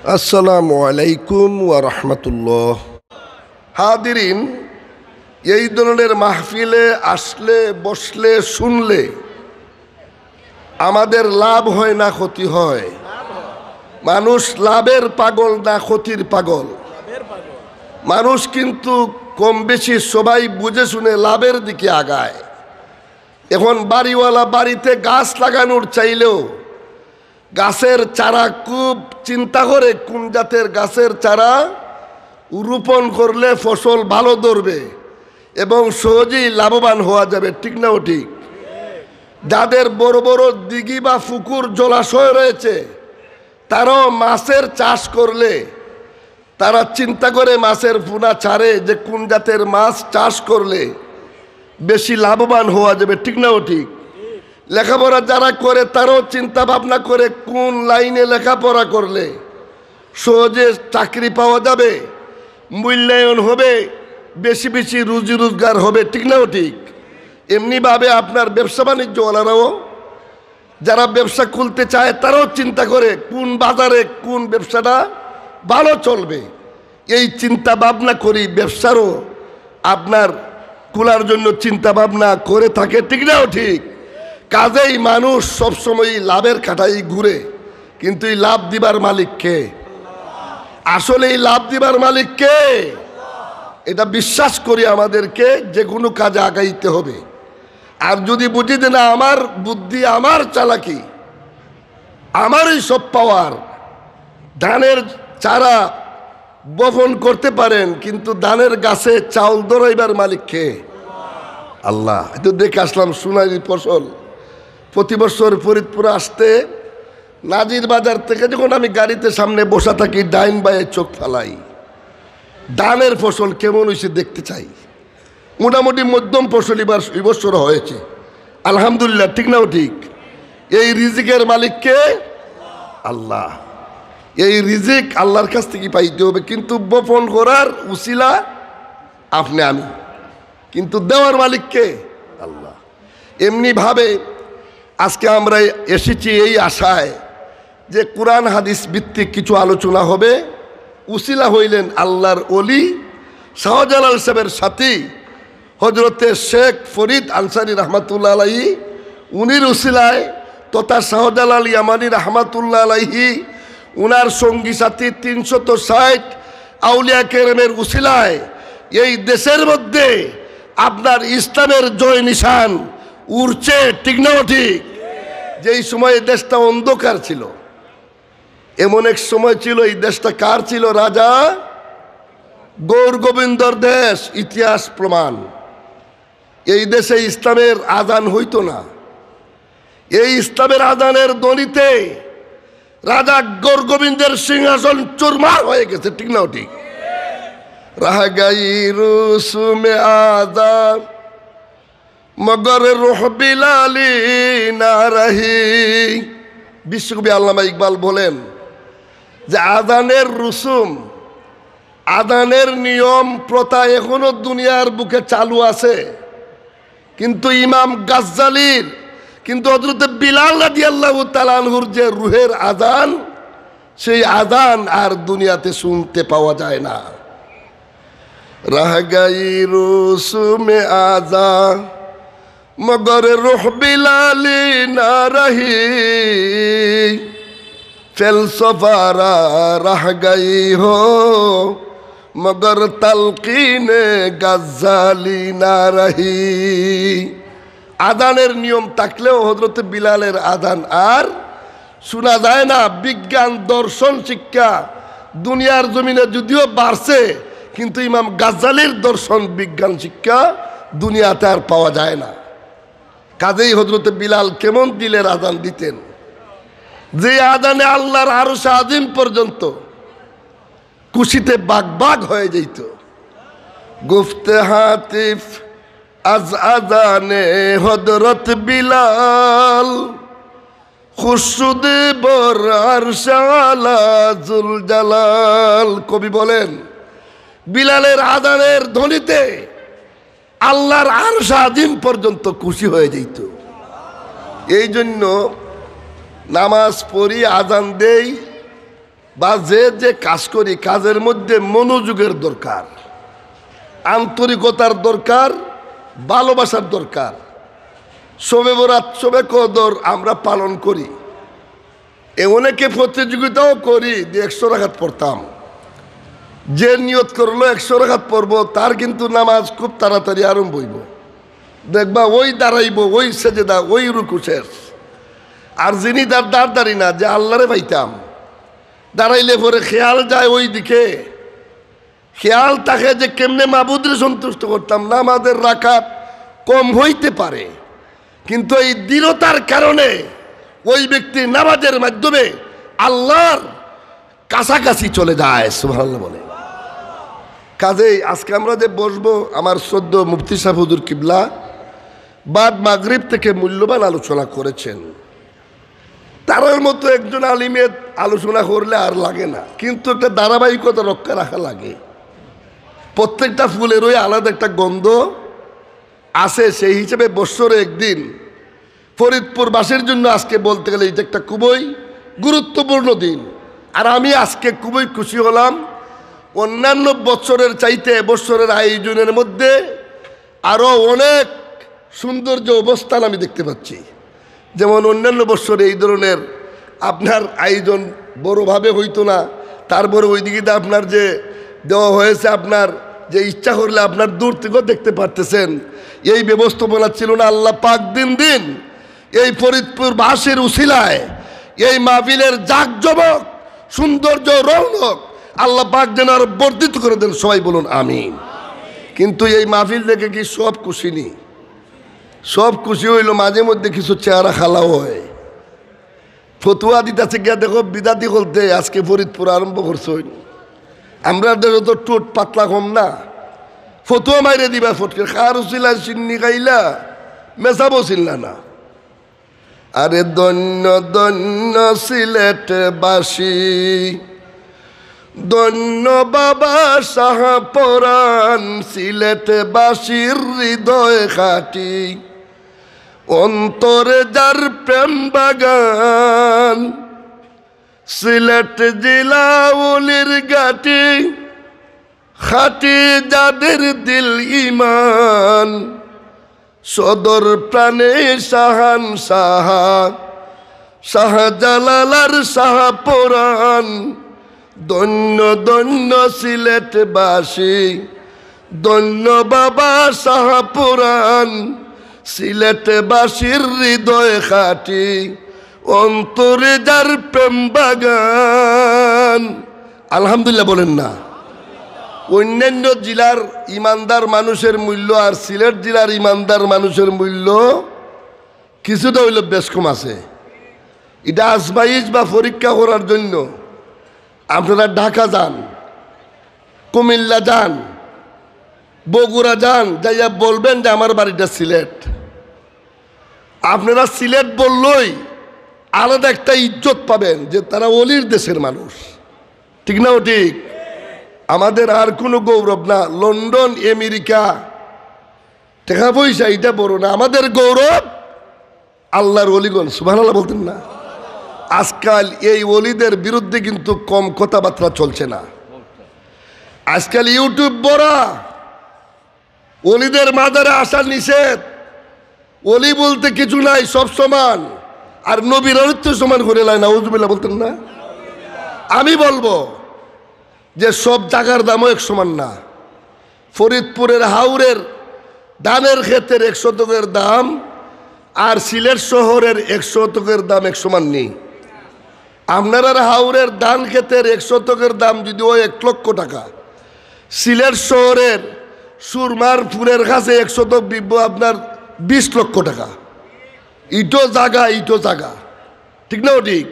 আসসালামু আলাইকুম ওয়া রাহমাতুল্লাহ। হাদিরিন, এই ধরনের মাহফিলে আসলে বসলে শুনলে আমাদের লাভ হয় না ক্ষতি হয়? মানুষ লাভের পাগল না ক্ষতির পাগল? মানুষ কিন্তু কম বেশি সবাই বুঝে শুনে লাভের দিকে আগায়। এখন বাড়িওয়ালা বাড়িতে গাছ লাগানোর চাইলেও গাছের চারা খুব চিন্তা করে কোন জাতের গাছের চারা রোপণ করলে ফসল ভালো ধরবে এবং সহজেই লাভবান হওয়া যাবে, ঠিক না? ও ঠিক। যাদের বড় বড় দিঘি বা পুকুর জলাশয় রয়েছে তারাও মাছের চাষ করলে তারা চিন্তা করে মাছের পোনা ছাড়ে যে কোন জাতের মাছ চাষ করলে বেশি লাভবান হওয়া যাবে, ঠিক না? ও ঠিক। লেখাপড়া যারা করে তারাও চিন্তা ভাবনা করে কোন লাইনে লেখাপড়া করলে সহজে চাকরি পাওয়া যাবে, মূল্যায়ন হবে, বেশি বেশি রুজি রোজগার হবে, ঠিক না? ঠিক এমনিভাবে আপনার ব্যবসা বাণিজ্যওয়ালারাও যারা ব্যবসা খুলতে চায় তারাও চিন্তা করে কোন বাজারে কোন ব্যবসাটা ভালো চলবে। এই চিন্তা ভাবনা করি ব্যবসারও আপনার খোলার জন্য চিন্তা ভাবনা করে থাকে, ঠিক না? ঠিক কাজেই মানুষ সবসময় লাভের কাটাই ঘুরে, কিন্তু এই লাভ দিবার মালিক কে? আসলে এই লাভ দিবার মালিক কে? এটা বিশ্বাস করি আমাদেরকে যে কোনো কাজে আগাইতে হবে। আর যদি বুঝি যে না আমার বুদ্ধি, আমার চালাকি, আমারই সব পাওয়ার, ধানের চারা বপন করতে পারেন কিন্তু ধানের গাছে চাউল ধরাইবার মালিক কে? আল্লাহ। একটু দেখে আসলাম সোনালি ফসল প্রতি বছর ফরিদপুরে আসতে নাজির বাজার থেকে যখন আমি গাড়িতে সামনে বসা থাকি ডাইন বায়ে চোখ ফালাই, ধানের ফসল কেমন হয়েছে দেখতে চাই। মোটামুটি মধ্যম ফসল এই বছর হয়েছে আলহামদুলিল্লাহ, ঠিক না? ঠিক এই রিজিকের মালিককে আল্লাহ। এই রিজিক আল্লাহর কাছ থেকে পাইতে হবে, কিন্তু বপন করার উসিলা আপনি আমি, কিন্তু দেওয়ার মালিককে আল্লাহ। এমনি ভাবে আজকে আমরা এসেছি এই আশায় যে কোরআন হাদিস ভিত্তিক কিছু আলোচনা হবে। উসিলা হইলেন আল্লাহর ওলি শাহজালাল সাহেবের সাথী হযরতে শেখ ফরিদ আনসারী রহমাতুল্লাহ আলাইহি, উনির উসিলায় তথা শাহজালাল ইয়ামানি রহমাতুল্লাহ আলাইহি উনার সঙ্গী সাথী 360 আউলিয়া কেরামের উসিলায় এই দেশের মধ্যে আপনার ইসলামের জয় নিশান উড়ছে, ঠিক না? ঠিক যেই সময় দেশটা অন্ধকার ছিল, এমন এক সময় ছিল এই দেশটা কার ছিল? রাজা গৌর গোবিন্দর দেশ, ইতিহাস প্রমাণ। এই দেশে ইসলামের আজান হইতো না। এই ইসলামের আজানের ধ্বনিতে রাজা গৌর গোবিন্দের সিংহাসন চুরমার হয়ে গেছে, ঠিক না? ঠিক রাহ গাই রুসুমে আজান মগর রুহ বিলালি না রহি। বিশ্বকবি আল্লামা ইকবাল বলেন যে আজানের রুসুম, আজানের নিয়ম প্রথা এখনো দুনিয়ার বুকে চালু আছে, কিন্তু ইমাম গাজ্জালির, কিন্তু হযরত বিলাল রাদিয়াল্লাহু তাআলা আনহুর যে রুহের আজান, সেই আজান আর দুনিয়াতে শুনতে পাওয়া যায় না। রাহ গাই রুসুমে আজান মগর রুহ বিলালি না রহি, ফেলসফারা রাহ গাই হো মগর তালকিনে গাজ্জালি না রহি। আদানের নিয়ম থাকলেও হযরত বিলালের আদান আর শোনা যায় না। বিজ্ঞান দর্শন শিক্ষা দুনিয়ার জমিনে যদিও বাড়ছে, কিন্তু ইমাম গাজ্জালির দর্শন বিজ্ঞান শিক্ষা দুনিয়াতে আর পাওয়া যায় না। কাজেই হযরত বিলাল কেমন দিলের আজান দিতেন, যে আজানে আল্লাহর আরশ আজিম পর্যন্ত খুশিতে বাগ হয়ে যেত। গুফতে হাতিফ আজ আজানে হযরত বিলাল খুশুদে বর আরশ আলা জুল জালাল। কবি বলেন বিলালের আজানের ধ্বনিতে আল্লাহর আরশ আজিম পর্যন্ত খুশি হয়ে যেত। এই জন্য নামাজ পড়ি, আজান দেই, বা যে যে কাজ করি কাজের মধ্যে মনোযোগের দরকার, আন্তরিকতার দরকার, ভালোবাসার দরকার। শবে বরাত শবে কদর আমরা পালন করি, অনেকে প্রতিযোগিতাও করি যে 100 রাকাত পড়তাম। যে নিয়ত করলো 100 রাকাত পড়বো তার কিন্তু নামাজ খুব তাড়াতাড়ি আরম্ভ হইব, দেখবা ওই দাঁড়াইব, ওই সেজদা, ওই রুকু শেষ। আর যিনি তার দাঁড়ি না যে আল্লাহরে পাইতাম, দাঁড়াইলে পরে খেয়াল যায় ওই দিকে, খেয়াল থাকে যে কেমনে মাবুদরে সন্তুষ্ট করতাম। না, আমাদের রাকাত কম হইতে পারে, কিন্তু এই দৃঢ়তার কারণে ওই ব্যক্তি নামাজের মাধ্যমে আল্লাহর কাছাকাছি চলে যায়। সুবহানাল্লাহ বলে। কাজেই আজকে আমরা যে বসবো, আমার সদ্য মুফতি সাহেব হুজুর কিবলা বাদ মাগরিব থেকে মূল্যবান আলোচনা করেছেন। তার মতো একজন আলিমের আলোচনা করলে আর লাগে না, কিন্তু একটা ধারাবাহিকতা রক্ষা রাখা লাগে। প্রত্যেকটা ফুলেরই আলাদা একটা গন্ধ আছে, সেই হিসেবে বৎসরে একদিন ফরিদপুরবাসীর জন্য আজকে বলতে গেলে এটা একটা খুবই গুরুত্বপূর্ণ দিন। আর আমি আজকে খুবই খুশি হলাম, অন্যান্য বছরের চাইতে এবছরের আয়োজনের মধ্যে আরও অনেক সৌন্দর্য অবস্থান আমি দেখতে পাচ্ছি। যেমন অন্যান্য বছরে এই ধরনের আপনার আয়োজন বড়োভাবে হইতো না, তারপরে ওই দিকে আপনার যে দেওয়া হয়েছে, আপনার যে ইচ্ছা করলে আপনার দূর থেকেও দেখতে পারতেছেন, এই ব্যবস্থাপনা ছিল না। আল্লাহ পাক দিন দিন এই ফরিদপুরবাসীর উসিলায় এই মাহফিলের জাঁকজমক, সৌন্দর্য, রৌনক আল্লাহ পাক যেন আর বর্ধিত করে দেন। সবাই বলুন আমিন। কিন্তু এই মাহফিল দেখে কি সব খুশি নি? সব খুশি হইল, মাঝে মধ্যে কিছু চেহারা খালাও হয়। ফতুয়া দিতেছে গিয়া দেখো বিদাতি বলতে আজকে ফরিদপুর আরম্ভ করছে। আমরা দেখো তো টুট পাতলা কম না, ফতুয়া মাইরে দিবা ফটকে খার উচিলা চিন্নি খাইলা মেসাবো চিনলা না। আরে দন্য দন্য সিলেটবাসী, দন্য বাবা শাহপরাণ, সিলেটবাসীর হৃদয় খাটি, অন্তরে যার প্রেম বাগান, সিলেট জেলা ওলির গাটি, খাটি যাদের দিল ইমান, সদর প্রাণে শাহান সাহা, শাহজালালার শাহপরাণ, দন্য দন্য সিলেটবাসী, দন্য বাবা শাহপরাণ, সিলেটবাসীর হৃদয় খাটি, অন্তরে যার প্রেম বাগান। আলহামদুলিল্লাহ বলেন না? অন্যান্য জেলার ইমানদার মানুষের মূল্য আর সিলেট জেলার ইমানদার মানুষের মূল্য কিছুটা হইল বেশ কম আছে। এটা আজমাইশ বা পরীক্ষা করার জন্য আপনারা ঢাকা যান, কুমিল্লা যান, বগুড়া যান, যাইয়া বলবেন যে আমার বাড়িটা সিলেট। আপনারা সিলেট বললেই আলাদা একটা ইজ্জত পাবেন যে তারা অলির দেশের মানুষ। ঠিক না? ও ঠিক। আমাদের আর কোনো গৌরব না লন্ডন, আমেরিকা, টাকা পয়সা, এটা বড় না। আমাদের গৌরব আল্লাহর অলিগণ। সুবহানাল্লাহ বলতেন না? আজকাল এই অলিদের বিরুদ্ধে কিন্তু কম কথাবার্তা চলছে না। আজকাল ইউটিউব বড়া, অলিদের মাজারে আসা নিষেধ, অলি বলতে কিছু নাই, সব সমান। আর নবীর অলিত্ব সমান করে লাই না, নাউজুবিল্লাহ বলতেন না? আমি বলবো যে সব জায়গার দামও এক সমান না। ফরিদপুরের হাওরের ধানের ক্ষেতের 1 শতকের দাম আর সিলেট শহরের 1 শতকের দাম এক সমান নেই। আপনার হাওরের ধান ক্ষেতের 1 শতকের দাম যদি ওই 1 লক্ষ টাকা, সিলেট শহরের সুরমার ফুলের কাছে 1 শতক বিকব আপনার 20 লক্ষ টাকা। ইটো জাগা, ইটো জাগা। ঠিক না? ঠিক।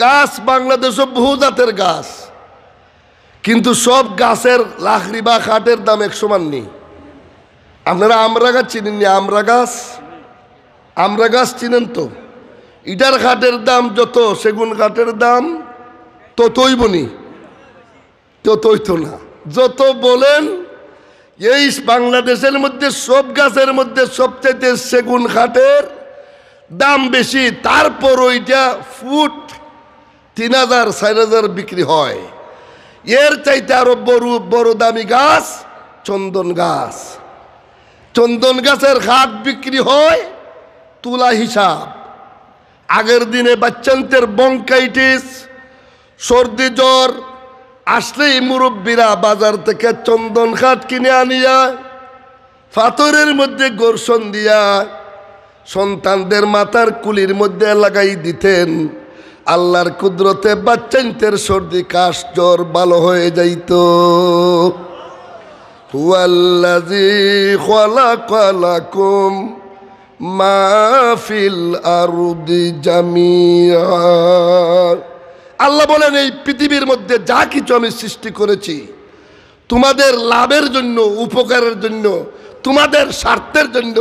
গাছ বাংলাদেশে বহু জাতের গাছ, কিন্তু সব গাছের লাকড়ি বা কাঠের দাম এক সমান নেই। আপনারা আমরা গাছ চিনেননি? আমরা গাছ চিনেন তো? ইটার কাঠের দাম যত, সেগুন কাঠের দাম ততই বনি, ততই তো না। যত বলেন এই বাংলাদেশের মধ্যে সব গাছের মধ্যে সবচেয়ে সেগুন কাঠের দাম বেশি, তারপর ওইটা ফুট 3000 4000 বিক্রি হয়। এর চাইতে আরো বড় বড় দামি গাছ চন্দন গাছ। চন্দন গাছের হাট বিক্রি হয় তুলা হিসাব। আগের দিনে বাচ্চাদের বঙ্কাইটিস সর্দি জ্বর আসলেই মুরব্বীরা বাজার থেকে চন্দন কাঠ কিনে আনিয়া পাথরের মধ্যে গোরসন দিয়া সন্তানদের মাথার কুলির মধ্যে লাগাই দিতেন। আল্লাহর কুদরতে বাচ্চাদের সর্দি কাশ জ্বর ভালো হয়ে যাইত। হুয়াল্লাযী খালাকা লাকুম মা ফিল আরদি জামিআ। আল্লাহ বলেন এই পৃথিবীর মধ্যে যা কিছু আমি সৃষ্টি করেছি তোমাদের লাভের জন্য, উপকারের জন্য, তোমাদের স্বার্থের জন্য,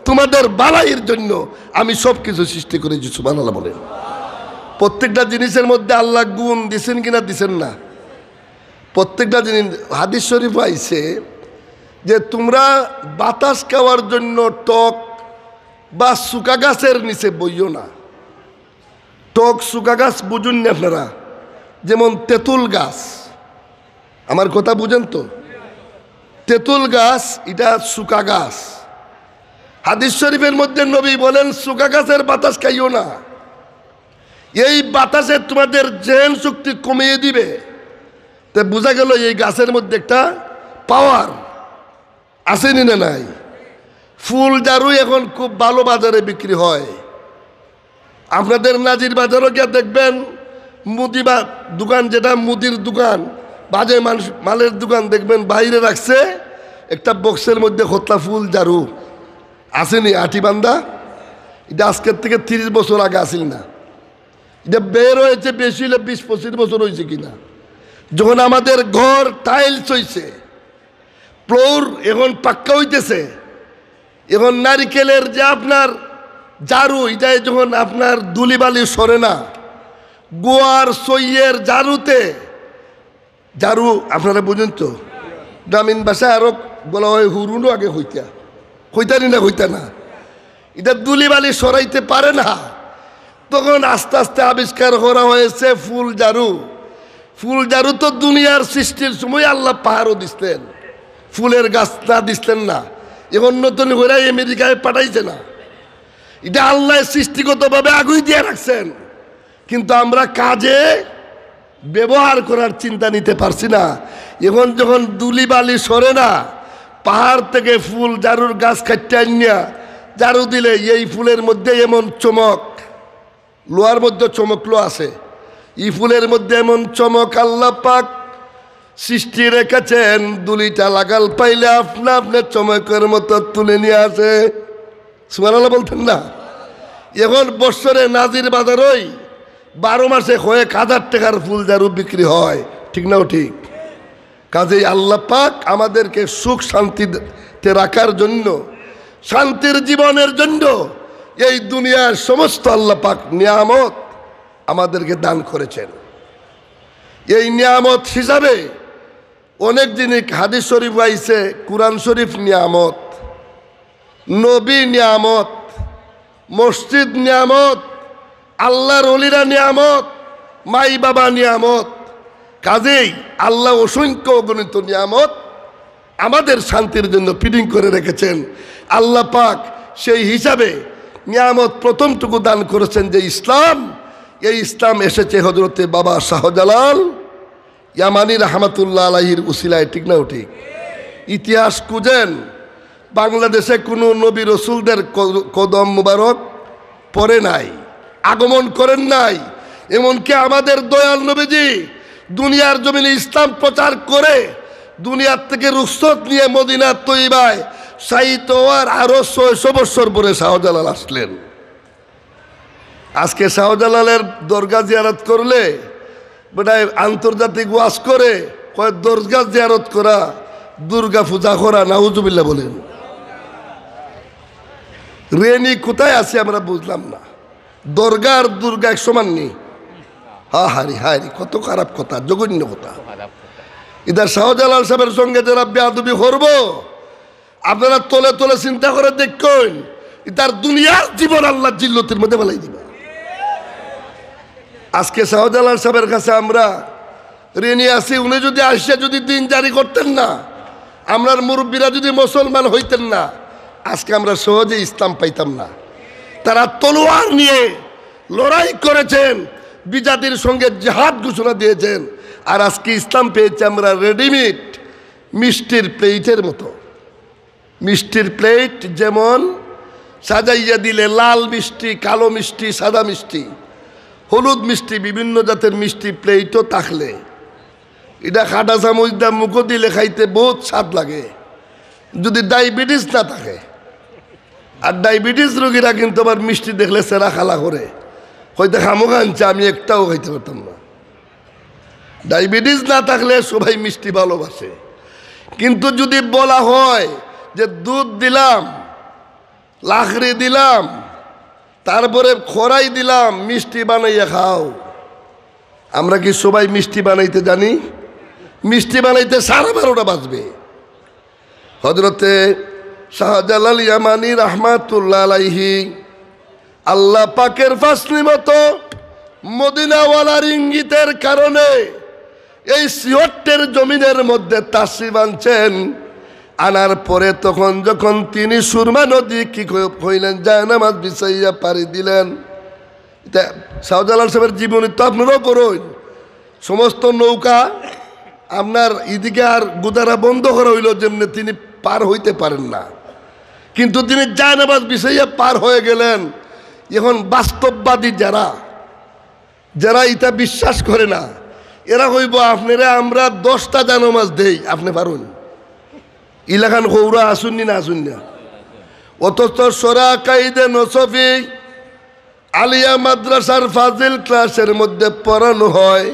তোমাদের বালাইয়ের জন্য আমি সব কিছু সৃষ্টি করেছি। সুবহানাল্লাহ বলেন। প্রত্যেকটা জিনিসের মধ্যে আল্লাহ গুণ দিছেন কিনা দিছেন না? প্রত্যেকটা জিনিস হাদিস শরীফ আইছে যে তোমরা বাতাস খাওয়ার জন্য টক বা শুকা গাছের নিচে বইও না। টক শুকা গাছ বুঝুন না আপনারা, যেমন তেঁতুল গাছ। আমার কথা বুঝেন তো? তেঁতুল গাছ এটা শুকা গাছ। হাদিস শরীফের মধ্যে নবী বলেন শুকা গাছের বাতাস খাইও না। এই বাতাসে তোমাদের জেন শক্তি কমিয়ে দিবে। তা বোঝা গেল এই গাছের মধ্যে একটা পাওয়ার আসেনি না নাই? ফুল জারু এখন খুব ভালো বাজারে বিক্রি হয়। আপনাদের নাজির বাজারও গিয়ে দেখবেন মুদি বা দোকান, যেটা মুদির দোকান, বাজে মালের দোকান, দেখবেন বাইরে রাখছে একটা বক্সের মধ্যে খোতলা ফুল জারু আসেনি আটি বান্ধা। এটা আজকের থেকে 30 বছর আগে আসিল না। এটা বের হয়েছে বেশি হলে 20-25 বছর হয়েছে কিনা। যখন আমাদের ঘর টাইলস হয়েছে, ফ্লোর এখন পাক্কা হইতেছে, এখন নারিকেলের যে আপনার জারু, এটাই যখন আপনার দুলিবালি সরে না, গোয়ার সইয়ের জারুতে জারু আপনারা বুঝেন তো, গ্রামীণ ভাষায় আরো বলা হয় হুরুনও আগে হইতানি না হইতা না, এটা দুলিবালি সরাইতে পারে না। তখন আস্তে আস্তে আবিষ্কার করা হয়েছে ফুল জারু। ফুল জারু তো দুনিয়ার সৃষ্টির সময় আল্লাহ পাহাড়ও দিচ্ছেন, ফুলের গাছ না দিচ্ছেন না। এখন নতুন করে আমেরিকায় পাঠাইছে না, এটা আল্লাহ সৃষ্টিগতভাবে আগুই দিয়ে রাখছেন, কিন্তু আমরা কাজে ব্যবহার করার চিন্তা নিতে পারছি না। এখন যখন দুলি বালি সরে না, পাহাড় থেকে ফুল জারুর গাছ কাটতে আনিয়া জারু দিলে এই ফুলের মধ্যে এমন চমক, লোহার মধ্যে চমকলো আছে, এই ফুলের মধ্যে এমন চমক আল্লাহ পাক সৃষ্টি রেখেছেন। দুলিটা লাগাল পাইলে আপনা আপনার চমকের মতো তুলে নিয়ে আসে। সুবহানাল্লাহ বলতেন না? এখন বৎসরে নাজির বাজারই 12 মাসে 1000 টাকার ফুল জারু বিক্রি হয়, ঠিক নাও ঠিক? কাজেই আল্লাহ পাক আমাদেরকে সুখ শান্তিতে রাখার জন্য, শান্তির জীবনের জন্য এই দুনিয়ার সমস্ত আল্লাহ পাক নিয়ামত আমাদেরকে দান করেছেন। এই নিয়ামত হিসাবে অনেক জিনিস হাদিস শরীফ আইছে, কুরআন শরীফ নিয়ামত, নবী নিয়ামত, মসজিদ নিয়ামত, আল্লাহর ওলিরা নিয়ামত, মাই বাবা নিয়ামত। কাজেই আল্লাহ অসংখ্য অগণিত নিয়ামত আমাদের শান্তির জন্য ফিডিং করে রেখেছেন। আল্লাহ পাক সেই হিসাবে নিয়ামত প্রথমটুকু দান করেছেন যে ইসলাম। এই ইসলাম এসেছে হযরতে বাবা শাহজালাল ইয়ামানি রহমাতুল্লাহ আলাইহির উসিলায়, ঠিক না ঠিক? ইতিহাস খুঁজেন, বাংলাদেশে কোনো নবী রসুলদের কদম মুবারক পড়ে নাই, আগমন করেন নাই। এমনকি আমাদের দয়াল নবীজি দুনিয়ার জমিনে ইসলাম প্রচার করে দুনিয়ার থেকে রুখসত নিয়ে মদিনা তৈবায় সাহিত্য হওয়ার আরো 600 বছর পরে শাহজালাল আসলেন। আজকে শাহজালালের দরগা জিয়ারত করলে বেটায় আন্তর্জাতিক ওয়াজ করে কয় দরগা জিয়ারত করা দুর্গা পূজা করা, নাউজুবিল্লাহ বলেন। রেনি কোথায় আছে আমরা বুঝলাম না। দরগা আর দুর্গা এক সমান নেই। হারি হারি, কত খারাপ কথা, জঘন্য কথা। ইদার শাহজালাল সাহেবের সঙ্গে যারা বেয়াদবি করবো, আপনারা তলে তলে চিন্তা করে দেখুন, তার দুনিয়ার জীবন আল্লাহ জিল্লতির মধ্যে ফেলাই দিবা। আজকে শাহজালাল সাহেবের কাছে আমরা ঋণী আছি। উনি যদি আসে যদি দিন জারি করতেন না, আমরার মুরব্বীরা যদি মুসলমান হইতেন না, আজকে আমরা সহজে ইসলাম পাইতাম না। তারা তলোয়ার নিয়ে লড়াই করেছেন, বিজাতির সঙ্গে জিহাদ ঘোষণা দিয়েছেন, আর আজকে ইসলাম পেয়েছে আমরা রেডিমেড মিষ্টির প্লেটের মতো। মিষ্টির প্লেট যেমন সাজাইয়া দিলে লাল মিষ্টি, কালো মিষ্টি, সাদা মিষ্টি, হলুদ মিষ্টি, বিভিন্ন জাতের মিষ্টি প্লেটও থাকলে এটা খাটা চামচ দা মুখো দিলে খাইতে বহুত স্বাদ লাগে, যদি ডায়াবেটিস না থাকে। আর ডায়াবেটিস রোগীরা কিন্তু আবার মিষ্টি দেখলে সেরা খালা করে, হয়তো খামো খানছে, আমি একটাও খাইতে পারতাম না। ডায়াবেটিস না থাকলে সবাই মিষ্টি ভালোবাসে। কিন্তু যদি বলা হয় যে দুধ দিলাম, লাখড়ি দিলাম, তারপরে খড়াই দিলাম, মিষ্টি বানাইয়া খাও, আমরা কি সবাই মিষ্টি বানাইতে জানি? মিষ্টি বানাইতে 12:30 বাজবে। হযরতে শাহজালাল ইয়ামানি রাহমাতুল্লাহ আলাইহি আল্লাহ পাকের ফাসলি মতো মদিনাওয়ালার ইঙ্গিতের কারণে এই সিহটের জমিনের মধ্যে তাশরিফ আনছেন। আনার পরে তখন যখন তিনি সুরমা নদী কি হইলেন, জায়নামাজ বিছাইয়া পাড়ি দিলেন। শাহজালাল সাহেবের জীবনী তো আপনারাও পড়ুন। সমস্ত নৌকা আপনার এদিকে আর গুদারা বন্ধ করা হইল, যেমনি তিনি পার হইতে পারেন না, কিন্তু তিনি জায়নামাজ বিছাইয়া পার হয়ে গেলেন। এখন বাস্তববাদী যারা এটা বিশ্বাস করে না, এরা কইব আপনারা আমরা 10টা জায়নামাজ দেই, আপনি পারুন। ইলাকান কৌরা আসুননি না আসুন না। অথচ সরা কাইদে নসফি আলিয়া মাদ্রাসার ফাজিল ক্লাসের মধ্যে পড়ানো হয়।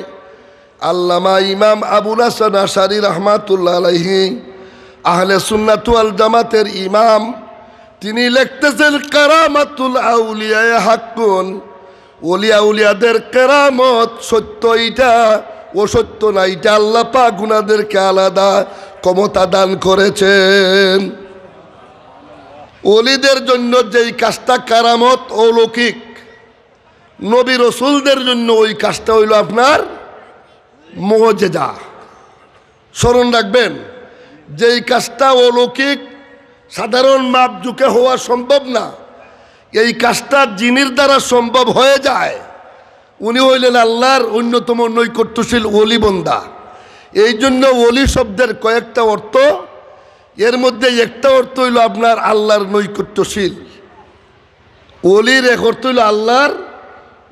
আল্লামা ইমাম আবুল হাসান আশারি রাহমাতুল্লাহ আলাইহি আহলে সুন্নাত ওয়াল জামাতের ইমাম, তিনি লিখতেছেন কারামাতুল আউলিয়া হাক্কুন, ওলি আউলিয়াদের কেরামত সত্য, এটা ও সত্য না, এটা আল্লাহ পাক গুনাহদেরকে আলাদা ক্ষমতা দান করেছেন। ওলিদের জন্য যেই কাজটা কারামত অলৌকিক, নবী রসুলদের জন্য ওই কাজটা হইল আপনার মুআজিজা। স্মরণ রাখবেন, যেই কাজটা অলৌকিক, সাধারণ মাপজুকে হওয়া সম্ভব না, এই কাজটা যিনির দ্বারা সম্ভব হয়ে যায়, উনি হইলেন আল্লাহর অন্যতম নৈকট্যশীল ওলি বন্দা। এই জন্য ওলি শব্দের কয়েকটা অর্থ, এর মধ্যে একটা অর্থ হইল আপনার আল্লাহর নৈকট্যশীল। ওলির এক অর্থ হইল আল্লাহর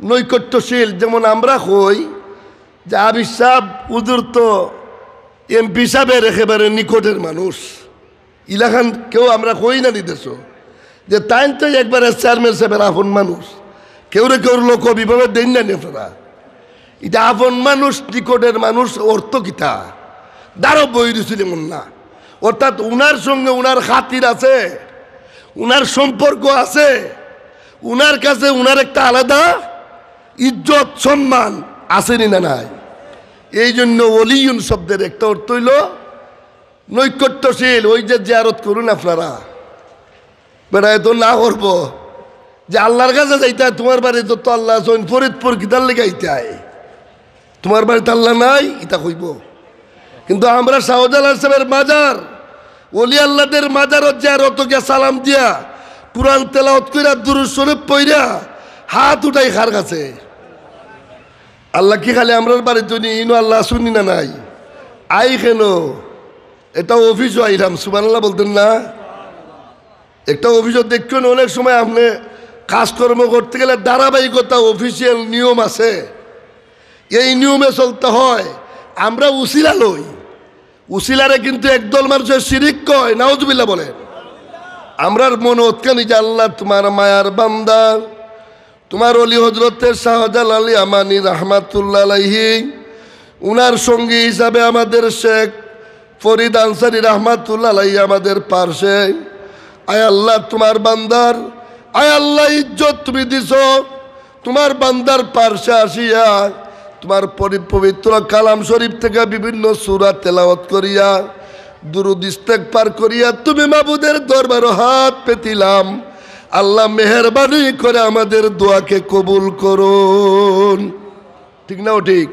নৈকট্যশীল। যেমন আমরা কই যে আবির সাহেব উজুর তো এমপি সাহেবের একেবারে নিকটের মানুষ, ইলাখান কেউ আমরা কই না নিতেছ যে তাই তো একবারে চেয়ারম্যান সাহেবের আপন মানুষ, কেউ লোক বিভাবে দেন না আপনারা। এটা আপন মানুষ, নিকটের মানুষ অর্থ কিতা দাঁড়ো বই দিছিল এমন না। অর্থাৎ উনার সঙ্গে উনার খাতির আছে, উনার সম্পর্ক আছে, উনার কাছে উনার একটা আলাদা ইজ্জত সম্মান আসেনি না নাই। এই জন্য ওলিউন শব্দের একটা অর্থ হইল নৈকট্যশীল। ওই যে জিয়ারত করুন আপনারা, বেড়ায় তো না করবো যে আল্লাহর কাছে যাইতে হয়, তোমার বাড়িতে তো আল্লাহ আছেন, ফরিদপুর কিতার লেগে আইতে হয়, তোমার বাড়িতে আল্লাহ নাই, ইটা কইব। কিন্তু আমরা শাহজালাল সাহেবের মাজার, ওলি আল্লাহদের মাজারত জিয়ারত গিয়া সালাম দিয়া, কুরআন তেলাওয়াত কইরা, দুরূদ শরীফ পইরা, হাত উঠাই খার কাছে। আল্লাহ কি খালি আমরার বাড়িতে ইনো আল্লাহ শুনি না নাই? আই কেন এটা অফিসও আইলাম, সুবহানাল্লাহ বলতেন না? একটা অফিসও দেখছেন, অনেক সময় আপনি কাজকর্ম করতে গেলে ধারাবাহিকতা অফিসিয়াল নিয়ম আছে, এই নিয়মে চলতে হয়। আমরা উসিলা লই, উসিলারে কিন্তু একদল মানুষের শিরিক কয়, নাউজুবিল্লাহ বলে। আমরার মনে ওৎকানি যে আল্লাহ তোমার মায়ার বান্দা, তোমার অলি হজরতের শাহজালাল ইয়ামানি রাহমাতুল্লাহ আলাইহি, উনার সঙ্গী হিসাবে আমাদের শেখ ফরিদ আনসারী রাহমাতুল্লাহ আলাইহি আমাদের পার্শ্বে। আয় আল্লাহ তোমার বান্দার, আয় আল্লাহ ইজ্জত তুমি দিছ, তোমার বান্দার পার্শ্বে আসিয়া তোমার পবিত্র কালাম শরীফ থেকে বিভিন্ন সূরা তেলাওয়াত করিয়া, দুরূদ ইস্তেগফার করিয়া তুমি মাবুদের দরবারে হাত পেতিলাম। আল্লাহ মেহেরবানি করে আমাদের দোয়াকে কবুল করুন। ঠিক নাও ঠিক?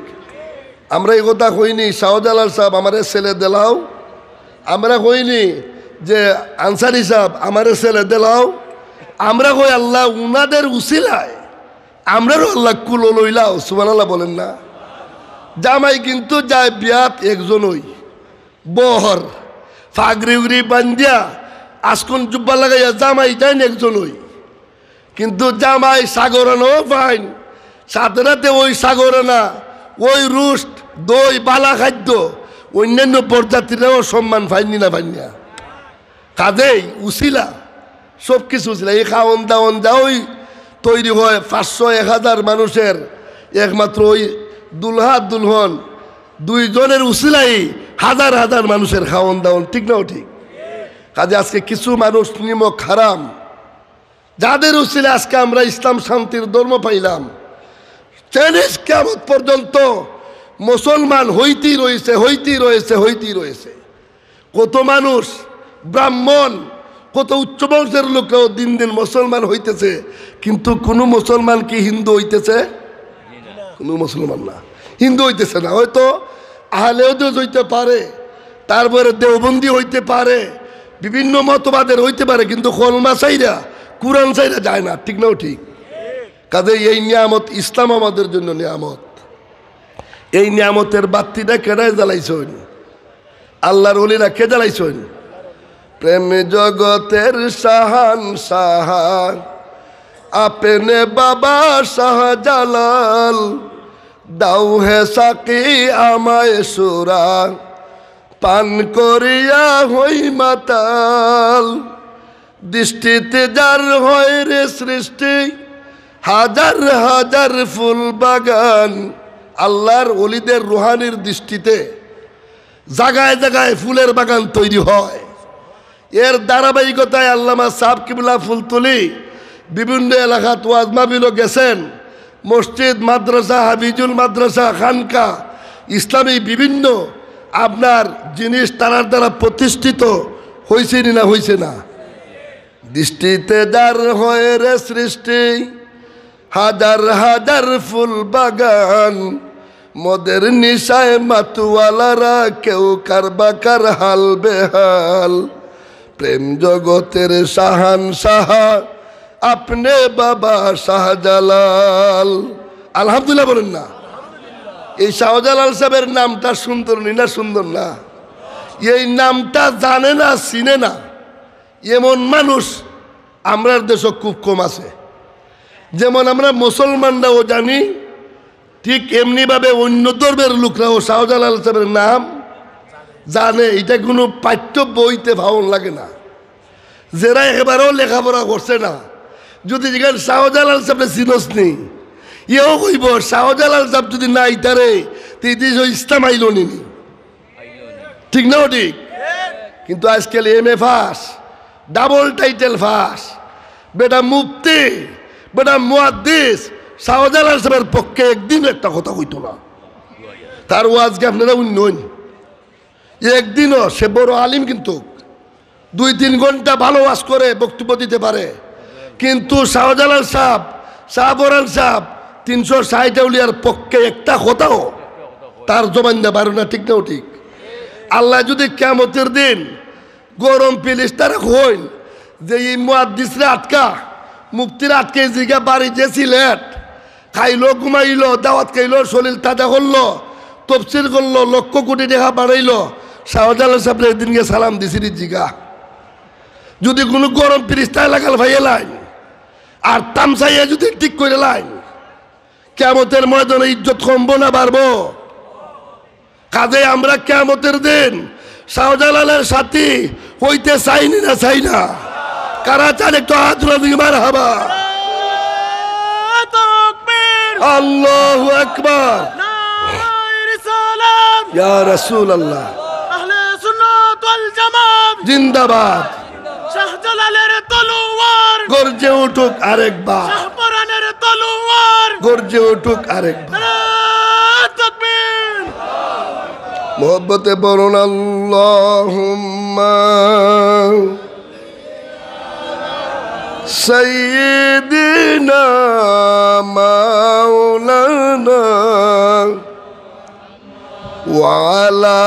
আমরা এই কথা কইনি শাহজালাল সাহেব আমারে ছেলে দিলাও, আমরা কইনি যে আনসারি সাহেব আমারে ছেলে দিলাও, আমরা কই আল্লাহ উনাদের উসিলায় আমরারও আল্লাহ কুলো লইলাও। সুবহানাল্লাহ বলেন না? জামাই কিন্তু যায় বিয়াত একজনই, বহর ফাগরি উগরি বান্ধিয়া আসকন জুব্বা লাগাইয়া জামাই যায় একজনই, কিন্তু জামাই সাগরানো ফাইন, সাথে রাতে ওই সাগরানা, ওই রুষ্ট, দই, বালা খাদ্য অন্যান্য প্রজাতিরাও সম্মান পাইনি না পাইনা। কাজেই উসিলা সব কিছু উসিলা। এই খাওয়ন দাওয়ন যা ওই তৈরি হয় 500-1000 মানুষের, একমাত্র ওই দুলহা দুলহন দুইজনের উসিলাই হাজার হাজার মানুষের খাওয়ন দাওয়ন। ঠিক নাও ঠিক? কাজে আজকে কিছু মানুষ নিমক হারাম, যাদের উসিলে আজকে আমরা ইসলাম শান্তির ধর্ম পাইলাম, শেষ কিয়ামত পর্যন্ত মুসলমান হইতেই রয়েছে, হইতেই রয়েছে, হইতেই রয়েছে। কত মানুষ ব্রাহ্মণ, কত উচ্চ বংশের লোকরাও দিন দিন মুসলমান হইতেছে, কিন্তু কোনো মুসলমান কি হিন্দু হইতেছে? কোনো মুসলমান না, হিন্দু হইতেছে না। হয়তো আহলে হাদিস হইতে পারে, তারপরে দেওবন্দি হইতে পারে, বিভিন্ন মতবাদের হইতে পারে, কিন্তু কলমা চাইরা কুরআন চাইরা যায় না। ঠিক নাও ঠিক? কাজে এই নিয়ামত, ইসলাম আমাদের জন্য নিয়ামত। এই নিয়ামতের বাতিটা কেডায় জ্বালাইছেন? আল্লাহর ওলিরা কে জ্বালাইছেন? প্রেম জগতের শাহান শাহান আপনে বাবা শাহজালাল, দাও হে সাকি আমায় সুরা, পান করিয়া হই মাতাল। দৃষ্টিতে যার হয় রে সৃষ্টি, হাজার হাজার ফুল বাগান। আল্লাহর ওলিদের রুহানির দৃষ্টিতে জায়গায় জায়গায় ফুলের বাগান তৈরি হয়। এর ধারাবাহিকতায় আল্লামা সাহেব কিবলা ফুলতলি বিভিন্ন এলাকাত ওয়াজ মাহফিলও গেছেন। মসজিদ, মাদ্রাসা, হাফিজুল মাদ্রাসা, খানকা, ইসলামী বিভিন্ন আপনার জিনিস তার দ্বারা প্রতিষ্ঠিত হয়েছে না হয়েছে না? দৃষ্টিতে যার হয় রে সৃষ্টি, হাজার হাজার ফুল বাগান। মদের নিশায় মাতুয়ালারা কেউ কারবাকার হাল বেহাল। প্রেম জগতের শাহান শাহা আপনে বাবা শাহজালাল। আলহামদুলিল্লাহ বলেন না? এই শাহজালাল সাহেবের নামটা সুন্দর না? সুন্দর না? এই নামটা জানে না, চিনে না এমন মানুষ আমরার দেশে খুব কম আছে। যেমন আমরা মুসলমানরাও জানি, ঠিক এমনিভাবে অন্য ধর্মের লোকরাও শাহজালাল সাহেবের নাম জানে। এটা কোনো পাঠ্য বইতে ভাবন লাগে না। যারা এবারেও লেখাপড়া করছে না, যদি যেখানে শাহজালাল সাহেবের চিনস নেই, ইয়েও কইব শাহজালাল সাহেব যদি না ইতারে তো ইসলাম আইল নি। ঠিক না? ঠিক। কিন্তু আজকাল MA ফাস, ডাবল টাইটেল ফাস, বেটা মুফতি, বেটা মুহাদ্দিস, শাহজালাল সাহেবের পক্ষে একদিন একটা কথা কইতো না। তার ওয়াজকে আপনারা উন্নয়ন একদিনও, সে বড় আলিম, কিন্তু 2-3 ঘন্টা ভালো ওয়াজ করে বক্তব্য দিতে পারে। কিন্তু শাহজালাল সাহেব, শাহবরান সাহেব 360 আউলিয়ার পক্ষে একটা কথাও তার জবান না পারে না। ঠিক না? ঠিক। আল্লাহ যদি কিয়ামতের দিন গরম পিলিস তারা হইন যে এই মুহাদ্দিসরা আটকা, মুফতিরা আটকে জিগা বাড়ি যে সিলেট, খাইলো, ঘুমাইলো, দাওয়াত খাইলো, শরীর তাজা করলো, তফসির করলো, লক্ষ কোটি টাকা বাড়াইলো, শাহজালাল সাহেব একদিনকে সালাম দিছিলি জিগা। যদি কোনো গরম পিরিস্তায় লাগাল ভাইয়ে লাইন আর তামসাইয়া যদি ঠিক করে লাইন, কিয়ামতের ময়দানে ইজ্জত কমবো না বাড়বো? কাজে আমরা কিয়ামতের দিন শাহজালালের সাথী হইতে চাইনি না? চাই না? কারা চান একটু হাত দিকে মারহাবা। আল্লাহু আকবার, ইয়া রাসূলুল্লাহ, আহলে সুন্নাত ওয়াল জামাত জিন্দাবাদ। শাহজালালের তলোয়ার গর্জে উঠুক আরেকবার, শাহপরানের তলোয়ার গর্জে উঠুক আরেকবার। তাকবীর। মোহব্বতে বলুন আল্লাহুম্মা সাইয়্যিদিনা মাওলানা ওয়া আলা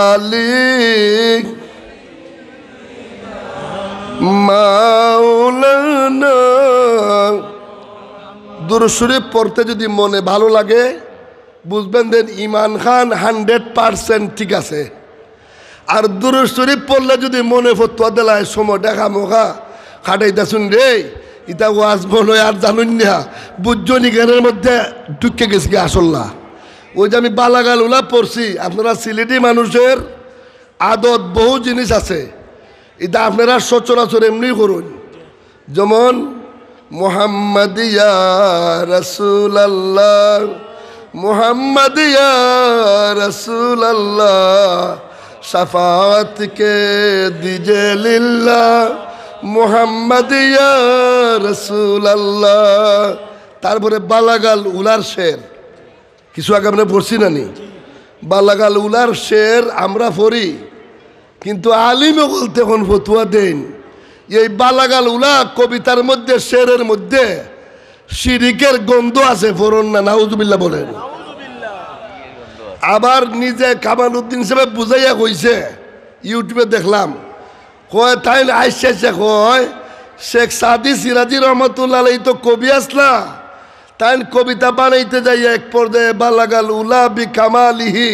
আলি মাওলানা। দুরূদ শরীফ পড়তে যদি মনে ভালো লাগে বুঝবেন দেন ইমান খান 100% ঠিক আছে। আর দুরূদ শরীফ পড়লে যদি মনে ফতোয়া দেলায় সময়টা খামোখা খাটাইতা শুন রে ইটা ওয়াজ বলো আর জানুন না বুঝজনি জ্ঞানের মধ্যে ঢুকে গেছি আসল্লা। ওই যে আমি বালাগাল উলা পড়ছি, আপনারা সিলেটি মানুষের আদত বহু জিনিস আছে, এটা আপনারা সচরাচর এমনি করুন। যেমন মুহাম্মদ ইয়া রাসূলুল্লাহ, মুহাম্মদ ইয়া রাসূলুল্লাহ, শাফাআত কে দিজে লিল্লাহ, মুহাম্মদ ইয়া রাসূলুল্লাহ। তারপরে বালাগাল উলার শের কিছু আগে আমরা পড়ছি না নি, বালাগাল উলার শের আমরা পড়ি, কিন্তু আলিমে বলতে এখন ফতুয়া দেন এই বালাগাল উলা কবিতার মধ্যে শেরের মধ্যে শিরিকের গন্ধ আছে, ফরন না নাউজুবিল্লাহ বলেন। আবার নিজে কামাল উদ্দিন সাহেব বুঝাইয়া কইছে, ইউটিউবে দেখলাম, কয় তাই আইসে কয় শেখ সাদি সিরাজি রহমতুল্লাহ আলাইহি তো কবি আসলা, তাই কবিতা বানাইতে যাই এক পর্যায়ে বালাগাল উলা বি কামালিহি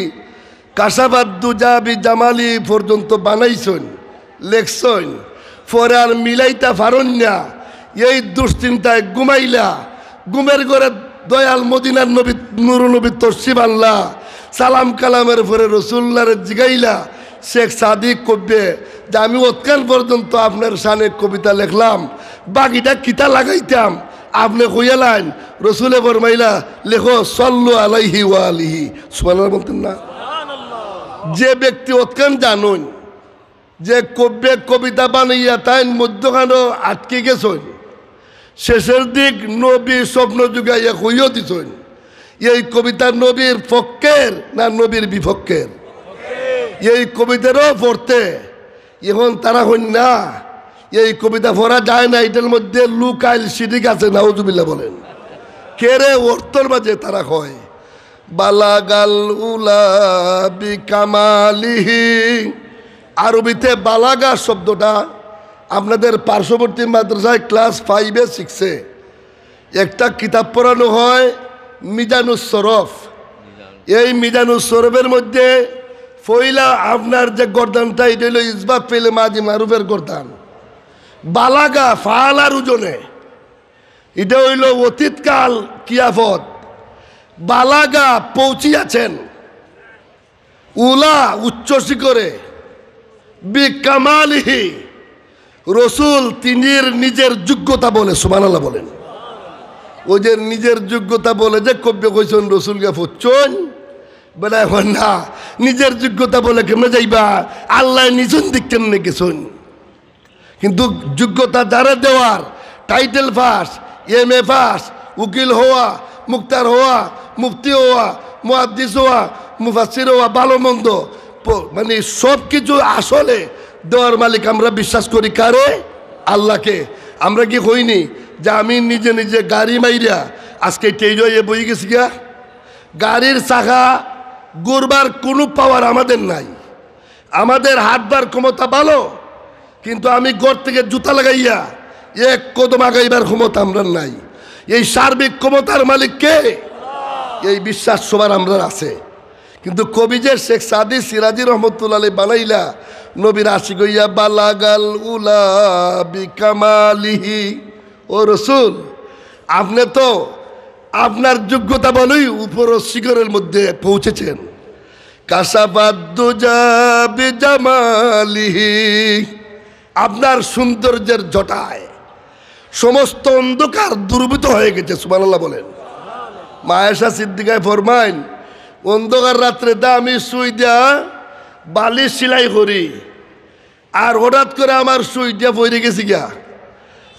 কাশাবাদ দুজা বি জামালি পর্যন্ত বানাইছেন লেখছেন, পরে আর মিলাইতা পারন না, এই দুশ্চিন্তায় ঘুমাইলা, ঘুমের ঘরে দয়াল মদিনার নবী নুর নবী তসিব আল্লাহ সালাম কালামের পরে রসুল্লাহরে জিগাইলা। শেখ সাদি কব্বে যে আমি ওৎকান পর্যন্ত আপনার শানে কবিতা লিখলাম, বাকিটা কিতা লাগাইতাম আপনি কইয়ালেন, রসুলে ফরমাইলা লেখো সল্লু আলাইহি ওয়া আলিহি সুবহানাল্লাহ বলতেন না। যে ব্যক্তি ওৎকান জানুন যে কব্যে কবিতা বানাইয়া তাই মধ্যখানো আটকে গেছেন, শেষের দিক নবী স্বপ্ন যুগাইয়া কইও দিছেন, এই কবিতা নবীর পক্ষের না নবীর বিপক্ষের? এই কবিতারও পড়তে এখন তারা হইন না, এই কবিতা পড়া যায় না, এটার মধ্যে লুকাইল সিডিক আছে নাউজুবিল্লাহ বলেন। কেরে অর্থর মাঝে তারা কয় বালাগাল উলা বি কামালিহি। আরবিতে বালাগা শব্দটা আপনাদের পার্শ্ববর্তী মাদ্রাসায় ক্লাস 5-এ 6-এ একটা কিতাব পড়ানো হয় মিজানুস শরফ। এই মিজানুস শরফের মধ্যে ফইলা আপনার যে গর্দানটা এটা হইল ইসবাত ফেলে মাজি মারুফের গর্দান, বালাগা ফালার ওজনে এটা হইল অতীতকাল কিয়াফত, বালাগা পৌঁছিয়াছেন, উলা উচ্চ শিখরে, বিকামালিহি রসুল তিনির নিজের যোগ্যতা বলে সুবহানাল্লাহ বলেন। ওই যে নিজের যোগ্যতা বলে যে কব্য কইছেন রসুলকে ফুচ্ছন বেলা, এখন না নিজের যোগ্যতা বলে কেমনে যাইবা, আল্লাহ নিজন দিক কেমনে গেছেন। কিন্তু যোগ্যতা যারা দেওয়ার টাইটেল পাস, MA পাস, উকিল হওয়া, মুক্তার হওয়া, মুফতি হওয়া, মুহাদ্দিস হওয়া, মুফাসসির হওয়া, ভালো মন্দ মানে সব কিছু আসলে দেওয়ার মালিক আমরা বিশ্বাস করি কারে? আল্লাহকে। আমরা কি হইনি যে আমি নিজে নিজে গাড়ি মাইরা আজকে টেইজয়ে বই গেছি গা, গাড়ির চাকা ঘুরবার কোনো পাওয়ার আমাদের নাই, আমাদের হাতবার ক্ষমতা ভালো, কিন্তু আমি ঘর থেকে জুতা লাগাইয়া এক কদম আগাইবার ক্ষমতা আমরা নাই। এই সার্বিক ক্ষমতার মালিক কে? এই বিশ্বাস সবার আমরা আছে। কিন্তু কবি যে শেখ সাদি সিরাজি রহমতুল্লাহ আলাইহি বানাইলা নবীর আশিক হইয়া বালাগাল উলা বিকামালিহি। ও রসুল আপনি তো আপনার যোগ্যতা বলেই উপর শিখরের মধ্যে পৌঁছেছেন। কাশাবাদ্দুজা বিজামালিহি, আপনার সৌন্দর্যের জটায় সমস্ত অন্ধকার দুর্বৃত হয়ে গেছে সুবহানাল্লাহ বলেন। মায়েশা সিদ্দিকায় ফরমাইন, অন্ধকার রাত্রে আমি সুই দিয়া বালিশ সেলাই করি, আর হঠাৎ করে আমার সুই দিয়া পড়ে গেছি গা,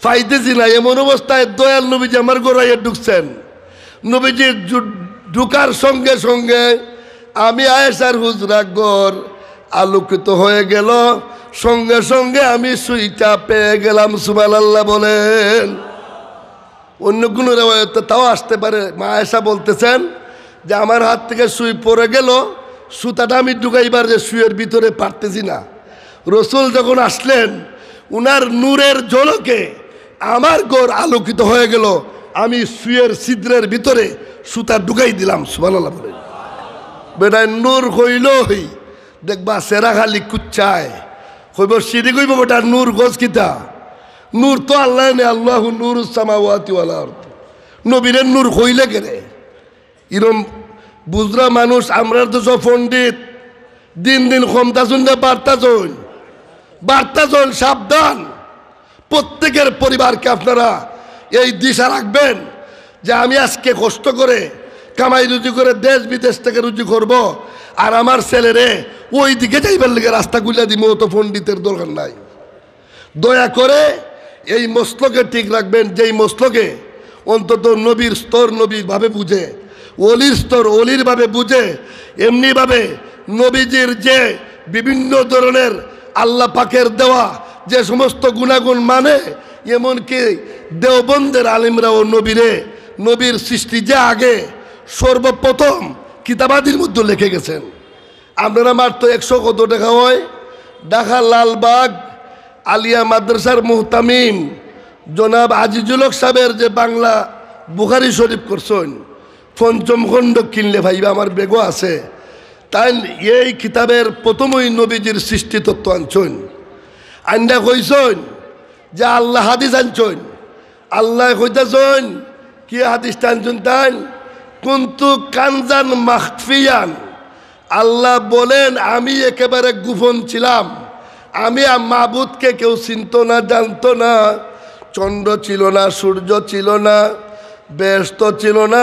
পাইতেছি না। এমন অবস্থায় দয়াল নবীজি আমার গোড়াইয়ে ঢুকছেন। নবীজি ঢুকার সঙ্গে সঙ্গে আমি আয়েশার হুজরা ঘর আলোকিত হয়ে গেল, সঙ্গে সঙ্গে আমি সুইটা পেয়ে গেলাম। সুবহানাল্লাহ বলেন। অন্য কোনো রেওয়ায়েতে তাও আসতে পারে। মা আয়েশা বলতেছেন যে আমার হাত থেকে সুই পড়ে গেল, সুতাটা আমি ঢুকাইবার যে সুইয়ের ভিতরে পারতেছি না। রসুল যখন আসলেন উনার নূরের ঝলকে আমার ঘর আলোকিত হয়ে গেল। আমি সুইয়ের ছিদ্রের ভিতরে সুতা ঢুকাই দিলাম। সুবহানাল্লাহ বলেন। বেটায় নূর হইলই দেখবা সেরা খালি কুচ্চায় কইব সিঁড়ি কইব বেটা নূর গজ কিতা। নূর তো আল্লাহ নে, আল্লাহু নূরুস সামাওয়াতি ওয়াল আরদ। নবীরের নূর হইলে কেরে ইরম বুজরা মানুষ। আমরা তো সব পণ্ডিত, দিন দিন ক্ষমতাচুন না বার্তাচুন। সাবধান, প্রত্যেকের পরিবারকে আপনারা এই দিশা রাখবেন যে আমি আজকে কষ্ট করে কামাই রুজি করে দেশ বিদেশ থেকে রুজি করব, আর আমার ছেলেরে ওই দিকে যাইবার লেগে রাস্তা গুলা দিব। তো পণ্ডিতের দরকার নাই। দয়া করে এই মসলকে ঠিক রাখবেন, যেই মসলকে অন্তত নবীর স্তর নবীর ভাবে বুঝে, অলির স্তর অলির ভাবে বুঝে, এমনিভাবে নবীজির যে বিভিন্ন ধরনের আল্লাহ পাকের দেওয়া যে সমস্ত গুণাগুণ মানে, এমনকি দেওবন্দের আলিমরাও নবীর সৃষ্টি যে আগে সর্বপ্রথম কিতাবাদির মধ্যে লিখে গেছেন। আপনারা মাত্র 100 কত টাকা হয় ঢাকা লালবাগ আলিয়া মাদ্রাসার মুহতামিম জনাব আজিজুল হক সাহেবের যে বাংলা বুখারী শরীফ করছেন, পঞ্চম খণ্ড কিনলে ভাইবা আমার বেগও আছে। তাই এই কিতাবের প্রথমই নবীজির সৃষ্টি তত্ত্ব আনছেন। আইনটা কইছেন যে আল্লাহ হাদিস আনছেন। আল্লাহ কইতেছেন কি হাদিসটা আনছেন? তাই কুনতু কানজান মাখফিয়ান। আল্লাহ বলেন আমি একেবারে গোপন ছিলাম। আমি মাবুদকে কেউ চিনত না, জানতো না। চন্দ্র ছিল না, সূর্য ছিল না, বেহেশত ছিল না,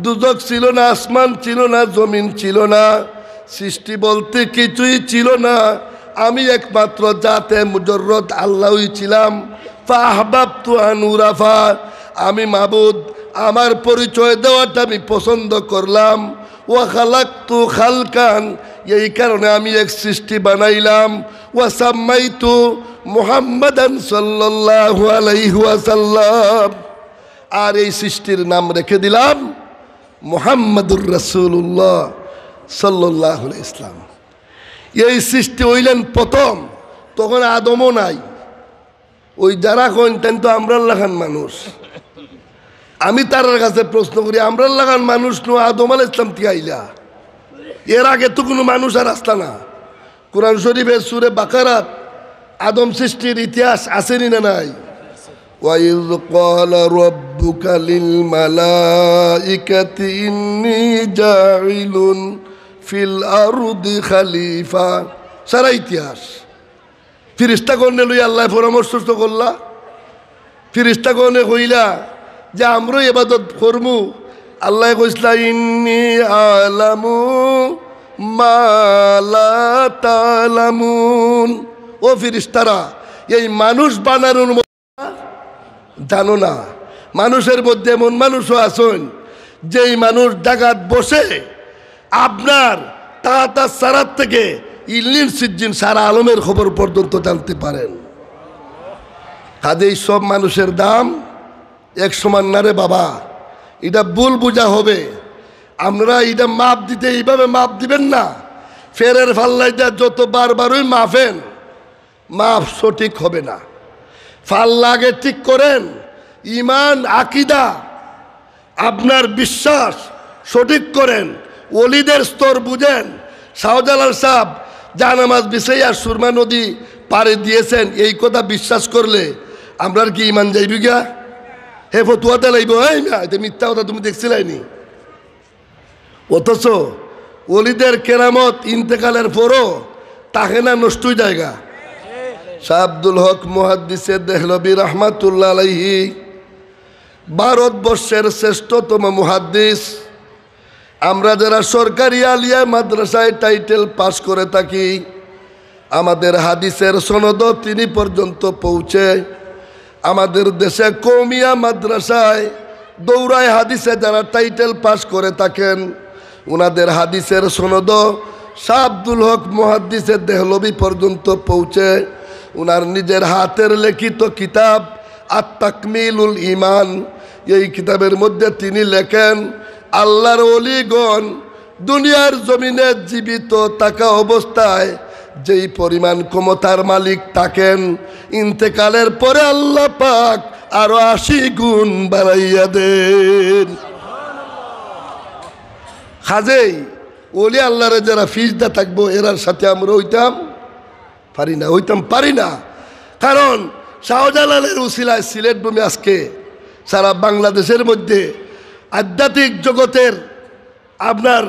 দুজক ছিল না, আসমান ছিল না, জমিন ছিল না, সৃষ্টি বলতে কিছুই ছিল না। আমি একমাত্র জাতে মুজররদ আল্লাহই ছিলাম। ফাহবাবতু আন উরাফা। আমি মাবুদ, আমার পরিচয় দেওয়াটা আমি পছন্দ করলাম। ওয়া খালাকতু খালকান। এই কারণে আমি এক সৃষ্টি বানাইলাম। ওয়া সাম্মাইতু মুহাম্মাদান সাল্লাল্লাহু আলাইহি ওয়াসাল্লাম। আর এই সৃষ্টির নাম রেখে দিলাম মুহাম্মাদুর রাসূলুল্লাহ সাল্লাল্লাহু আলাইহি ইসলাম। এই সৃষ্টি হইলেন প্রথম, তখন আদমও নাই। ওই যারা কইতেন তো আমরা লাগান মানুষ। আমি তার কাছে প্রশ্ন করি, আমরা লাগান মানুষ নো আদম আলাইহিস সালাম থেকে আইলা? এর আগে তো কোনো মানুষ আর আসতা না। কোরআন শরীফের সূরা বাকারাত আদম সৃষ্টির ইতিহাস আসেনি না নাই? وَإِذْ قَالَ رَبُّكَ لِلْمَلَائِكَةِ إِنِّي جَاعِلٌ فِي الْأَرْضِ خَلِيفَةً। সারা ইতিহাস ফিরিস্তাগণে লই আল্লাহ পরামর্শ করলা। ফিরিস্তাগণে কইলা যে আমরা ইবাদত করমু। আল্লাহ কইসলা ইন্নী আলামু মা লা তালামুন। ও ফিরিস্তারা, এই মানুষ বানানোর জানো না? মানুষের মধ্যে এমন মানুষও আছেন যেই মানুষ ডাকাত বসে আপনার তাহাতা সারাত থেকে ইল্লিন সিজ্জিন সারা আলমের খবর পর্যন্ত জানতে পারেন। কাজেই সব মানুষের দাম এক সমান না রে বাবা। এটা ভুল বোঝা হবে। আপনারা এটা মাপ দিতে এইভাবে মাপ দিবেন না। ফেরের ফাল্লাইটা যত বারবারই মাফেন, মাপ সঠিক হবে না। ফাল্লা আগে ঠিক করেন। ইমান আকিদা আপনার বিশ্বাস সঠিক করেন। ওলিদের স্তর বুঝেন। শাহজালাল সাহেব জানামাজ বিছাইয়া সুরমা নদী পাড়ে দিয়েছেন, এই কথা বিশ্বাস করলে আপনার কি ইমান যাইবি গা? হে ফতুয়াতে লাইব, এটা মিথ্যা কথা, তুমি দেখছিলাইনি? অথচ ওলিদের কেরামত ইন্তেকালের পরও তাকে না নষ্টই জায়গা। শাহ আব্দুল হক মুহাদ্দিসে দেহলভী রহমাতুল্লাহ আলাইহি ভারতবর্ষের শ্রেষ্ঠতম মুহাদ্দিস। আমরা যারা সরকারি আলিয়া মাদ্রাসায় টাইটেল পাস করে থাকি, আমাদের হাদিসের সনদ তিনি পর্যন্ত পৌঁছে। আমাদের দেশে কৌমিয়া মাদ্রাসায় দৌড়ায় হাদিসে যারা টাইটেল পাস করে থাকেন, ওনাদের হাদিসের সনদ শাহ আব্দুল হক মুহাদ্দিসের দেহলবি পর্যন্ত পৌঁছে উনার নিজের হাতের লিখিত কিতাব আত-তাকমিলুল ঈমান, এই কিতাবের মধ্যে তিনি লেখেন আল্লাহর ওলিগণ দুনিয়ার জমিনে জীবিত থাকা অবস্থায় যেই পরিমাণ ক্ষমতার মালিক থাকেন, ইন্তেকালের পরে আল্লাহ পাক আরো 80 গুণ বাড়াইয়া দেন। খাজেই ওলি আল্লাহরে যারা ফিজদা থাকবো এরার সাথে আমরা হইতাম পারি না। কারণ শাহজালালের উসিলায় সিলেট ভূমি আজকে সারা বাংলাদেশের মধ্যে আধ্যাত্মিক জগতের আপনার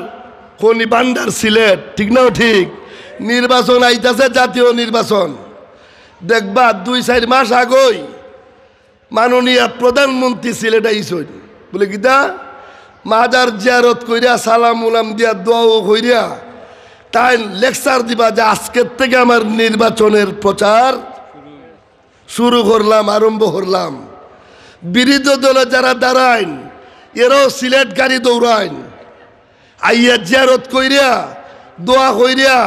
খনি ভান্ডার সিলেট, ঠিক না? ঠিক। নির্বাচন আইতাছে, জাতীয় নির্বাচন। দেখবা 2-4 মাস আগেই মাননীয় প্রধানমন্ত্রী সিলেট আইসন, বলে কিতা মাজার জিয়ারত কইরা সালাম উলাম দিয়া দোয়াও কইরা তাই লেকচার দিবা যে আজকের থেকে আমার নির্বাচনের প্রচার শুরু করলাম, আরম্ভ করলাম। বিরোধী দলে যারা দাঁড়াইন এরাও সিলেট গাড়ি দৌড়াইন, আইয়া জিয়ারত কইরা দোয়া কইরা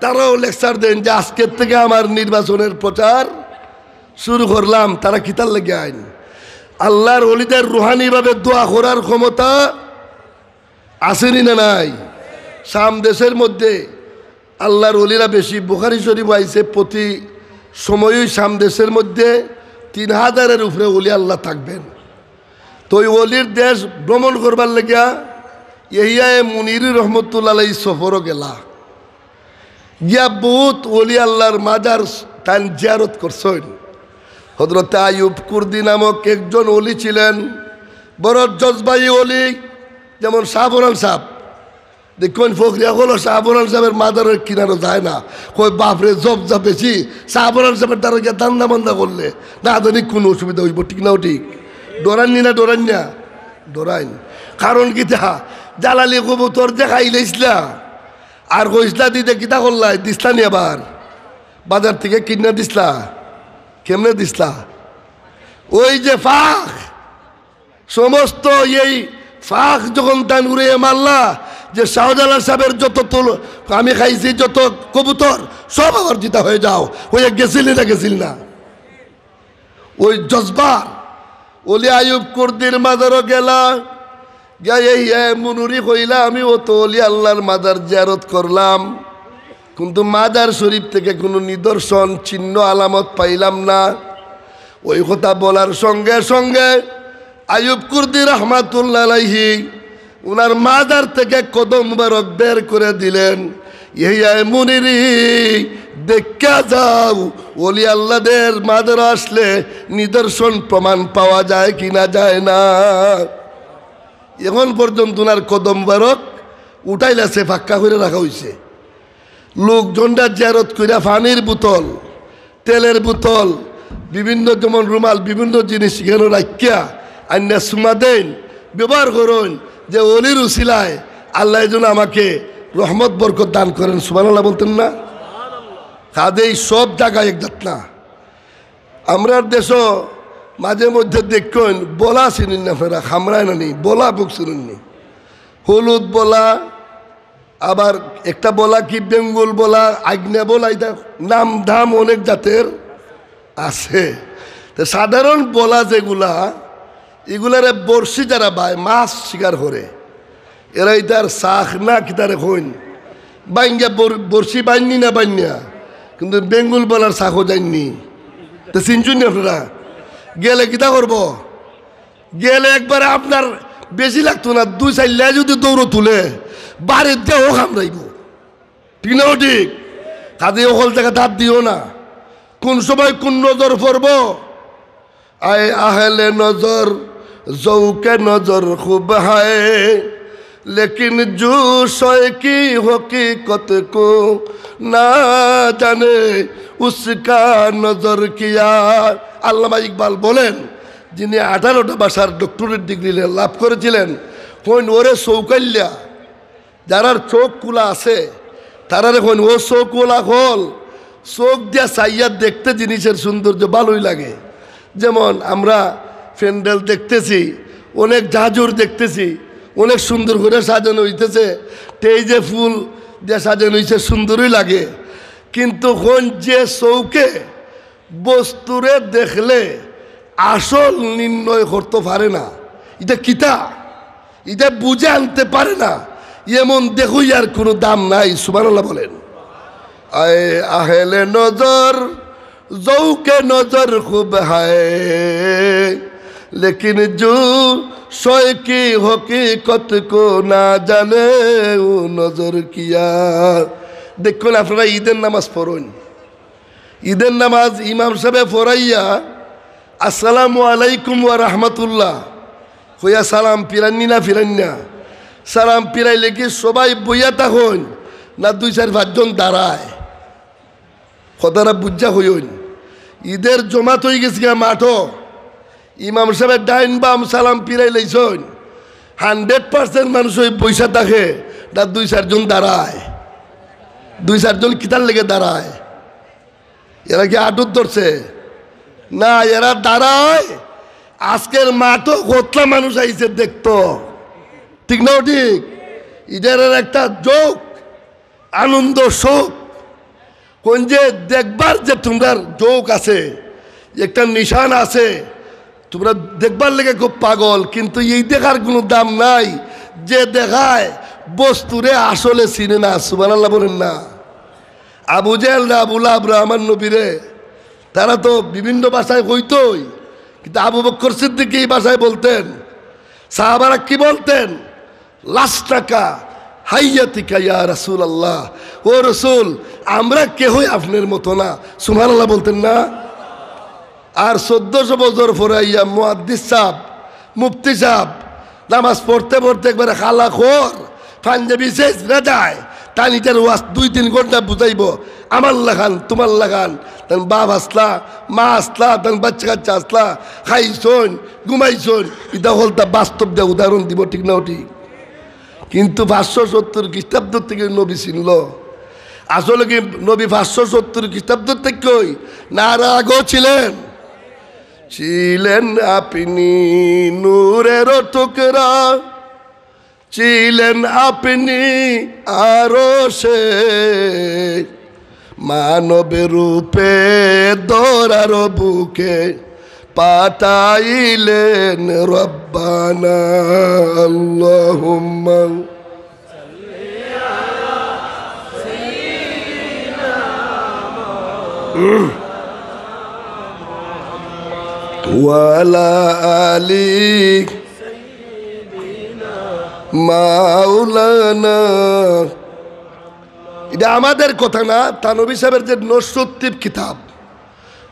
তারাও লেকচার দেন যে আজকের থেকে আমার নির্বাচনের প্রচার শুরু করলাম। তারা কিতার লেগে আইন আল্লাহর ওলিদের রুহানিভাবে দোয়া করার ক্ষমতা আসেনি না নাই? শাম দেশের মধ্যে আল্লাহর ওলিরা বেশি। বুখারী শরীফ আইছে প্রতি সময়ই শাম দেশের মধ্যে 3000-এর উপরে ওলি আল্লাহ থাকবেন। তো ওই ওলির দেশ ভ্রমণ করবার লেগিয়া ইহিয়ায়ে মুনির রহমতুল্লাহ আলাইহি সফরও গেলা, গিয়া বহুত ওলি আল্লাহর মাজার তাই জিয়ারত করছেন। হযরত আইয়ুব কুর্দি নামক একজন ওলি ছিলেন, বড় জজবাই ওলি। যেমন শাহবরান সাহেব দেখুন, ফখরিয়া হলো শাহবরান সাহেবের মাজারের কিনারও যায় না, কই বাপরে জব যা বেশি শাহবরান সাহেবের দ্বারা গিয়ে দান্দা বান্দা করলে না জানি কোনো অসুবিধা হইব, ঠিক নাও? ঠিক। ডরাননি না? ডরাইন। কারণ কিতা জালালি কবুতর যে খাইলেছিলা আর কইসলা দিতে কিতা করলাই দিসলা নি, আবার বাজার থেকে কিনা দিসলা। কেমনে দিসলা? ওই যে ফাঁক, সমস্ত এই ফাঁক যখন তান উড়ে মারলা যে শাহজালাল সাহেবের যত আমি খাইছি যত কবুতর সব আবার জিতা হয়ে যাও। ওই গেছিল না ওই জজবার ওলি আইয়ুব কুর্দির মাজারও গেলা, মুনুরি কইলা আমি ও তো ওলি আল্লাহর মাজার জিয়ারত করলাম, কিন্তু মাজার শরীফ থেকে কোনো নিদর্শন চিহ্ন আলামত পাইলাম না। ওই কথা বলার সঙ্গে সঙ্গে আইয়ুব কুর্দি রহমাতুল্লাহ আলাইহি উনার মাজার থেকে কদম মুবারক বের করে দিলেন। ইহিয়া মুনিরি দেখা যাও ওলি আল্লাহদের মাজার আসলে নিদর্শন প্রমাণ পাওয়া যায় কিনা যায় না। এখন পর্যন্ত উনার কদম মুবারক উঠাইলাছে, ফাঁকা করে রাখা হয়েছে। লোকজনটা জিয়ারত কইরা পানির বোতল, তেলের বোতল, বিভিন্ন যেমন রুমাল, বিভিন্ন জিনিস এখানে রাখিয়া আন্যা সুমা দেন, ব্যবহার করুন যে অলির উসিলায় আল্লাহ যেন আমাকে রহমত বরকত দান করেন। সুবহানাল্লাহ বলতেন না? কাজেই সব জায়গায় একজাত না। আমরা দেশও মাঝে মধ্যে দেখুন বলা চিনেন না, ফেরা খামড়ায় না, বলা বুক চিনেননি। হলুদ বলা, আবার একটা বলা কি বেঙ্গল বলা, আগ্নে বলা, এটা নাম ধাম অনেক জাতের আছে। তো সাধারণ বলা যেগুলা, এগুলারে বড়শি যারা বায় মাছ শিকার করে, এরা এটার শাখ না কি তার হইন বাইঙ্গা বড়শি বাইননি না বাইনিয়া, কিন্তু বেঙ্গল বলার শাখও যায়নি। তো চিনচুন না আপনারা? গেলে কিতা করবো? গেলে একবারে আপনার বেশি লাগতো না, 2-4 লে যদি দৌড়ো তুলে বাড়ির দেহ খামড়াইব, ঠিক না? ঠিক। কাজে ওখান থেকে দাঁত দিও না। কোন সময় কোন নজর পড়ব? আয় আহলে নজর জৌকে নজর খুব হায়, লেকিন জু শয় কি হकीकत को না জানে উসকা নজর কিয়া। আল্লামা ইকবাল বলেন, যিনি 18টা ভাষার ডক্টরেট ডিগ্রি লাভ করেছিলেন, কোন ওরে চৌকাল্যা যারার চোখ কুলা আছে তারা এখন ও চোখ ওলা হল, চোখ দিয়া চাইয়া দেখতে জিনিসের সৌন্দর্য ভালোই লাগে। যেমন আমরা প্যান্ডেল দেখতেছি, অনেক জাজুর দেখতেছি, অনেক সুন্দর করে সাজানো হইতেছে, টেজে ফুল দেশা যেন হইছে সুন্দরই লাগে, কিন্তু কোন যে চৌকে বস্তুরে দেখলে আসল নির্ণয় করতে পারে না, এটা কিতা, এটা বুঝে আনতে পারে না, এমন দেখুই আর কোনো দাম নাই। সুবহানাল্লাহ বলেন। আয়ে আহলে নজর জৌকে নজর খুব হায়, লেকিন জো শয় কি হকিকত কো না জানে ও নজর কিয়া। দেখুন আপনারা ঈদের নামাজ পড়ুন, ঈদের নামাজ ইমাম সাহেব পড়াইয়া আসসালামু আলাইকুম ওয়া রাহমাতুল্লাহ হইয়া সালাম ফিরান্নি না ফিরান্না, সালাম ফিরাইলে কি সবাই বইয়া থাকুন না 2-4-5 জন দাঁড়ায়? কথাটা বুঝা হইন। ঈদের জমাত হয়ে গেছে গা মাঠও, ইমাম সাহেবের ডাইন বাম সালাম ফিরাই লাইছন, 100% মানুষ ওই বৈশা থাকে না 2-4 জন দাঁড়ায়? 2-4 জন কিতার লেগে দাঁড়ায়? এরা কি আটক ধরছে? না, এরা দাঁড়ায়। আজকের মাঠও কতলা মানুষ আইছে দেখতো, ঠিক না ঠিক? ঈদের একটা যোগ আনন্দ শোক, কোন যে দেখবার যে তোমরা যোগ আছে, একটা নিশান আছে, তোমরা দেখবার লেগে খুব পাগল, কিন্তু এই দেখার কোনো দাম নাই যে দেখায় বস্তুরে আসলে চিনে না। সুবহানাল্লাহ বলেন না। আবু জেহেল আবু লাহাব আমার নবীরে তারা তো বিভিন্ন ভাষায় কইতই, কিন্তু আবু বকর সিদ্দিক এই ভাষায় বলতেন। সাহাবারা কি বলতেন? লাস্টাকা হাইয়াতিকা ইয়া রাসূলুল্লাহ, ও রাসূল আমরা কেহই আপনার মতো না। সুবহানাল্লাহ বলতেন না? আর 1400 বছর পরে আইয়া মুহাদ্দিস সাহেব, মুফতি সাহেব নামাজ পড়তে পড়তে একবারে খালা খোর পাঞ্জাবি শেষ যায়, তা নিজের ওয়াজ 2-3 ঘন্টা বুঝাইব, আমার লাগান তোমার লাগান, তেন বাপ আসলা মা আসলা, তেন বাচ্চা কাচ্চা আসলা, খাইছন ঘুমাইছন, এটা হল তা বাস্তব দিয়ে উদাহরণ দিব, ঠিক না ঠিক? কিন্তু 570 খ্রিস্টাব্দ থেকে নবী চিনল। আসলে কি নবী 570 খ্রিস্টাব্দ থেকে না আর আগেও ছিলেন? ছিলেন আপনি নূরের টুকরা, ছিলেন আপনি আরশে, মানব রূপে দরার বুকে পাঠাইলেন রব্বানা। আল্লাহুম্মা ওয়ালা আলি মাওলানা। এটা আমাদের কথা না, তানবী সাহেবের যে নসরুত্তিব কিতাব,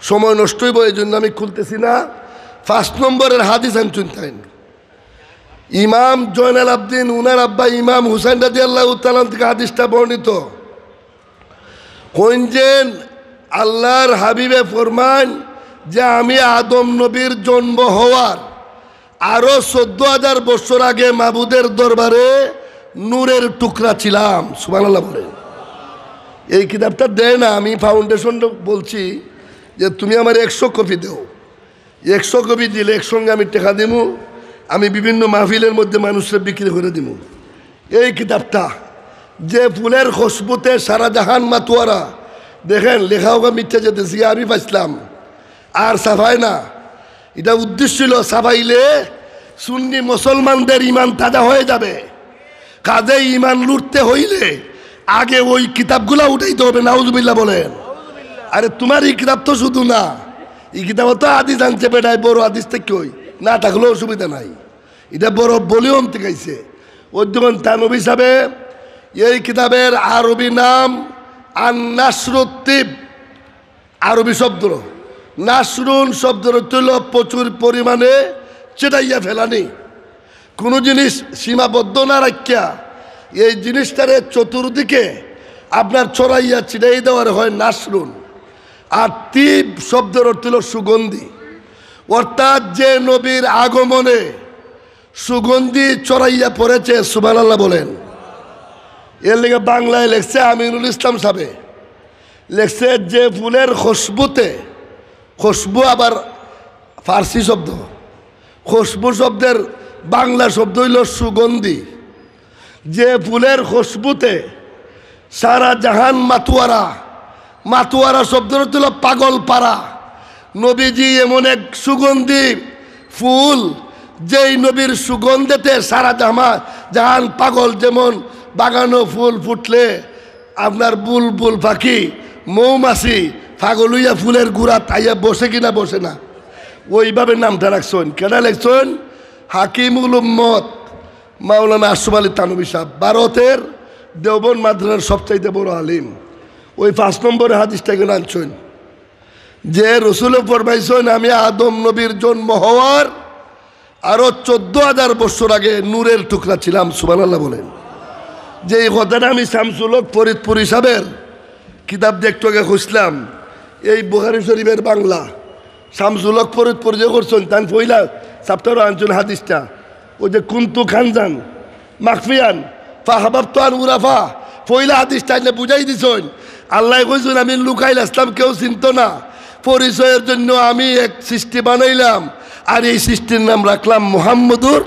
সময় নষ্ট হইব এই জন্য আমি খুলতেছি না। 5 নম্বরের হাদিস আমি শুনতেন। ইমাম জয়নাল আবদিন উনার আব্বা ইমাম হুসাইন রাদিয়াল্লাহু তাআলা থেকে হাদিসটা বর্ণিত। কইছেন আল্লাহর হাবিবে ফরমান যে আমি আদম নবীর জন্ম হওয়ার আরো 14,000 বছর আগে মাবুদের দরবারে নূরের টুকরা ছিলাম। সুবহানাল্লাহ বলেন। এই কিতাবটা দেয় না, আমি ফাউন্ডেশন বলছি যে তুমি আমার 100 কপি দেও, 100 কপি দিলে একসঙ্গে আমি টাকা দিব, আমি বিভিন্ন মাহফিলের মধ্যে মানুষের বিক্রি করে দিব। এই কিতাবটা যে ফুলের খুশবুতে সারা জাহান মাতোয়ারা, দেখেন লেখা হোক মিথ্যা যেতেছি আমি পাইছিলাম, আর সাফাই না। এটা উদ্দেশ্য ছিল সাফাইলে সুন্নি মুসলমানদের ইমান তাজা হয়ে যাবে। কাজে ইমান লুটতে হইলে আগে ওই কিতাবগুলা উঠাইতে হবে। নাউজুবিল্লাহ বলেন। আরে তোমার এই কিতাব তো শুধু না, এই কিতাব তো হাদিস আনছে বেটায়, বড় হাদিস থেকে ওই না থাকলেও অসুবিধা নাই, এটা বড় ভলিউম থেকে আইছে। ওই যখন তানবী সাহেব এই কিতাবের আরবি নাম আন-নাসরুত্তিব, আরবি শব্দ নাসরুন শব্দের অর্থ হল প্রচুর পরিমাণে চেটাইয়া ফেলানি, কোনো জিনিস সীমাবদ্ধ না রাখিয়া এই জিনিসটারে চতুর্দিকে আপনার ছড়াইয়া ছিটাই দেওয়ার হয় নাসরুন। আর তিব শব্দের অর্থ হল সুগন্ধি, অর্থাৎ যে নবীর আগমনে সুগন্ধি ছড়াইয়া পড়েছে। সুবহানাল্লাহ বলেন। এর লেগে বাংলায় লেখছে আমিনুল ইসলাম সাহেব, লেখছে যে ফুলের খুশবুতে, খুশবু আবার ফার্সি শব্দ, খুশবু শব্দের বাংলা শব্দ হইল সুগন্ধি। যে ফুলের খুশবুতে সারা জাহান মাতুয়ারা। মাতুয়ারা শব্দের অর্থ হলো পাগল পাড়া। নবীজি এমন এক সুগন্ধি ফুল, যেই নবীর সুগন্ধেতে সারা জাহান পাগল। যেমন বাগানো ফুল ফুটলে আপনার বুলবুল পাখি মৌমাছি পাগল হইয়া ফুলের গুড়া তাইয়া বসে কিনা বসে না, ওইভাবে নামটা রাখছেন। কেনা লেখছেন হাকিমুল উম্মত মাওলানা আশরাফ আলী থানভী সাহেব, ভারতের দেওবন্দ মাদ্রাসার সবচাইতে বড় আলিম। ওই 5 নম্বরে হাদিসটাকে আনছেন যে রসুল ফরমাইছেন আমি আদম নবীর জন্ম হওয়ার আরো 14,000 বছর আগে নূরের টুকরা ছিলাম। সুবহানাল্লাহ বলেন। যে এই কথাটা আমি শামসুল হক ফরিদপুর সাহেবের কিতাব দেখতে আগে খুঁজলাম, এই বুখারী শরীফের বাংলা শামসুল হক ফরিদপুর যে করছেন তান পয়লা চ্যাপ্টার আনছেন হাদিসটা। ওই যে কুন্তু খানজান মাকফিয়ান ফাহাবাবতু আন উরাফা পয়লা হাদিসটা এনে বুঝাই দিছেন। আল্লাহ কইছেন আমি লুকাইল আসলাম, কেউ চিনত না, পরিচয়ের জন্য আমি এক সৃষ্টি বানাইলাম, আর এই সৃষ্টির নাম রাখলাম মুহাম্মদুর।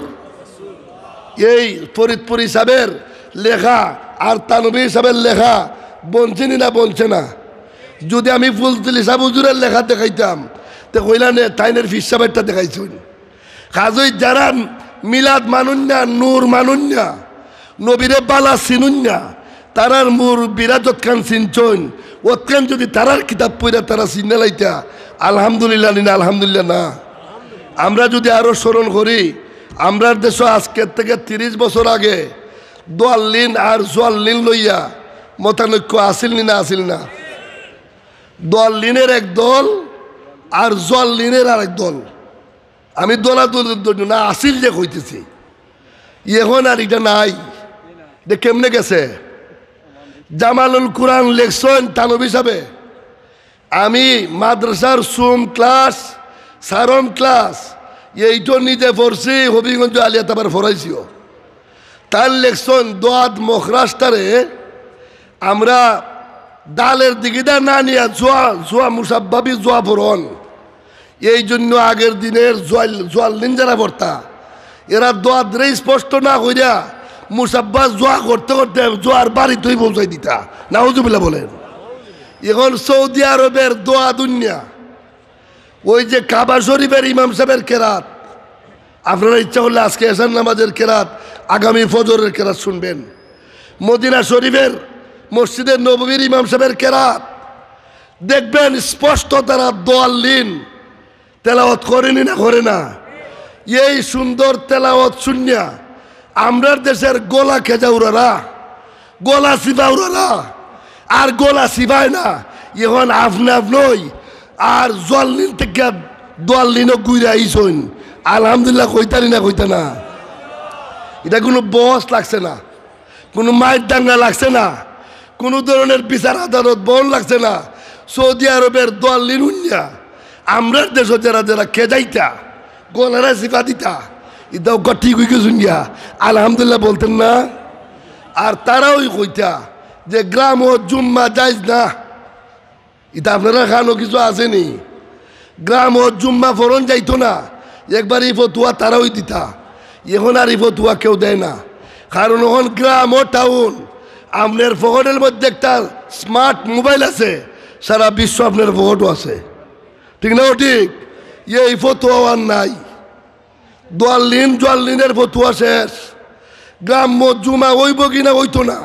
এই ফরিদপুর সাহেবের লেখা আর থানভী সাহেবের লেখা বনছেনি না বনছে না? যদি আমি ফুলতুলি সাহেব হুজুরের লেখা দেখাইতাম তো কইলা নে তাইনের ফিস সাহেবেরটা দেখাইছেন। কাজই যারা মিলাদ মানুন না, নূর মানুন না, নবীরে বালা চিনুন না, তারার মুর বিরাজত খান চিনছন, ওতখান যদি তারার কিতাব পড়া তারা চিনে লাইতা আলহামদুলিল্লাহ না আলহামদুলিল্লাহ না। আমরা যদি আরো স্মরণ করি, আমরা দেশ আজকের থেকে 30 বছর আগে দোয়াল্লিন আর জোয়াল্লিন লইয়া মতানৈক্য আসিল না আসিল না? দোয়াল্লিনের এক দল আর জোয়াল্লিনের আরেক দল। আমি দোলাদুল না আসিল যে কইতেছি, এখন আর এটা নাই। এটা কেমনে গেছে? জামালুল কুরআন লেখছেন থানভী সাহেবে, আমি মাদ্রাসার সুম ক্লাস সারম ক্লাস এইটো নিজে পড়ছি, হবিগঞ্জ আলিয়া তাবার ফরাইছিও। তার লেখছেন দোয়াদ মখরাস্তারে আমরা ডালের দিকিটা না নিয়া জোয়া মুসাব্বাবি জোয়া ফরন। এই জন্য আগের দিনের জোয়াল্লিন যারা ভর্তা এরা দোয়াদরে স্পষ্ট না কইরা মুসাব্বা জোয়া করতে করতে জোয়ার বাড়ি তুই পৌঁছাই দিতা। নাউজুবিল্লাহ বলেন। এখন সৌদি আরবের দোয়া দুনিয়া, ওই যে কাবা শরীফের ইমাম সাহেবের কেরাত, আপনারা ইচ্ছা করলে আজকে এশার নামাজের কেরাত, আগামী ফজরের কেরাত শুনবেন। মদিনা শরীফের মসজিদের নববীর ইমাম সাহেবের কেরাত দেখবেন স্পষ্ট তারা দোয়াল্লিন তেলাওয়াত করেনি না করে না? এই সুন্দর তেলাওয়াত শুনিয়া আমরার দেশের গলা খেজাউরারা গলা সিবাউরারা আর গলা সিবায় না, এখন আপনি আপনই আর জোয়াল্লিন থেকে দোয়াল্লিনও গুইরা আইসন। আলহামদুলিল্লাহ কইতারি না কইতা না? এটা কোনো বস লাগছে না, কোনো মায়ের দাঙ্গা লাগছে না, কোনো ধরনের বিচার আদালত বল লাগছে না। সৌদি আরবের দোয়াল্লিন উন্না আমরার দেশ যারা যারা খেজাইতা গলারা সিফা দিতা, এটাও ঠিক হয়ে গেছুন গিয়া আলহামদুলিল্লাহ বলতেন না? আর তারাও কইতা যে গ্রাম ও জুম্মা যাইজ না। এটা আপনারা খানো কিছু আসেনি? গ্রাম ও জুম্মা ফরন যাইতো না, একবার এই ফতুয়া তারাও দিতা। এখন আর এই ফতুয়া কেউ দেয় না, কারণ এখন গ্রাম ও টাউন আপনার পকেটের মধ্যে একটা স্মার্ট মোবাইল আছে, সারা বিশ্ব আপনার পকেটও আছে, ঠিক না? ঠিক এই ফতুয়া আর নাই। দোয়াল্লিন জোয়াল্লিনের ফতুয়া শেষ, গ্রাম মজুমা ওইব কিনা ওইতো না,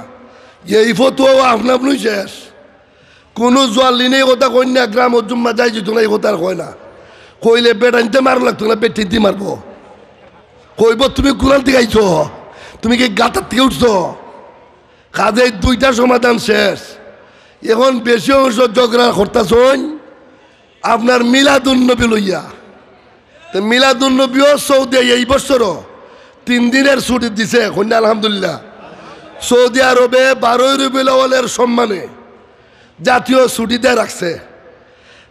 এই ফতুয়াও আপনা আপনি শেষ। কোনো জোয়াল্লিনে কথা কই না গ্রাম মজুম্মা যাই যেত না, এই কথা আর কয় না। কইলে বেটাইতে মারো লাগতো না, বেটিতে মারবো। কইব তুমি কোরআন থেকে আইছো, তুমি কি গাতার থেকে উঠছো? কাজে দুইটা সমাধান শেষ। এখন বেশি অংশ ঝগড়া করতেছন আপনার মিলাদুন্নবী লইয়া। তো মিলাদুন্নবীও সৌদি এই বছরও 3 দিনের ছুটি দিছে, কন্যা আলহামদুলিল্লাহ। সৌদি আরবে 12 রবিউল আউয়ালের সম্মানে জাতীয় ছুটিতে রাখছে।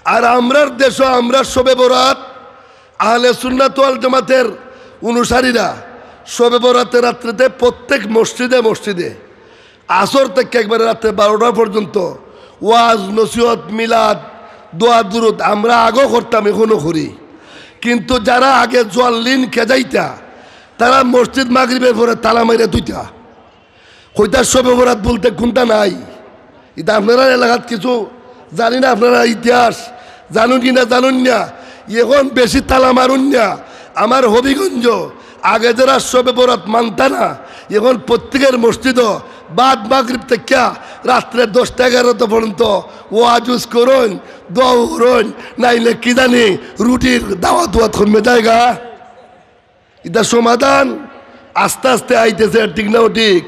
আর আমরার দেশও আমরা শবে বরাত আহলে সুন্নাত ওয়াল জামাতের অনুসারীরা শবে বরাতের রাত্রিতে প্রত্যেক মসজিদে মসজিদে আসর থেকে একবারে রাত্রে 12টা পর্যন্ত ওয়াজ নসিহত মিলাদ দোয়া দুরুদ আমরা আগেও করতাম, এখনো করি। কিন্তু যারা আগে জোয়াল্লিন খেজাইতা তারা মসজিদ মাগরিবের পরে তালা মাইরে দুইটা কইতা শবে বরাত বলতে কোনটা নাই। এটা আপনারা এলাকাত কিছু জানি না, আপনারা ইতিহাস জানুন কি না জানুন না, এখন বেশি তালা মারুন না। আমার হবিগঞ্জ আগে যারা শবে বরাত মানতা না, এখন প্রত্যেকের মসজিদ বাদ মাগরিব থেকে রাত্রে 10টা 11টা পর্যন্ত ওয়াজুজ করুন, দোয়া করুন, নাইলে কি জানি রুটির দাওয়াত কমে জায়গা। এটা সমাধান আস্তে আস্তে আইতেছে, ঠিক না ঠিক?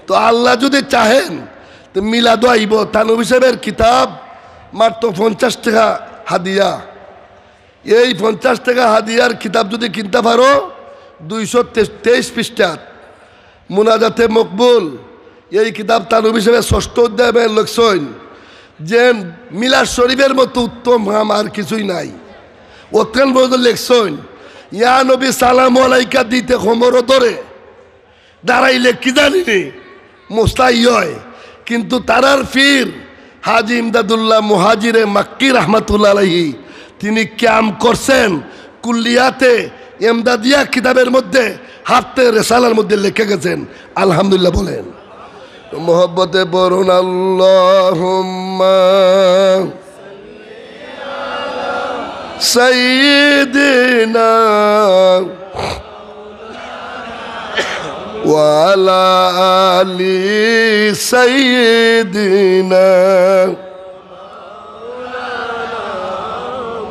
তো আল্লাহ যদি চাহেন তো মিলাদ আইব। তানবী সাহেবের কিতাব মাত্র 50 টাকা হাদিয়া। এই 50 টাকা হাদিয়ার কিতাব যদি কিনতে পারো 223 পৃষ্ঠা মুনাজাতে মকবুল, এই কিতাব তানবী সাহেবের 6ষ্ঠ অধ্যায় লক্ষণ যে মিলাদ শরীফের মতো উত্তম হাম আর কিছুই নাই। ওখান পর্যন্ত লেখছেন ইয়া নবী সালাম আলাইকা দিতে খমরও ধরে দাঁড়াইলে কি জানিনি মোস্তাই হয়। কিন্তু তারার ফির হাজি ইমদাদুল্লাহ মুহাজিরে মাক্কি রহমাতুল্লাহ আলাইহি তিনি ক্যাম করছেন কুল্লিয়াতে এমদাদিয়া কিতাবের মধ্যে হাতে রেসালার মধ্যে লিখে গেছেন। আলহামদুলিল্লাহ বলেন। মোহব্বতে পড়ুন আল্লাহুম্মা সাইয়্যিদিনা ওয়া আলা আলি সাইয়্যিদিনা।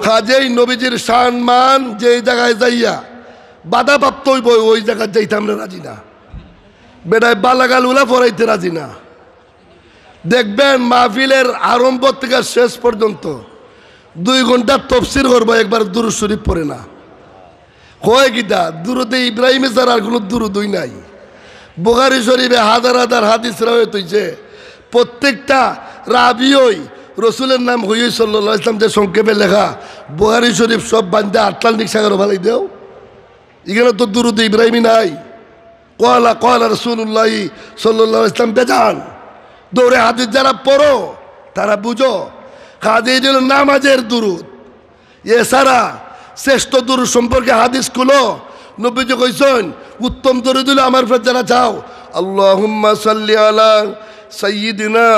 কাজেই নবীজির সম্মান যেই জায়গায় যাইয়া বাধাপ্রাপ্ত হইব ওই জায়গায় যাইতে আমরা রাজি না। বেটায় বালাগাল উলা পড়াইতে রাজি না। দেখবেন মাহফিলের আরম্ভ থেকে শেষ পর্যন্ত 2 ঘন্টা তফসির করবো, একবার দুরূদ শরীফ পড়ে না। কয় গীতা দুরুদে ইব্রাহিমে ছাড়া আর কোনো দুরুদই নাই। বুখারী শরীফে হাজার হাজার হাদিস রাওয়ায়াত হইছে, প্রত্যেকটা রাবিওই রসুলের নাম হইয় সাল্লাল্লাহু আলাইহি ওয়াসাল্লাম যে সংক্ষেপে লেখা। বুখারী শরীফ সব বান্ধে আটলান্টিক সাগরে ভালাই দেও, এখানে তো দুরুদে ইব্রাহিমই নাই। কলা কলা রাসূলুল্লাহ সাল্লাল্লাহু আলাইহি ওয়াসাল্লাম বেজান। দৌড়ে হাদিস যারা পড়ো তারা বুঝো, কাজে এই জন্য নামাজের দুরুদ এছাড়া শ্রেষ্ঠ দুরুদ সম্পর্কে হাদিস গুলো নবীজি কইছেন উত্তম দুরুদ হলো আমার উপর যারা চাও আল্লাহুম্মা সাল্লি আলা সাইয়্যিদিনা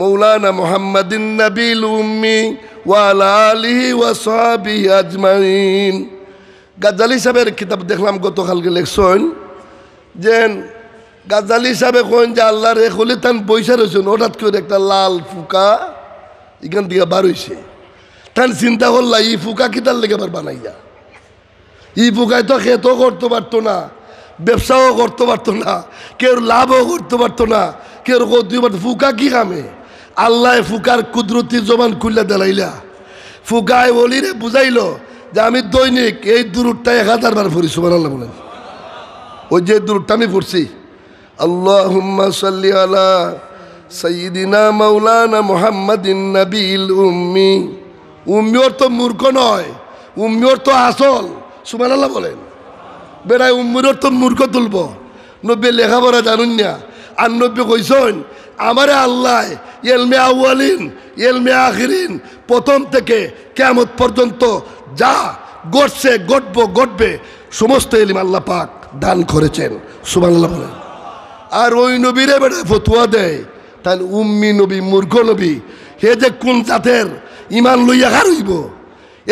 মাওলানা মুহাম্মাদিন নাবিল উম্মি ওয়া আলা আলিহি ওয়া সাহবিহি আজমাইন। গাজ্জালি সাহেবের কিতাব দেখলাম গতকালকে লেখছেন যে গাজ্জালি সাহেবে কোন যে আল্লাহর এক হলে তান বৈশা রয়েছেন, হঠাৎ করে একটা লাল ফুকা এখান থেকে বার হইছে। তান চিন্তা করলা ই ফুকা কি তার লেগে আবার বানাইয়া, ই ফুকায় তো খেতেও করতে পারতো না, ব্যবসাও করতে পারতো না, কেউ লাভও করতে পারতো না, কেউ করতে পারতো। ফুকা কি কামে? আল্লাহ ফুকার কুদরতি জবান খুললে দেলাইলা। ফুকায় বলিরে বুঝাইলো যে আমি দৈনিক এই দুরুদটা 1000 বার পড়ি। সুবহানাল্লাহ বলেন। ওই যে দুরুদটা আমি পড়ছি আল্লাহুম্মা সাল্লি আলা সাইয়্যিদিনা মাওলানা মুহাম্মাদিন নাবিল উম্মি। উম্মি অর্থ মূর্খ নয়, উম্মি অর্থ আসল। সুবহানাল্লাহ বলেন। বেড়ায় উম্মির অর্থ মূর্খ তুলব। নব্বী লেখাপড়া জানুন না। আর নব্বী কইছেন আমারে আল্লাহ ইলমে আউয়ালিন ইলমে আখিরিন প্রথম থেকে কিয়ামত পর্যন্ত যা ঘটছে ঘটবে সমস্ত ইলম আল্লাহ পাক দান করেছেন। সুবহানাল্লাহ বলেন। আর ওই নবীরে বেড়ে ফতুয়া দেয় তাহলে উম্মি নবী মূর্খ নবী হে যে কোন জাতের ইমান লইয়া হারইব,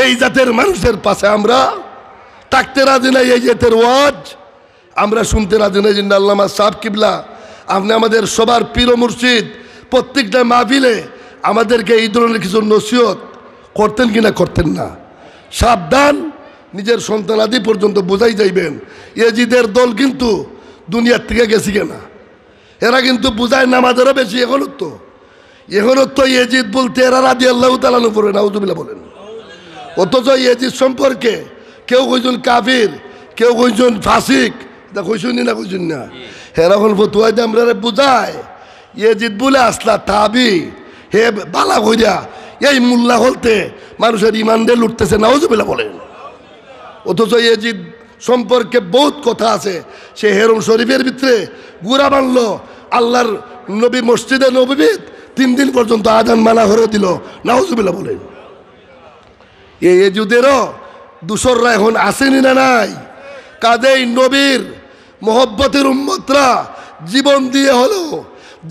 এই জাতের মানুষের পাশে আমরা থাকতে রাজি নাই। এই জাতের ওয়াজ আমরা শুনতে রাজি নাই। জিন্না আল্লামা সাহেব কিবলা আপনি আমাদের সবার পীর মুর্শিদ প্রত্যেকটা মাহফিলে আমাদেরকে এই ধরনের কিছু নসিহত করতেন কিনা করতেন না। সাবধান, নিজের সন্তানাদি পর্যন্ত বোঝাই যাইবেন এজিদের দল কিন্তু দুনিয়ার থেকে গেছি কেনা। এরা কিন্তু বুঝায় নামাজেরও বেশি। এখনো তো এজিদ বলতে এরা রাদিয়াল্লাহু তাআলা পড়ে নাউযুবিল্লাহ বলেন। অথচ এজিদ সম্পর্কে কেউ কইছেন কাফির, কেউ কইছেন ফাসিক। এটা কইছেন না কইছেন না? হেরা হল ফতুয়া দিয়ে আমরা বুঝায় এজিদ বলে আসলা তাবি হে বালা কইরা এই মোল্লা হলতে মানুষের ইমান দিয়ে লুটতেছে। নাউযুবিল্লাহ বলেন। অথচ এজিদ সম্পর্কে বহুত কথা আছে। সে হেরম শরীফের ভিতরে গুড়া বানল, আল্লাহর নবী মসজিদে নববী 3 দিন পর্যন্ত আজান মানা করে দিল। নাউযুবিল্লাহ বলেন। এই এজিদেরও দূষররা এখন আসেনি না নাই? কাজেই নবীর মোহব্বতের উম্মতরা জীবন দিয়ে হলো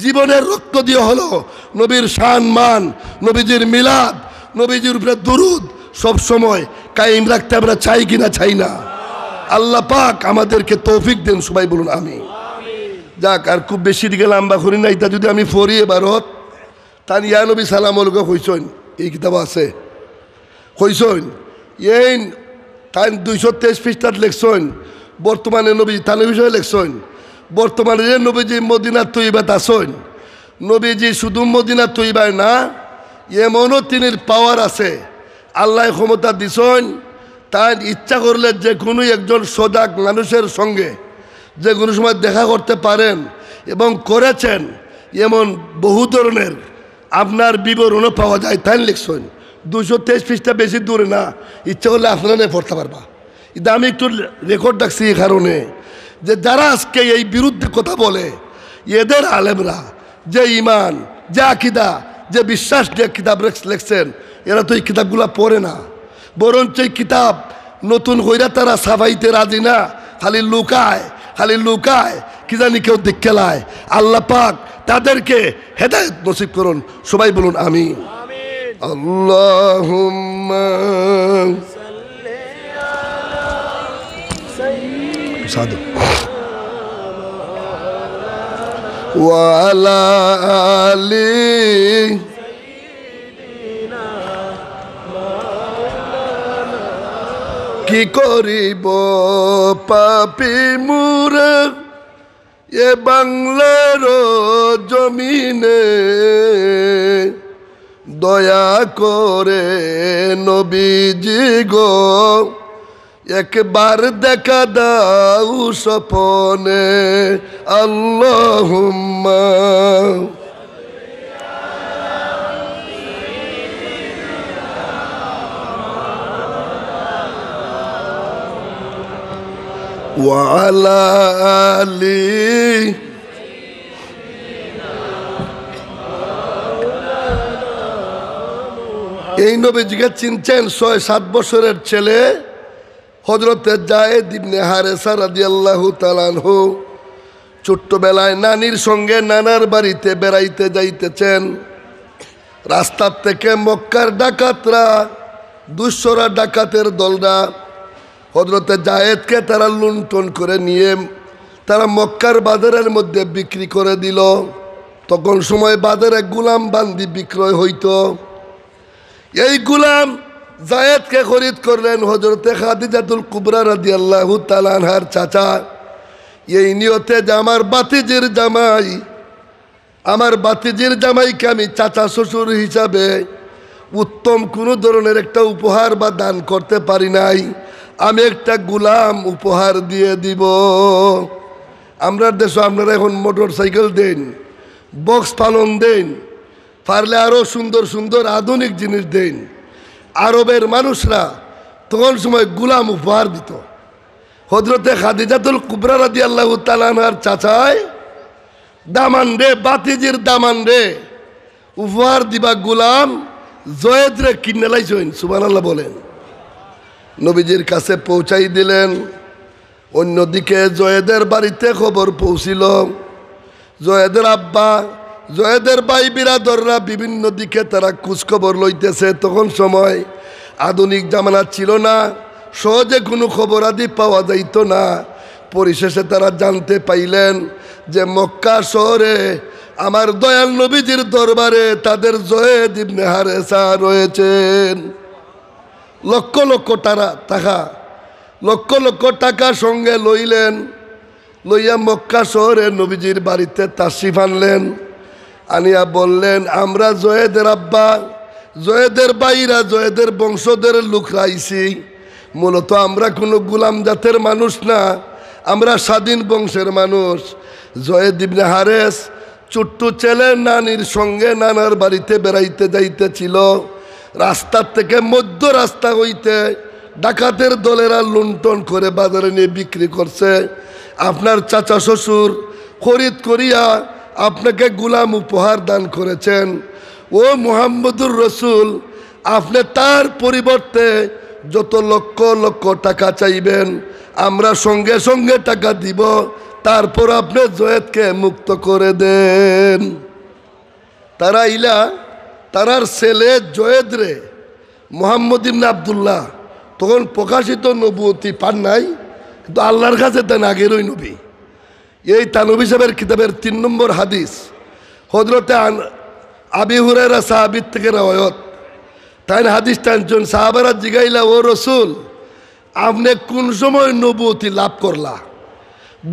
জীবনের রক্ত দিয়ে হলো নবীর শান মান, নবীজির মিলাদ, নবীজির উপরে দুরুদ সব সময় কায়েম রাখতে আমরা চাই কিনা চাই না? আল্লাহ পাক আমাদেরকে তৌফিক দেন, সবাই বলুন আমি। যাক, আর খুব বেশি দিকে লম্বা করি না, এটা যদি আমি পড়ি এবারত তান ইয়া নবী সালাম আলাইকুম হইছেন, এই কিতাব আছে হইছেন এই তাই 223 পৃষ্ঠাত লেখছেন বর্তমানে নবী তানের বিষয়ে লেখছেন। বর্তমানে যে নবীজি মদিনার তৈবাত আসেন, নবীজি শুধু মদিনার তৈবায় না, এমনও তিনির পাওয়ার আছে, আল্লাহ ক্ষমতা দিছেন, তার ইচ্ছা করলে যে কোনো একজন সজাগ মানুষের সঙ্গে যে কোনো সময় দেখা করতে পারেন এবং করেছেন, এমন বহু ধরনের আপনার বিবরণও পাওয়া যায়। তাই লিখছেন 223 পৃষ্ঠা বেশি দূরে না, ইচ্ছা করলে আপনারা পড়তে পারবা। কিন্তু আমি একটু রেকর্ড রাখছি এই কারণে যে যারা আজকে এই বিরুদ্ধে কথা বলে, এদের আলেমরা যে ইমান, যে আকিদা, যে বিশ্বাস যে কিতাব লেখছেন, এরা তো এই কিতাবগুলা পড়ে না, বরঞ্চ এই কিতাব নতুন হইরা তারা সাফাইতে রাজি না, খালি লুকায় কি জানি কেউ দেখেলায়। আল্লাহ পাক তাদেরকে হেদায়েত নসিব করুন, সবাই বলুন আমি। আল্লাহুম্মা সাদু ওয়া আলা আলি কি করিব পাপী মুরে এ বাংলার জমিনে, দয়া করে নবীজি গো একবার দেখা দাও স্বপনে। আল্লাহুম্মা ওয়া আলা আলি এই নবীজিকে চিনছেন 6-7 বছরের ছেলে হযরত যায়েদ ইবনে হারেসা রাদিয়াল্লাহু তাআলা আনহু ছোট্টবেলায় নানির সঙ্গে নানার বাড়িতে বেড়াইতে যাইতেছেন। রাস্তার থেকে মক্কার ডাকাতরা, দুঃসরা ডাকাতের দলরা হযরত যায়েদকে তারা লুণ্ঠন করে নিয়ে তারা মক্কার বাজারের মধ্যে বিক্রি করে দিল। তখন সময় বাজারে গোলাম বান্দি বিক্রয় হইতো। এই গোলাম যায়েদকে খরিদ করলেন হযরতে খাদিজাতুল কুবরা রাদিয়াল্লাহু তাআলা আনহার চাচা, এই নিয়তে যে আমার বাতিজির জামাইকে আমি চাচা শ্বশুর হিসাবে উত্তম কোনো ধরনের একটা উপহার বা দান করতে পারি নাই, আমি একটা গোলাম উপহার দিয়ে দিব। আমরা দেশে আপনারা এখন মোটর সাইকেল দেন, বক্স পালন দেন, পারলে আরও সুন্দর সুন্দর আধুনিক জিনিস দেন। আরবের মানুষরা তখন সময় গোলাম উপহার দিত। হযরতে খাদিজাতুল কুবরা রাদিয়াল্লাহু তাআলা আনহার চাচায় দামান রে, বাতিজির দামান রে উপহার দিবা গোলাম জয়েদ রে কিনে লাইছেন, সুবহানাল্লাহ বলেন। নবীজির কাছে পৌঁছাই দিলেন। অন্যদিকে জয়েদের বাড়িতে খবর পৌঁছিল। জয়েদের আব্বা, জয়েদের ভাই বিরাদররা বিভিন্ন দিকে তারা খোঁজখবর লইতেছে। তখন সময় আধুনিক জামানা ছিল না, সহজে কোনো খবর আদি পাওয়া যাইত না। পরিশেষে তারা জানতে পাইলেন যে মক্কা শহরে আমার দয়াল নবীজির দরবারে তাদের জয়েদ ইবনে হারেসা রয়েছেন। লক্ষ লক্ষ টাকা সঙ্গে লইলেন। লইয়া মক্কা শহরে নবীজির বাড়িতে তাশরিফ আনলেন। আনিয়া বললেন, আমরা জয়েদের আব্বা, জয়েদের বাইরা, জয়েদের বংশধর লোকরা আইছি। মূলত আমরা কোনো গোলাম জাতের মানুষ না, আমরা স্বাধীন বংশের মানুষ। জয়েদ ইবনে হারেস ছোট্ট ছেলে নানির সঙ্গে নানার বাড়িতে বেড়াইতে যাইতেছিল। রাস্তার থেকে মধ্য রাস্তা হইতে ডাকাতের দলেরা লুণ্ঠন করে বাজারে নিয়ে বিক্রি করছে। আপনার চাচা শ্বশুর খরিদ করিয়া আপনাকে গোলাম উপহার দান করেছেন। ও মুহাম্মদুর রসুল, আপনি তার পরিবর্তে যত লক্ষ লক্ষ টাকা চাইবেন আমরা সঙ্গে সঙ্গে টাকা দিব, তারপর আপনি জয়েদকে মুক্ত করে দেন। তারা ইলা তারার ছেলে জয়েদ রে মোহাম্মদ ইবনে আব্দুল্লাহ তখন প্রকাশিত নবুয়তি পান নাই, কিন্তু আল্লাহর কাছে দেন আগেরই নবী। এই তানবী সাহেবের কিতাবের 3 নম্বর হাদিস হযরত আবি হুরায়রা সাহাবীর থেকে রওয়ায়াত। তাই হাদিস টানছেন, সাহাবারা জিগাইলা, ও রসুল আপনি কোন সময় নবুয়তি লাভ করলা?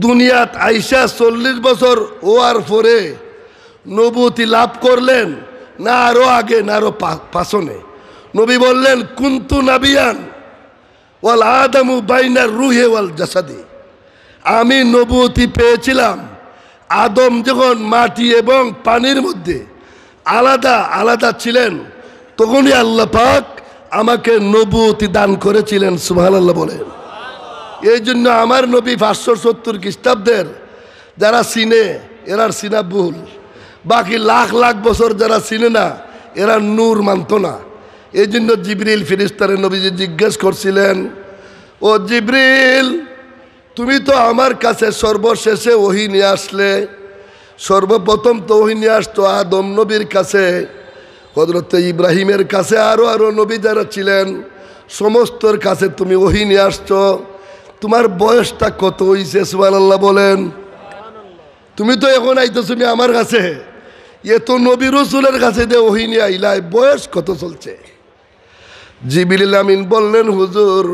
দুনিয়াত আইসা 40 বছর ওয়ার পরে নবুয়তি লাভ করলেন, না আরো আগে, না আরো পাছনে? নবী বললেন, কুনতু নাবিয়ান ওয়াল আদামু বাইনার রুহে ওয়াল জাসাদি। আমি নবুয়তি পেয়েছিলাম আদম যখন মাটি এবং পানির মধ্যে আলাদা আলাদা ছিলেন, তখনই আল্লাহ পাক আমাকে নবুয়তি দান করেছিলেন। সুবহানাল্লাহ বলেন। এই জন্য আমার নবী 570 খ্রিস্টাব্দের যারা চিনে এরা চিনা ভুল, বাকি লাখ লাখ বছর যারা চিনে না এরা নূর মানত না। এই জন্য জিবরিল ফেরেশতারে নবীজি জিজ্ঞেস করছিলেন, ও জিবরিল তুমি তো আমার কাছে সর্বশেষে ওহী নিয়ে আসলে, সর্বপ্রথম তো ওহী নিয়ে আসতো আদম নবীর কাছে, হযরত ইব্রাহিমের কাছে, আরো নবী যারা ছিলেন সমস্তর কাছে তুমি ওহী নিয়ে আসছো। তোমার বয়সটা কত হইছে? সুবহানাল্লাহ বলেন। তুমি তো এখন আইতো তুমি আমার কাছে, এ তো নবী রাসূলের কাছে দিয়ে ওহী নিয়ে আইলাই, বয়স কত চলছে? জিবরিল আমিন বললেন, হুজুর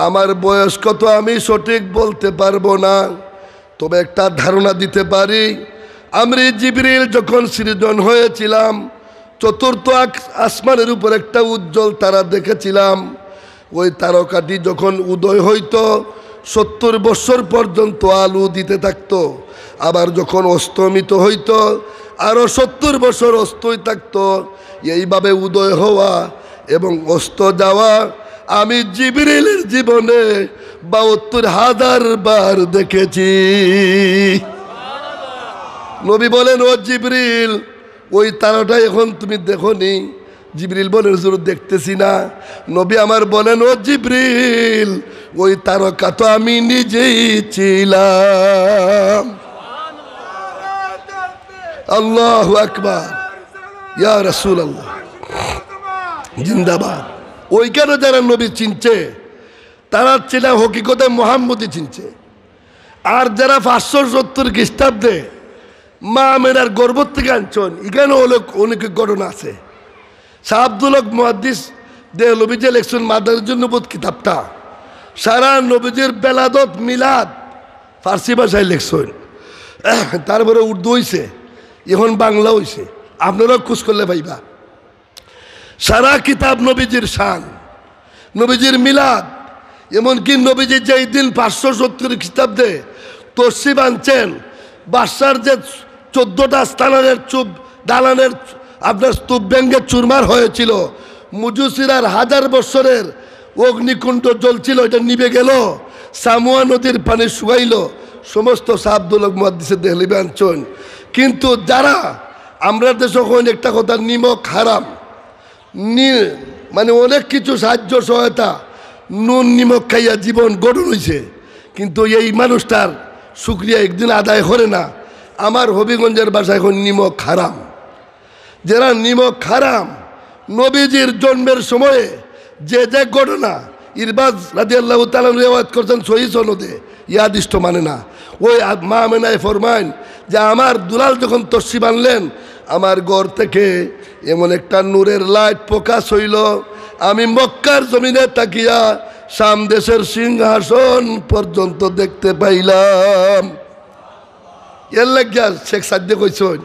আমার বয়স কত আমি সঠিক বলতে পারবো না, তবে একটা ধারণা দিতে পারি। আমি জিবরিল যখন সৃজন হয়েছিলাম, চতুর্থ আসমানের উপর একটা উজ্জ্বল তারা দেখেছিলাম। ওই তারকাটি যখন উদয় হইতো 70 বছর পর্যন্ত আলো দিতে থাকতো, আবার যখন অস্তমিত হইতো আরো 70 বছর অস্তই থাকতো। এইভাবে উদয় হওয়া এবং অস্ত যাওয়া আমি জিবরিলের জীবনে 72,000 বার দেখেছি। নবী বলেন, ও জিবরিল ওই তারাটা এখন তুমি দেখোনি? জিবরিল বলেন, হুজুর দেখতেছি না। নবী আমার বলেন, ও জিবরিল ওই তারকা তো আমি নিজেই ছিলাম। আল্লাহু আকবার, ইয়া রাসূলুল্লাহ জিন্দাবাদ। ওইখানে যারা নবী চিনছে তারা ছিল হকিকতে মুহাম্মদই চিনছে। আর যারা 570 খ্রিস্টাব্দে মা আমেনার গর্ভ থেকে আনছেন, এখানে অনেক ঘটনা আছে। শাহ আব্দুল হক মুহাদ্দিস দেহলভী যে লেখছেন মাদারিজুন নবুওয়াত কিতাবটা, সারা নবীজির বেলাদত মিলাদ ফার্সি ভাষায় লেখছেন, তারপরে উর্দু হইছে, এখন বাংলা হইছে, আপনারা খোঁজ করলে পাইবা। সারা কিতাব নবীজির শান, নবীজির মিলাদ, এমনকি নবীজি যেই দিন 570 খ্রিস্টাব্দে তসরিফ আনছেন, বাদশার যে 14টা স্থানের দালানের আপনার স্তূপ ভেঙ্গে চুরমার হয়েছিল, মুজুসিরার 1000 বছরের অগ্নিকুণ্ড জ্বলছিল, এটা নিভে গেল, সামুয়া নদীর পানি শুকাইল, সমস্ত শাহ আব্দুল হক মুহাদ্দিসের দেহলভী আনছেন। কিন্তু যারা আমরা দেশ একটা কথা, নিমক হারাম, মানে অনেক কিছু সাহায্য সহায়তা নুন নিমক খাইয়া জীবন গঠন হয়েছে, কিন্তু এই মানুষটার শুকরিয়া একদিন আদায় করে না। আমার হবিগঞ্জের বাসায় এখন নিমক হারাম। যারা নিমক হারাম, নবীজির জন্মের সময়ে যে যে ঘটনা ইরবাজ রাদিয়াল্লাহু তাআলা রিওয়ায়াত করছেন সহিহ সনদে, ইয়াদিষ্ট মানে না। ওই মা আমেনায় ফরমাইন যে আমার দুলাল যখন তসরিফ আনলেন, আমার ঘর থেকে এমন একটা নূরের লাইট প্রকাশ হইল, আমি মক্কার জমিনে তাকিয়া শাম দেশের সিংহাসন পর্যন্ত দেখতে পাইলাম। এর লাগিয়া শেখ সাদ্দে কইছেন,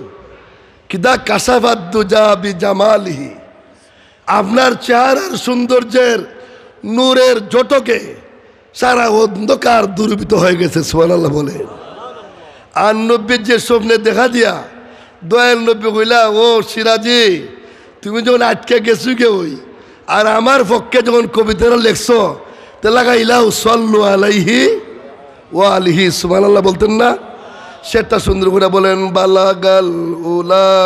কিদা কাশাফাত দুজা বিজামালিহি, আপনার চেহারার সৌন্দর্যের নূরের জটকে সারা অন্ধকার দূরীভূত হয়ে গেছে। সুবহানাল্লাহ বলেন। আর নবীর যে স্বপ্নে দেখা দিয়া দয়াল নবী কইলা, ও সিরাজি তুমি যখন আটকে গেছো কে ওই, আর আমার পক্ষে যখন কবিতাটা লেখছো তে লাগাইলাও সাল্লু আলাইহি ওয়া আলিহি। সুবহানাল্লাহ বলতেন না? সেটা সুন্দর করে বলেন, বালাগাল উলা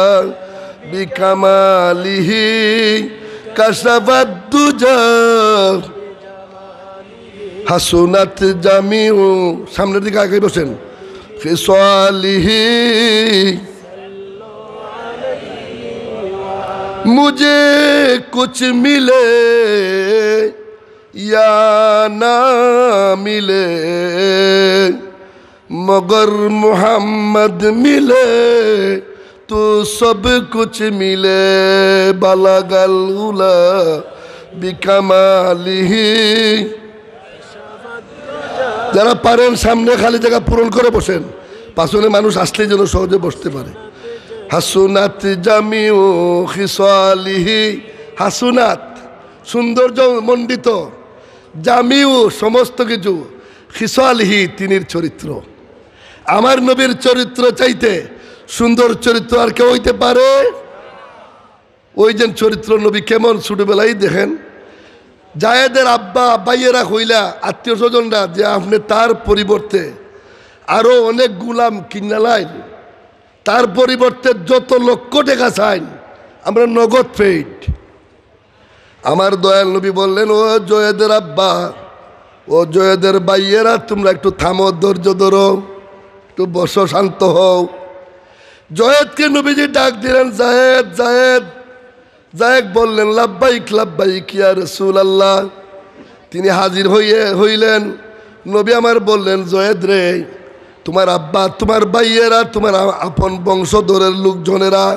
বিকামালিহি কাশাফাত দুজা হাসুনাত জামিউ। সামনের দিকে আগে বসেন। खिसालिही मुझे कुछ मिले या ना मिले मगर मोहम्मद मिले तो सब कुछ मिले बलगल उला बिकमालिही যারা পারেন সামনে খালি জায়গা পূরণ করে বসেন পাশনে মানুষ আসলে যেন সহজে বসতে পারে হাসুনাত জামিউ খিসালিহি হাসুনাত সৌন্দর্য মণ্ডিত জামিউ সমস্ত কিছু খিসালিহি তিনির চরিত্র আমার নবীর চরিত্র চাইতে সুন্দর চরিত্র আর কেউ হইতে পারে ওই যে চরিত্র নবী কেমন ছোটবেলায় দেখেন জায়েদের আব্বা বাইয়েরা হইলা আত্মীয় স্বজনরা যে আপনি তার পরিবর্তে আরো অনেক গুলাম কিনালাইন তার পরিবর্তে যত লক্ষ টাকা চাইন আমরা নগদ পেইড আমার দয়াল নবী বললেন ও জয়েদের আব্বা ও জয়েদের বাইয়েরা তোমরা একটু থামো ধৈর্য ধরো একটু বসো শান্ত হও জয়েদকে নবীজি ডাক দিলেন জায়েদ জায়েদ জায়েদ বললেন লাব্বাইক লাব্বাইক ইয়া রাসূলুল্লাহ তিনি হাজির হইলেন নবী আমার বললেন জয়েদ রে তোমার আব্বা তোমার ভাইয়েরা তোমার আপন বংশধরের লোকজনেরা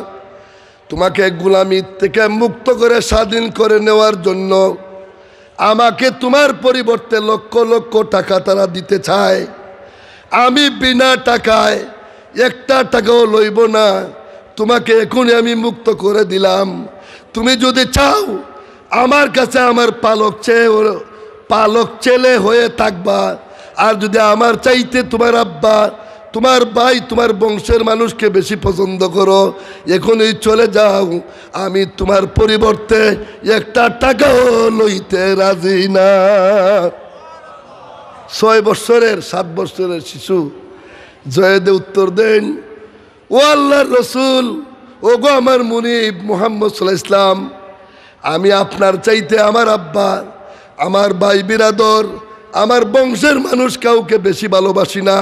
তোমাকে গোলামি থেকে মুক্ত করে স্বাধীন করে নেওয়ার জন্য আমাকে তোমার পরিবর্তে লক্ষ লক্ষ টাকা তারা দিতে চায় আমি বিনা টাকায় একটা টাকাও লইব না তোমাকে এখনই আমি মুক্ত করে দিলাম তুমি যদি চাও আমার কাছে আমার পালক ছেলে হয়ে থাকবা আর যদি আমার চাইতে তোমার আব্বা তোমার ভাই তোমার বংশের মানুষকে বেশি পছন্দ করো এখনই চলে যাও আমি তোমার পরিবর্তে একটা টাকাও লইতে রাজি না 6 বছরের 7 বছরের শিশু জয়েদে উত্তর দেন ও আল্লাহর রসুল ও গো আমার মুনিব মুহাম্মদ সাল্লাল্লাহু আলাইহি ওয়াসাল্লাম আমি আপনার চাইতে আমার আব্বা আমার ভাই বিরাদর আমার বংশের মানুষ কাউকে বেশি ভালোবাসি না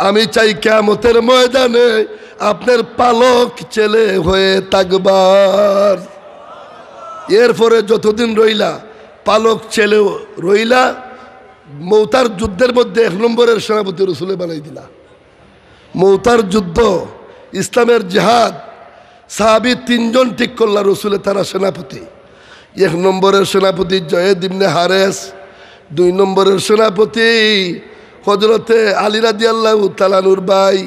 আমি চাই কিয়ামতের ময়দানে আপনার পালক ছেলে হয়ে থাকবার এরপরে যতদিন রইলা পালক ছেলে রইলা মৌতার যুদ্ধের মধ্যে 1 নম্বরের সেনাপতি রসুলে বানাই দিলা মৌতার যুদ্ধ ইসলামের জিহাদ সাহাবী 3 জন ঠিক করলা রসুলে তারা সেনাপতি 1 নম্বরের সেনাপতি জয়েদ ইবনে হারেস 2 নম্বরের সেনাপতি হযরতে আলী রাদিয়াল্লাহু তাআলা আনহুর ভাই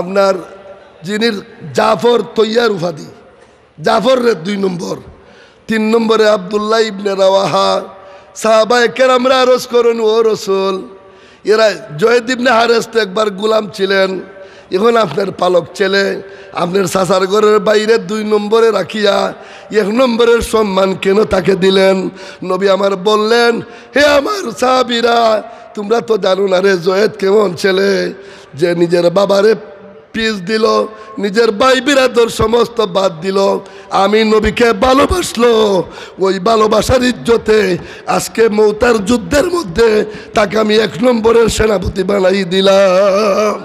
আপনার যিনি জাফর তৈয়ার উপাধি জাফরের 2 নম্বর 3 নম্বরে আব্দুল্লাহ ইবনে রাওয়াহা সাহাবায়ে কেরামরা আরজ করেন ও রসুল এরা জয়েদ ইবনে হারেস তো একবার গোলাম ছিলেন এখন আপনার পালক ছেলে আপনার চাচার ঘরের বাইরে 2 নম্বরে রাখিয়া 1 নম্বরের সম্মান কেন তাকে দিলেন নবী আমার বললেন হে আমার সাহাবীরা তোমরা তো জানো না রে জয়েদ কেমন ছেলে যে নিজের বাবারে পিস দিল নিজের ভাই বিরাদর সমস্ত বাদ দিল আমি নবীকে ভালোবাসলো ওই ভালোবাসার ইজ্জতে আজকে মৌতার যুদ্ধের মধ্যে তাকে আমি 1 নম্বরের সেনাপতি বানাই দিলাম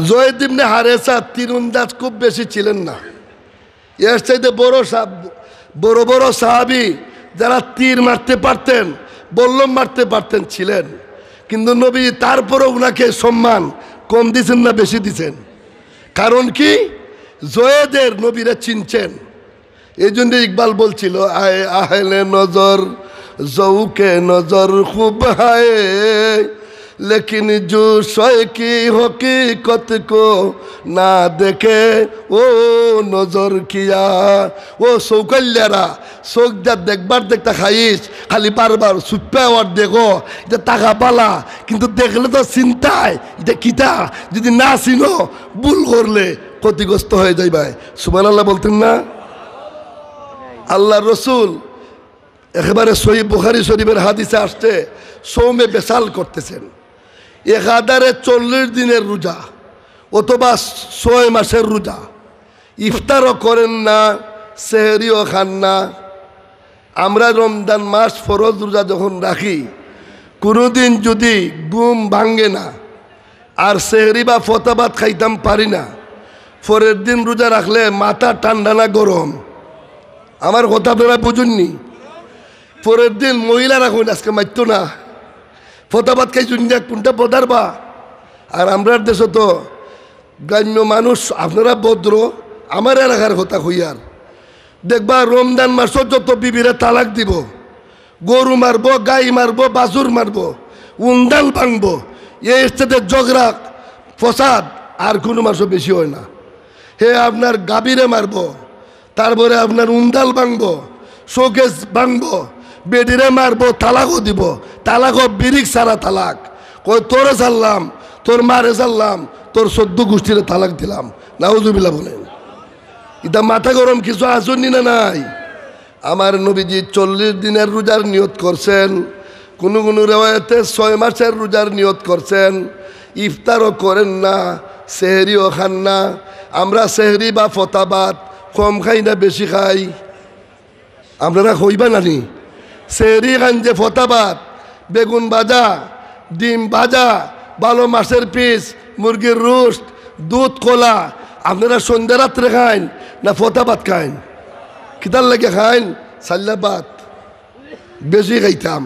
জয়েদ ইবনে হারেসা তীরন্দাজ খুব বেশি ছিলেন না এর চাইতে বড় বড় সাহাবী যারা তীর মারতে পারতেন বল্লম মারতে পারতেন ছিলেন কিন্তু নবী তারপরও উনাকে সম্মান কম দিছেন না বেশি দিছেন কারণ কি জয়েদের নবীরা চিনছেন এই জন্য ইকবাল বলছিল আয় আহলে নজর জৌকে নজর খুব হায় लेकिन जो शय की हकीकत को ना देखे वो नजर किया वो सौकल्यारा চোখ যা দেখবার দেখতে খাইস খালি বারবার সুপ্পা আর দেখো এটা টাকা পালা কিন্তু দেখলে তো চিন্তায় এটা কিতা যদি না চিনো ভুল করলে ক্ষতিগ্রস্ত হয়ে যাইবে সুবহানাল্লাহ বলতেন না আল্লাহ রসুল একেবারে সহিহ বুখারী শরীফের হাদিসে আসছে সৌমে বেসাল করতেছেন 40 দিনের রোজা অথবা 6 মাসের রোজা ইফতারও করেন না সেহরিও খান না আমরা রমজান মাস ফরজ রোজা যখন রাখি কোনোদিন যদি ঘুম ভাঙ্গে না আর সেহরি বা ফতাবাত খাইতাম পারি না, পরের দিন রোজা রাখলে মাথা ঠান্ডা না গরম? আমার কথা আপনারা বুঝুননি? পরের দিন মহিলা রাখুন আজকে মারত না, ফতাবাত খাইছুন না, কোনটা পদারবা? আর আমরা দেশে তো গ্রাম্য মানুষ, আপনারা ভদ্র, আমার এলাকার কথা হইয়ার দেখবা রমজান মাসও যত বিবিরে তালাক দিব, গরু মারব, গাই মারব, বাছুর মারব, উন্দাল ভাঙব, এই স্টেটে ঝগড়া ফসাদ আর কোনো মাসও বেশি হয় না। হে আপনার গাভীরে মারব, তারপরে আপনার উন্দাল ভাঙব, শোকেস ভাঙব, বেডিরে মারব, তালাকও দিব, তালাকও বিরিক সারা তালাক। কই তোরে ছাড়লাম, তোর মারে ছাড়লাম, তোর 14 গোষ্ঠীরে তালাক দিলাম। নাউজুবিল্লাহ বলেন। এটা মাথা গরম কিছু আসুননি না নাই? আমার নবীজি 40 দিনের রোজার নিয়ত করছেন, কোনো কোনো রেওয়ায়েতে 6 মাসের রোজার নিয়ত করছেন। ইফতারও করেন না, সেহরিও খান না। আমরা সেহরি বা ফতাবাত কম খাই না বেশি খাই? আপনারা কইবা নানি? সেহরি খান যে ফতাবাত, বেগুন ভাজা, ডিম ভাজা, ভালো মাছের পিস, মুরগির রোস্ট, দুধ কলা, আপনারা সন্ধ্যা রাত্রে খাইন না ফতাবাত খাইন? কিতার লাগে খাইন? সাল্লাবাত বেশি খাইতাম।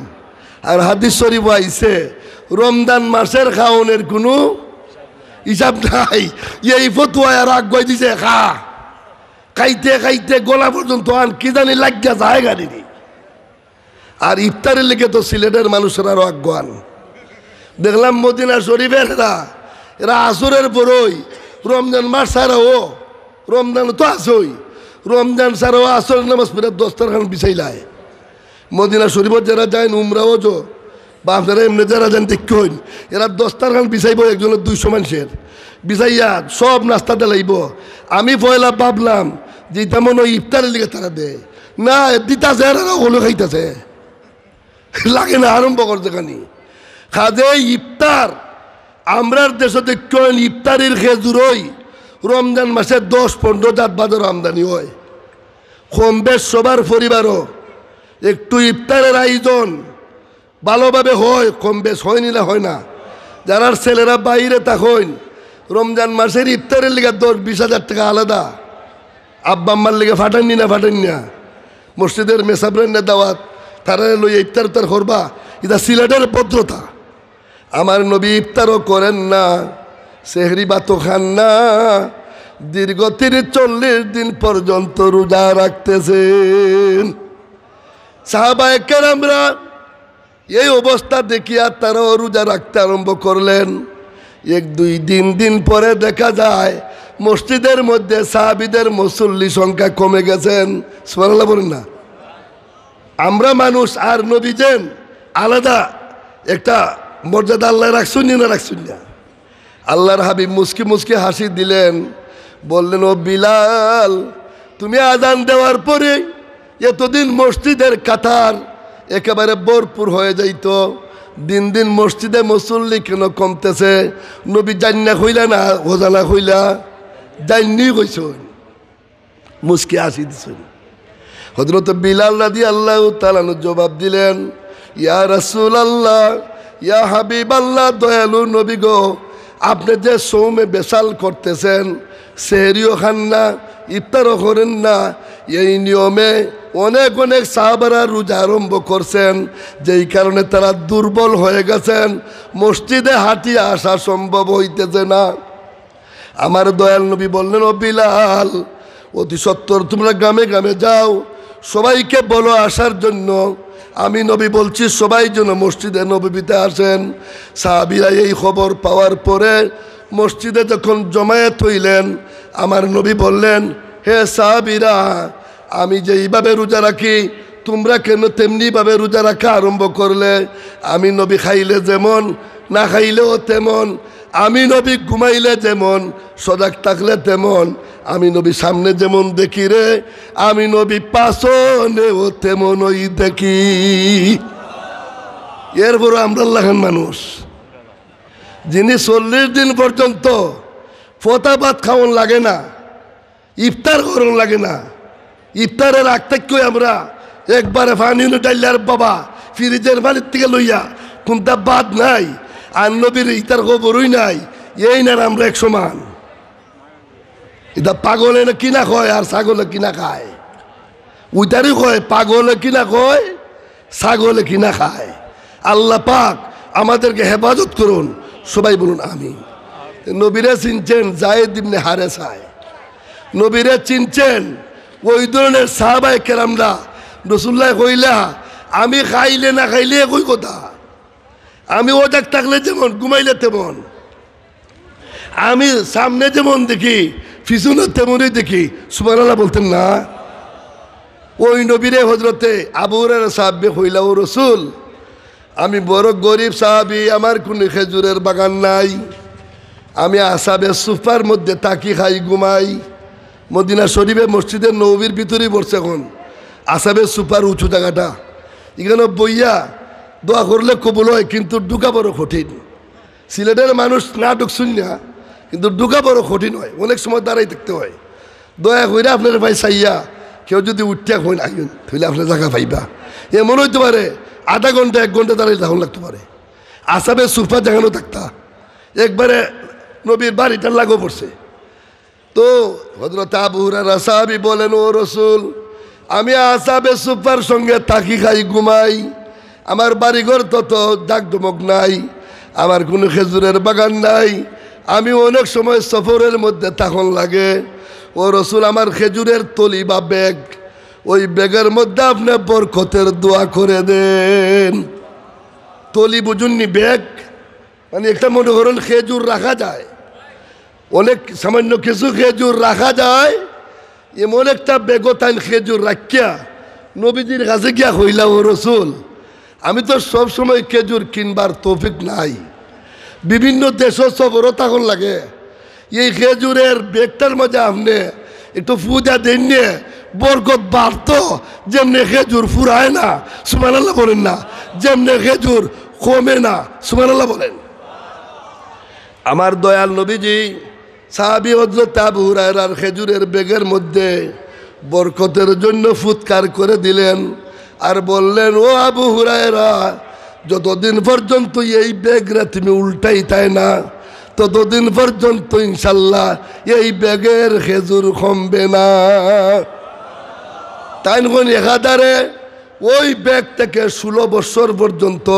আর হাদিস শরীফ আইছে রমজান মাসের খাওনের কোনো হিসাব নাই। এই ফতুয়া আর আগুয়াই দিছে, খা খাইতে খাইতে গলা পর্যন্ত আন কি জানি লাগিয়া যায় গাড়ি। আর ইফতারের লেগে তো সিলেটের মানুষের আরো আগুয়ান। দেখলাম মদিনা শরীফের এরা আসরের পরই রমজান মাস ছাড়াও, রমজান তো আসই, রমজান ছাড়াও আসরের নামাজ পড়ে দস্তারখান বিছাইলায়। মদিনা শরীফত যারা যায় উমরাও যো বা আপনারা এমনি যারা যান দেখতে হইন, এরা দস্তারখান বিছাইব একজনের 200 মানুষের বিছাইয়া সব নাস্তা দেলাইব। আমি পয়লা ভাবলাম যে এটা মনে হয় ইফতারের লিগে তারা দেয় না, দিতাছে আর হলো খাইতেছে লাগে না, আরম্ভ করছে খানি খাজে ইফতার। আমরার দেশে দেখেন ইফতারির খেজুরই রমজান মাসে 10-15 জাত বাজার আমদানি হয়। কম বেশ সবার পরিবারও একটু ইফতারের আয়োজন ভালোভাবে হয়, কম বেশ হয় নিলে হয় না। যারা ছেলেরা বাইরে থাকেন রমজান মাসের ইফতারের লিগে 10-20 হাজার টাকা আলাদা আব্বা আম্মার লিগে ফাটাননি না মসজিদের মেসাবরেন্না দাওয়াত তারা লইয়া ইফতার উত্তার করবা, এটা সিলেটের ভদ্রতা। আমার নবী ইফতারও করেন না, সেহরি ভাতও খান না, দীর্ঘ 40 দিন পর্যন্ত রোজা রাখতেছেন। সাহাবায়ে কেরামরা এই অবস্থা দেখিয়া তারাও রোজা রাখতে আরম্ভ করলেন। 1-2 দিন পরে দেখা যায় মসজিদের মধ্যে সাহাবীদের মুসল্লি সংখ্যা কমে গেছেন। সুবহানাল্লাহ বলেন না? আমরা মানুষ আর নবীজেন আলাদা একটা মর্যাদা আল্লাহ রাখছুন না রাখছুন না? আল্লাহর হাবিব মুস্কি হাসি দিলেন, বললেন, ও বিলাল, তুমি আজান দেওয়ার পরে এতদিন মসজিদের কাতার একেবারে ভরপুর হয়ে যাইত, দিন মসজিদে মুসল্লি কেন কমতেছে? নবী জান্না হইলা না হোজানা হইলা? জান্নি কইছ, মুস্কি হাসি দিছেন। হযরত বিলাল রাদিয়াল্লাহু তাআলা জবাব দিলেন, ইয়া রাসূলুল্লাহ, ইয়া হাবিবাল্লাহ, দয়ালু নবী গো, আপনি যে সৌমে বেসাল করতেছেন, সেহরিও খান না, ইফতারও করেন না, এই নিয়মে অনেক সাহাবারা রোজা আরম্ভ করছেন, যেই কারণে তারা দুর্বল হয়ে গেছেন, মসজিদে হাঁটিয়ে আসা সম্ভব হইতেছে না। আমার দয়াল নবী বললেন, ও বিলাল, অতি সত্বর তোমরা গ্রামে গ্রামে যাও, সবাইকে বলো আসার জন্য। আমি নবী বলছি সবাই যেন মসজিদে নববীতে আসেন। সাহাবীরা এই খবর পাওয়ার পরে মসজিদে যখন জমায়েত হইলেন, আমার নবী বললেন, হে সাহাবীরা, আমি যেইভাবে রোজা রাখি তোমরা কেন তেমনিভাবে রোজা রাখা আরম্ভ করলে? আমি নবী খাইলে যেমন, না খাইলেও তেমন, আমি নবী ঘুমাইলে যেমন, সজাগ থাকলে তেমন, আমি নবী সামনে যেমন দেখি রে, আমি নবী পাশনেও তেমনই দেখি। এরপর আমরা লাগান মানুষ যিনি 40 দিন পর্যন্ত ফতাবাত খাওয়ান লাগে না, ইফতার করন লাগে না, ইফতারের আগ থেকে আমরা একবারে পানি ডাইলার বাবা ফ্রিজের পানির থেকে লইয়া কোনটা বাদ নাই আর নবীর ইতার খবরই নাই এই না আমরা এক সমান এটা পাগলে কিনা কয় আর ছাগলে কিনা খায় ওইটারই কয় পাগলে কিনা কয় ছাগলে কিনা খায় আল্লাহ পাক আমাদেরকে হেফাজত করুন সবাই বলুন আমিন নবীরে চিনছেন জায়েদ ইবনে হারেসায় নবীরে চিনছেন ওই ধরনের সাহাবায়ে কেরামরা রাসূলুল্লাহ কইলা আমি খাইলে না খাইলে একই কথা আমি ওজাক থাকলে যেমন ঘুমাইলে তেমন আমি সামনে যেমন দেখি পিছনে তেমনই দেখি সুবহানাল্লাহ বলতেন না ওই নবীরে হযরতে আবু হুরায়রা সাহাবী কইলা ও রাসূল আমি বড় গরিব সাহাবী আমার কোনো খেজুরের বাগান নাই আমি আসহাবে সুফার মধ্যে তাকি খাই ঘুমাই মদিনা শরীফে মসজিদের নববীর ভিতরেই বসছে এখন আসহাবে সুফার উঁচু জায়গাটা এখানে বইয়া দোয়া করলে কবুল হয় কিন্তু ঢুকা বড় কঠিন সিলেটের মানুষ না ঢুকছুন না কিন্তু ঢুকা বড় কঠিন হয় অনেক সময় দাঁড়াই থাকতে হয় দয়া করে আপনার ভাই চাইয়া কেউ যদি উঠিয়া হয় আইন তাহলে আপনার জায়গা পাইবা এমন হইতে পারে আধা ঘন্টা 1 ঘন্টা দাঁড়িয়ে তখন লাগতে পারে আসহাবে সুফা জাগানো থাকতা একবারে নবীর বাড়িটা লাগো পড়ছে তো হযরত আবু হুরায়রা সাহাবী বলেন ও রাসূল আমি আসহাবে সুফার সঙ্গে তাকি খাই ঘুমাই আমার বাড়িঘর তত জাকজমক নাই আমার কোনো খেজুরের বাগান নাই আমি অনেক সময় সফরের মধ্যে তখন লাগে ও রাসূল আমার খেজুরের তলি বা ব্যাগ ওই ব্যাগের মধ্যে আপনি বরকতের দোয়া করে দেন তলি বুঝুননি ব্যাগ মানে একটা মনে করেন খেজুর রাখা যায় অনেক সামান্য কিছু খেজুর রাখা যায় এমন একটা বেগতাইন খেজুর রাখিয়া নবীজির কাছে গিয়া হইলা ও রাসূল আমি তো সব সময় খেজুর কিনবার তৌফিক নাই বিভিন্ন দেশ সফরও তখন লাগে এই খেজুরের বেগটার মধ্যে আপনি একটু পূজা দেন নিয়ে বরকত বাড়তো যেমনি খেজুর ফুরায় না সুবহানাল্লাহ বলেন না যেমনি খেজুর কমে না সুবহানাল্লাহ বলেন আমার দয়াল নবীজি সাহাবী হযরত আবু হুরায়রার খেজুরের বেগের মধ্যে বরকতের জন্য ফুৎকার করে দিলেন আর বললেন ও আবু হুরায়রা যতদিন পর্যন্ত এই বেগরা তুমি উল্টাইতাই না ততদিন পর্যন্ত ইনশাল্লাহ এই বেগের খেজুর কমবে না তাই কোন একাধারে ওই ব্যাগ থেকে 16 বছর পর্যন্ত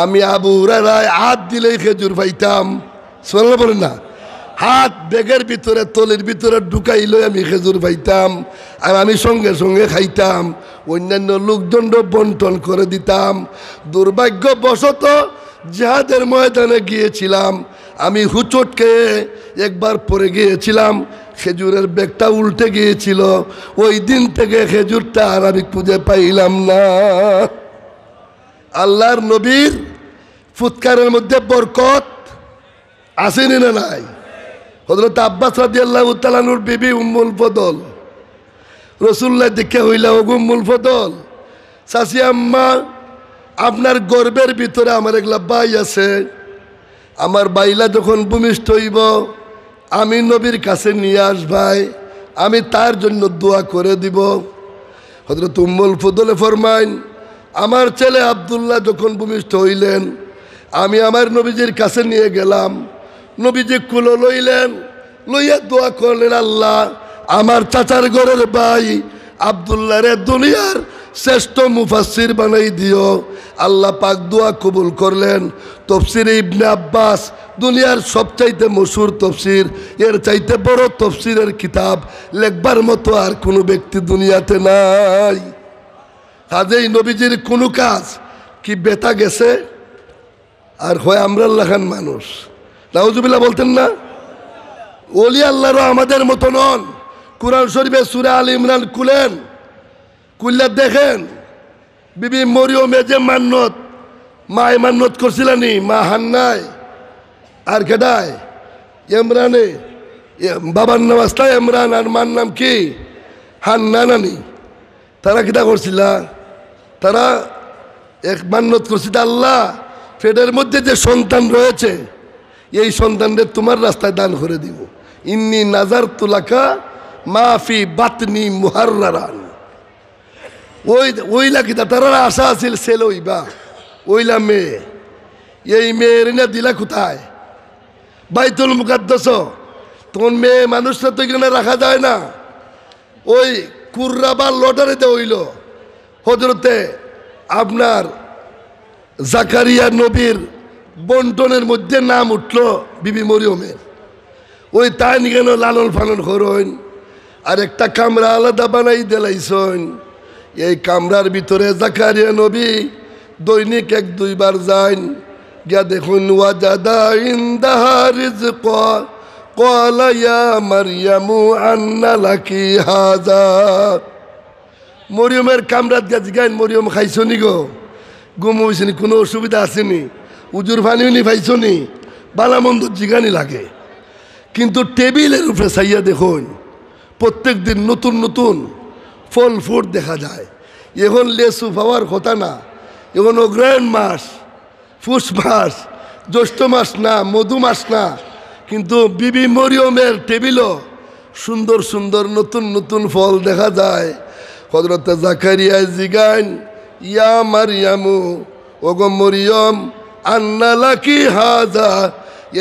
আমি আবু হুরায়রায় হাত দিলেই খেজুর পাইতাম সুবহানাল্লাহ বলেন না হাত ব্যাগের ভিতরে তলির ভিতরে ঢুকাইলে আমি খেজুর পাইতাম আর আমি সঙ্গে সঙ্গে খাইতাম অন্যান্য লোকদণ্ড বন্টন করে দিতাম দুর্ভাগ্যবশত জিহাদের ময়দানে গিয়েছিলাম আমি হুচট খেয়ে একবার পরে গিয়েছিলাম খেজুরের ব্যাগটা উল্টে গিয়েছিল ওই দিন থেকে খেজুরটা আর আমি খুঁজে পাইলাম না আল্লাহর নবীর ফুৎকারের মধ্যে বরকত আসেনি না নাই হযরত আব্বাস রাদিয়াল্লাহু তাআলা আনহুর বিবি উম্মুল ফদল রাসূলুল্লাহ দেখে হইলা ও উম্মুল ফদল চাচি আম্মা আপনার গর্বের ভিতরে আমার একলা ভাই আছে আমার বাইলা যখন ভূমিষ্ঠ হইব আমি নবীর কাছে নিয়ে আসবাই আমি তার জন্য দোয়া করে দিব হযরত উম্মুল ফদলে ফরমাইন আমার ছেলে আব্দুল্লাহ যখন ভূমিষ্ঠ হইলেন আমি আমার নবীজির কাছে নিয়ে গেলাম নবীজি কুলো লইলেন লইয়া দোয়া করলেন আল্লাহ আমার চাচার ঘরের ভাই আব্দুল্লাহ রে দুনিয়ার শ্রেষ্ঠ মুফাসসির বানাই দিও আল্লাহ পাক দোয়া কবুল করলেন তাফসীরে ইবনে আব্বাস দুনিয়ার সবচাইতে মশহুর তাফসীর এর চাইতে বড় তাফসীরের কিতাব লেখবার মতো আর কোনো ব্যক্তি দুনিয়াতে নাই কাজেই নবীজির কোনো কাজ কি বেতা গেছে আর হয় আমরা লাখান মানুষ নাউজুবিল্লাহ বলতেন না ওলি আল্লাহরও আমাদের মতো নন কুরআন শরীফে সূরা আল ইমরান খুলেন খুললে দেখেন বিবি মরিয়মে যে মান্নত মায় মান্নত করছিলানি মা হান্নায় আর কেডায় ইমরানে বাবার নাম আসলা ইমরান আর মার নাম কি হান্না নানি তারা কিটা করছিলা তারা এক মান্নত করছিল আল্লাহ পেটের মধ্যে যে সন্তান রয়েছে এই সন্তানদের তোমার রাস্তায় দান করে দিব ইন্নী নাজারতু লাকা মা ফি বাতনি মুহাররারান ওইলা কিতা তারা আশা আছিল ছেলে হইবা ওইলা মেয়ে এই মেয়ের না দিলা কোথায় বাইতুল মুকাদ্দাস তখন মেয়ে মানুষরা তো এখানে রাখা যায় না ওই কুর্রাবার লটারিতে হইল হযরতে আপনার জাকারিয়া নবীর বন্টনের মধ্যে নাম উঠল বিবি মরিয়মের ওই তাই নিকেন লালন ফালন করইন আর একটা কামরা আলাদা বানাই দিলাইছন এই কামরার ভিতরে জাকারিয়া নবী দৈনিক 1-2 বার যান গিয়া দেখুন ওয়াজাদা ইনদাহা রিজকা ক্বালা ইয়া মারইয়ামু আন্না লাকি হাযা মরিয়মের কামরাত গিয়া জিগাইন মরিয়ম খাইছনি গো ঘুম হইছনি কোনো অসুবিধা আসেনি উজুর পানিও নি পাইছনি বালা মন্দ জিগানি লাগে কিন্তু টেবিলের উপরে চাইয়া দেখুন প্রত্যেক দিন নতুন নতুন ফল ফুট দেখা যায় এখন লেসু পাওয়ার কথা না এখন অগ্রহায়ণ মাস পুষ মাস জ্যৈষ্ঠ মাস না মধু মাস না কিন্তু বিবি মরিয়মের টেবিলও সুন্দর সুন্দর নতুন নতুন ফল দেখা যায় হযরত জাকারিয়া জিগান ইয়া মারইয়ামু ওগো মরিয়ম আন্না লাকি হাযা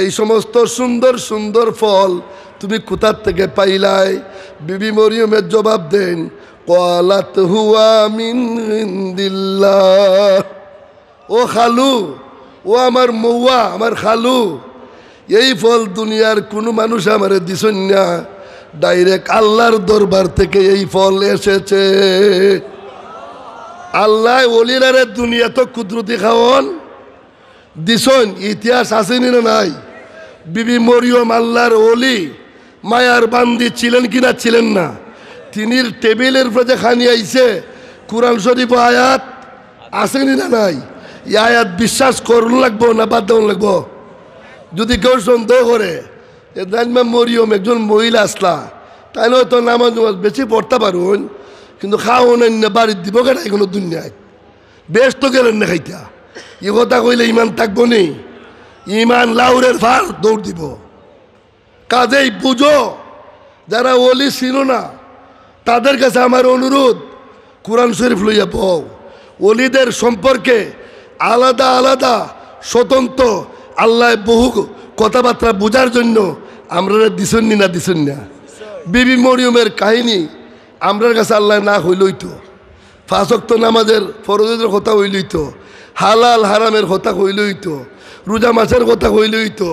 এই সমস্ত সুন্দর সুন্দর ফল তুমি কোথার থেকে পাইলাই বিবি মরিয়মের জবাব দেন ক্বালাত হুয়া মিন ইনদিল্লাহ ও খালু ও আমার মৌয়া আমার খালু এই ফল দুনিয়ার কোনো মানুষ আমারে দিছেন না ডাইরেক্ট আল্লাহর দরবার থেকে এই ফল এসেছে আল্লাহ ওলিরারে দুনিয়া তো কুদরতি খাওয়ন দিছন ইতিহাস আসেনি না নাই বিবি মরিয়ম আল্লাহর ওলি মায়ার বান্দি ছিলেন কিনা ছিলেন না তিনি টেবিলের উপরে যে খানি আইছে কুরআন শরীফ আয়াত আসেনি না নাই এই আয়াত বিশ্বাস করুন লাগবো না বাদ দেওয়ান লাগবো যদি কেউ সন্দেহ করে জানবা মরিয়ম একজন মহিলা আসলা তাই হয়তো নামাজ নামাজ বেশি পড়তে পারুন কিন্তু খাও না বাড়ির দিব কেন কোনো দুনিয়ায় বেশ তো গেলেন না খাইতা এ কথা কইলে ইমান থাকবো নি ইমান লাউরের ফার দৌড় দিব কাজেই বুঝো যারা ওলি ছিল না তাদের কাছে আমার অনুরোধ কোরআন শরীফ লইয়া পাও ওলিদের সম্পর্কে আলাদা আলাদা স্বতন্ত্র আল্লাহ বহু কথাবার্তা বোঝার জন্য আমরা দিছেন না দিছেন না বিবি মরিয়মের কাহিনী আমরার কাছে আল্লাহ না হইলই তো 5 ওয়াক্ত নামাজের ফরজের কথা হইলই তো হালাল হারামের কথা হইলই তো রোজা মাসের কথা হইলই তো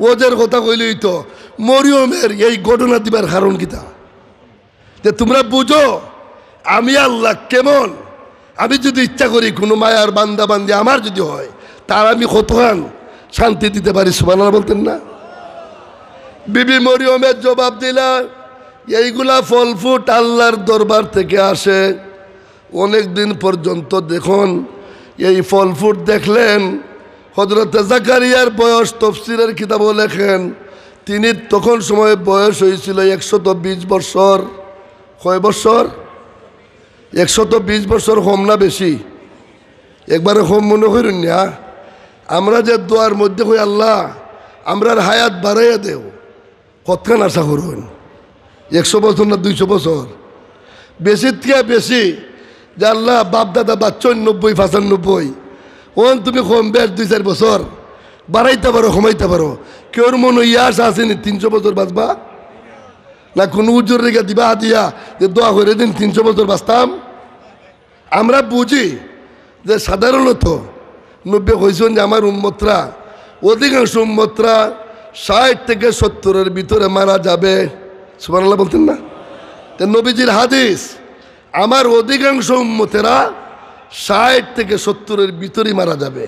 ওজের কথা হইলই তো মরিয়মের এই ঘটনা দিবার কারণ কিতা যে তোমরা বুঝো আমি আল্লাহ কেমন আমি যদি ইচ্ছা করি কোনো মায়ার বান্দা বান্দি আমার যদি হয় তার আমি কতখান শান্তি দিতে পারি সুবহানাল্লাহ বলতেন না বিবি মরিয়মের জবাব দিলা এইগুলা ফল ফুট আল্লাহর দরবার থেকে আসে অনেক দিন পর্যন্ত দেখুন এই ফল ফুট দেখলেন হযরত জাকারিয়ার বয়স তফসিরের কিতাবও লেখেন তিনি তখন সময় বয়স হয়েছিল 120 বছর কয় বছর 120 বছর কম না বেশি একবারে কম মনে করেন না আমরা যে দোয়ার মধ্যে কই আল্লাহ আমরার হায়াত বাড়াইয়া দেও কতখান আশা করুন 100 বছর না 200 বছর বেশির থেকে বেশি যে আল্লাহ বাপ দাদা বা 94 95 ওন তুমি কম বেশ 2-4 বছর বাড়াইতে পারো কমাইতে পারো কেউর মনে ইয়াস আসেনি 300 বছর বাঁচবা না কোনো উজ্জ্বল রেখে দিবা দিয়া যে দোয়া করে দিন 300 বছর বাঁচতাম আমরা বুঝি যে সাধারণত 90 হয়েছেন যে আমার উম্মতরা অধিকাংশ উম্মতরা 60 থেকে 70-এর ভিতরে মারা যাবে সুবহানাল্লাহ বলতেন না তো নবীজির হাদিস আমার অধিকাংশ উম্মতেরা 60 থেকে 70-এর ভিতরেই মারা যাবে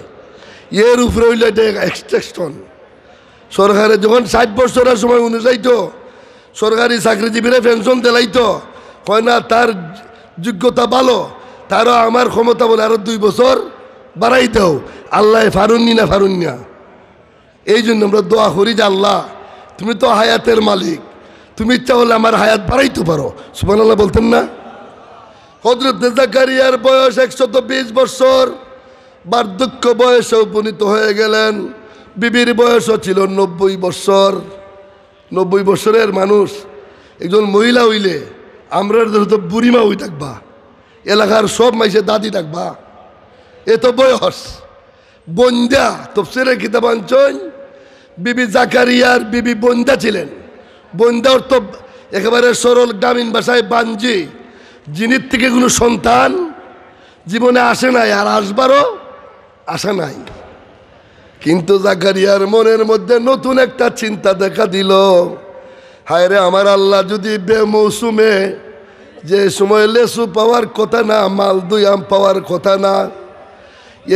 এর উপরে হইলে এটা এক্সটেনশন সরকারের যখন 60 বছরের সময় অনুযায়ী তো সরকারি চাকরিজীবীরা পেনশন দিলাইতো হয় না তার যোগ্যতা ভালো তারও আমার ক্ষমতা বলে আরো 2 বছর বাড়াই দাও আল্লাহ ফারুননি না ফারুন্না এই জন্য আমরা দোয়া করি যে আল্লাহ তুমি তো হায়াতের মালিক তুমি ইচ্ছা হলে আমার হায়াত বাড়াইতে পারো সুবহানাল্লাহ বলতেন না হযরত জাকারিয়ার বয়স 120 বছর বার্ধক্য বয়সে উপনীত হয়ে গেলেন বিবির বয়সও ছিল 90 বছর 90 বছরের মানুষ একজন মহিলা হইলে আমরা তো বুড়িমা হই থাকবা এলাকার সব মাইসে দাদি ডাকবা, এ তো বয়স বন্দা। তফসিরের কিতাব আনছেন বিবি জাকারিয়ার বিবি বন্দা ছিলেন। বন্দা অর্থ একেবারে সরল গ্রামীণ ভাষায় বাঞ্জি, যিনির থেকে কোনো সন্তান জীবনে আসে নাই আর আসবারও আশা নাই। কিন্তু জাকারিয়ার মনের মধ্যে নতুন একটা চিন্তা দেখা দিল, হায় রে আমার আল্লাহ, যদি বেমৌসুমে যে সময় লেসু পাওয়ার কথা না, মালদুই আম পাওয়ার কথা না,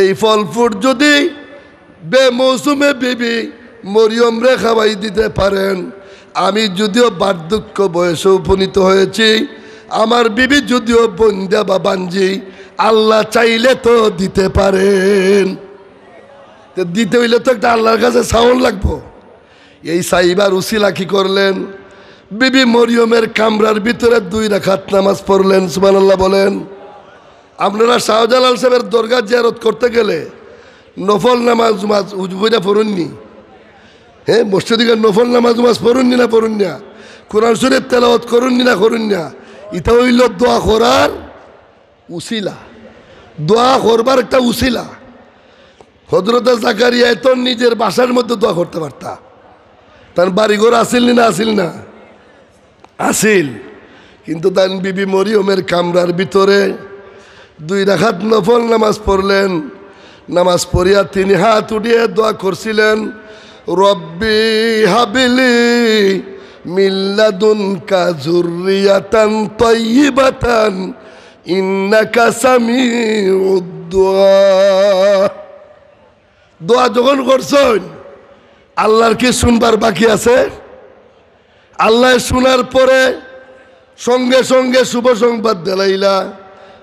এই ফল ফুট যদি বেমৌসুমে বিবি মরিয়ম রে খাওয়াই দিতে পারেন, আমি যদিও বার্ধক্য বয়সে উপনীত হয়েছি, আমার বিবি যদিও বন্দা বা বাঞ্জি, আল্লাহ চাইলে তো দিতে পারেন। দিতে হইলে তো একটা আল্লাহর কাছে সাউন্ড লাগবো। এই সাইবার উসিলা কি করলেন, বিবি মরিয়মের কামরার ভিতরে 2 রাকাত নামাজ পড়লেন। সুবহানাল্লাহ বলেন। আপনারা শাহজালাল সাহেবের দরগা জিয়ারত করতে গেলে নফল নামাজ উজবুরা পড়ুননি? হ্যাঁ, মসজিদে নফল নামাজ পড়ুননি না পড়ুন না? কোরআন শরীফ তেলাওয়াত করুননি না করুন না? এটা হইল দোয়া করার উসিলা, দোয়া করবার একটা উসিলা। হযরত জাকারিয়া তো নিজের বাসার মধ্যে দোয়া করতে পারতা, তার বাড়িঘর আসিল না আসিল না? আসিল। কিন্তু তার বিবি মরিয়মের কামরার ভিতরে 2 রাকাত নফল নামাজ পড়লেন। নামাজ পড়িয়া তিনি হাত উঠিয়ে দোয়া করছিলেন, রব্বি হাবিলি মিন লাদুনকা যুররিয়াতান তাইয়্যিবাতান ইন্নাকা সামিউদ দুআ। দোয়া যখন করছেন, আল্লাহর কি শুনবার বাকি আছে? আল্লাহ শোনার পরে সঙ্গে সঙ্গে শুভ সংবাদ দিলাইলা,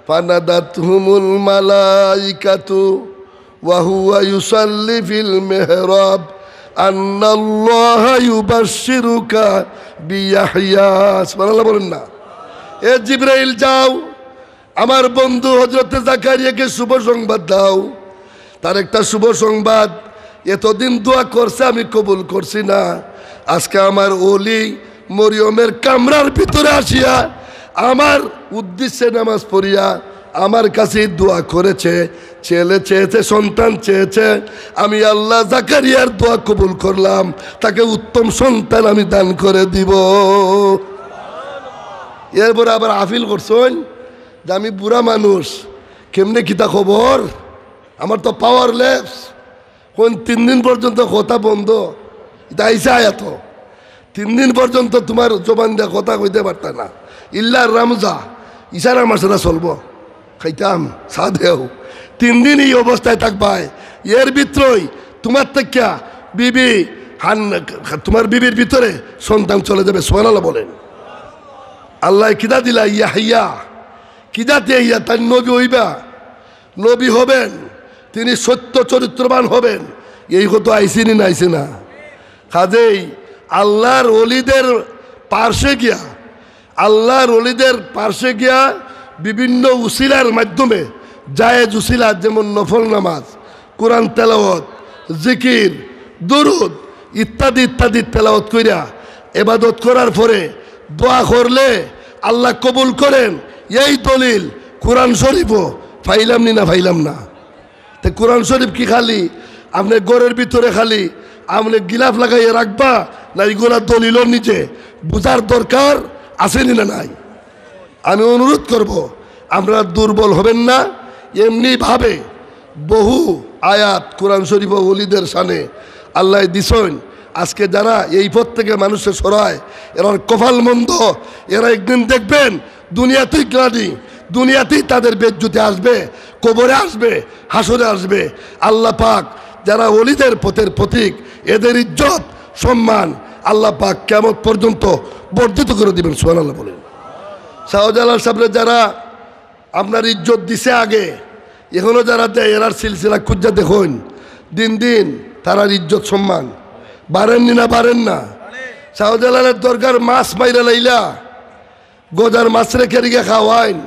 ফানাদাতহুমুল মালাইকাতু ওয়া হুয়া ইউসাল্লি ফিল মিহরাব আন্নাল্লাহা ইউবাশশিরুকা বিয়াহইয়া। সুবহানাল্লাহ বলেন না? এ জিবরাইল যাও, আমার বন্ধু হযরত জাকারিয়াকে শুভ সংবাদ দাও। তার একটা শুভ সংবাদ, এতদিন দোয়া করছে আমি কবুল করছি না, আজকে আমার ওলি মরিয়মের কামরার ভিতরে আসিয়া আমার উদ্দেশ্যে নামাজ পড়িয়া আমার কাছে দোয়া করেছে, ছেলে চেয়েছে, সন্তান চেয়েছে। আমি আল্লাহ জাকারিয়ার দোয়া কবুল করলাম, তাকে উত্তম সন্তান আমি দান করে দিব। এরপরে আবার আফিল করছেন যে আমি বুড়া মানুষ, কেমনে কিতা খবর, আমার তো পাওয়ারলেস, কোন 3 দিন পর্যন্ত কথা বন্ধ। এটা আইসা আয়াত 3 দিন পর্যন্ত তোমার জবান দিয়ে কথা কইতে পারত না, ইল্লা রামজা ইশারা মাসারা চলবো, খাইতাম সাধেও 3 দিন এই অবস্থায় থাকবাই। এর ভিতরেই তোমার থেকে বিবি তোমার বিবির ভিতরে সন্তান চলে যাবে। সুবহানাল্লাহ বলেন। আল্লাহ কিদা দিলা ইয়াহিয়া, কিদা দিয়া তার নবী হইবা, নবী হবেন, তিনি সত্য চরিত্রবান হবেন। এই কথা আইসিনি না আইসি না? কাজেই আল্লাহর ওলিদের পার্শ্বে গিয়া, আল্লাহর ওলিদের পার্শ্বে গিয়া বিভিন্ন উসিলার মাধ্যমে, জায়েজ উসিলা যেমন নফল নামাজ, কোরআন তেলাওয়াত, জিকির, দুরুদ ইত্যাদি ইত্যাদি তেলাওয়াত কইরা ইবাদত করার পরে দোয়া করলে আল্লাহ কবুল করেন। এই দলিল কোরআন শরীফও ফাইলাম নি না ফাইলাম না? তো কোরআন শরীফ কি খালি আপনি ঘরের ভিতরে খালি আপনি গিলাফ লাগাইয়ে রাখবা, না এইগুলা দলিলর নিচে বুঝার দরকার আসেনি না নাই? আমি অনুরোধ করব আপনারা দুর্বল হবেন না। এমনিভাবে বহু আয়াত কোরআন শরীফ ও ওলিদের শানে আল্লাহ দিছেন। আজকে যারা এই পথ থেকে মানুষের সরায়, এরা কপাল মন্দ, এরা একদিন দেখবেন দুনিয়াতেই গ্লানি, দুনিয়াতেই তাদের বেজ্জতি আসবে, কবরে আসবে, হাসরে আসবে। আল্লাহ পাক যারা ওলিদের পথের প্রতীক, এদের ইজ্জত সম্মান আল্লাহ পাক কিয়ামত পর্যন্ত বর্ধিত করে দিবেন। সুবহানাল্লাহ বলেন। শাহজালাল সাহেবরা যারা আপনার ইজ্জত দিছে আগে, এখনো যারা দেয়, এরার সিলসিলা খুঁজা দেখুন, দিন দিন তারার ইজ্জত সম্মান বাড়েননি না বাড়েন না? শাহজালালের দরকার মাছ মাইরা লাইলা, গোজার মাছ রেখে রেখে খাওয়াইন,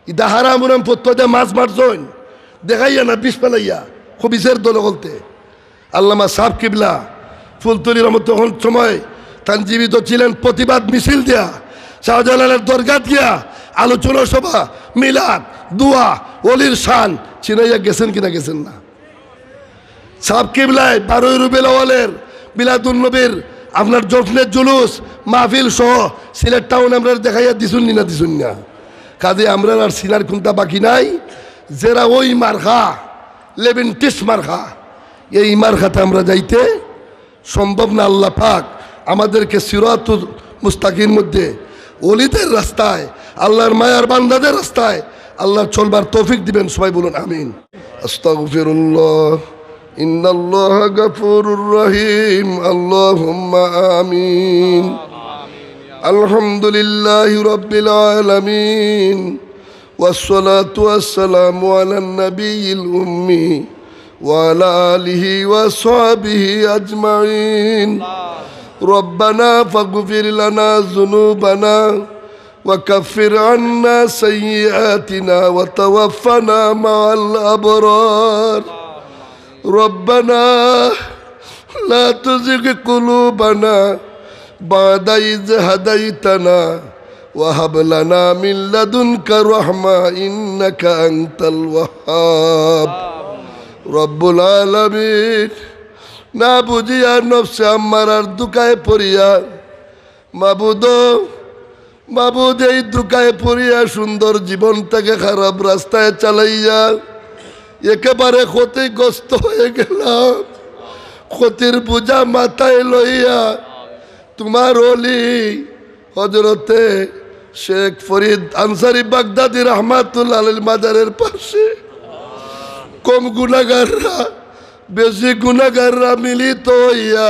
ইটা হারাম উরাম পত্তে মাছ মারছইন, দেখাইয়া না বিষ পেলাইয়া খবিসের দল বলতে। আল্লামা সাহেব কিবলা ফুলতলির রহমত তখন সময় তান জীবিত ছিলেন, প্রতিবাদ মিছিল দিয়া শাহজালালের দরগাত গিয়া আলোচনা সভা, মিলাদ, দোয়া, ওলির শান চিনাইয়া গেছেন কিনা গেছেন না? সাব কিবলায় 12 রবিউল আউয়ালের মিলাদুন নবীর আপনার জশ্নের জুলুস মাহফিল সহ সিলেট টাউন আমরা দেখাইয়া দিছুন না দিছুন না? কাজে আমরা আর সিনার কোনটা বাকি নাই। যারা ওই মার্খা লেভেন্টিস মার্খা, এই মার্খাতে আমরা যাইতে সম্ভব না। আল্লাহ পাক আমাদেরকে সিরাতুল মুস্তাকিমের মধ্যে ওলিদের রাস্তায়, আল্লাহর মায়ার বান্দাদের রাস্তায় আল্লাহ চলবার তৌফিক দিবেন। সবাই বলুন আমিন। আস্তাগফিরুল্লাহ, ইন্নাল্লাহা গফুরুর রহিম, আল্লাহুম্মা আমিন। আলহামদুলিল্লাহি রাব্বিল আলামিন, والصلاة والسلام على النبي الأمي وعلى آله وصحبه أجمعين. ربنا فاغفر لنا ذنوبنا وكفر عنا سيئاتنا وتوفنا مع الأبرار. ربنا لا تزغ قلوبنا بعد إذ هديتنا وهب لنا من لدنك رحمة إنك أنت الوهاب. رب العالمين না বুঝিয়া নফসে আম্মারার দুকায় পড়িয়া মাবুদ এই দুকায় পড়িয়া সুন্দর জীবনটাকে খারাপ রাস্তায় চালাইয়া একেবারে ক্ষতিগ্রস্ত হয়ে গেলাম। ক্ষতির বোঝা মাথায় লইয়া তোমার ওলি হযরতে শেখ ফরিদ আনসারি বাগদাদি রহমাতুল্লাহ আলাইহির মাজারের পাশে কম গুনাহগাররা বেশি গুনাহগাররা মিলিত হইয়া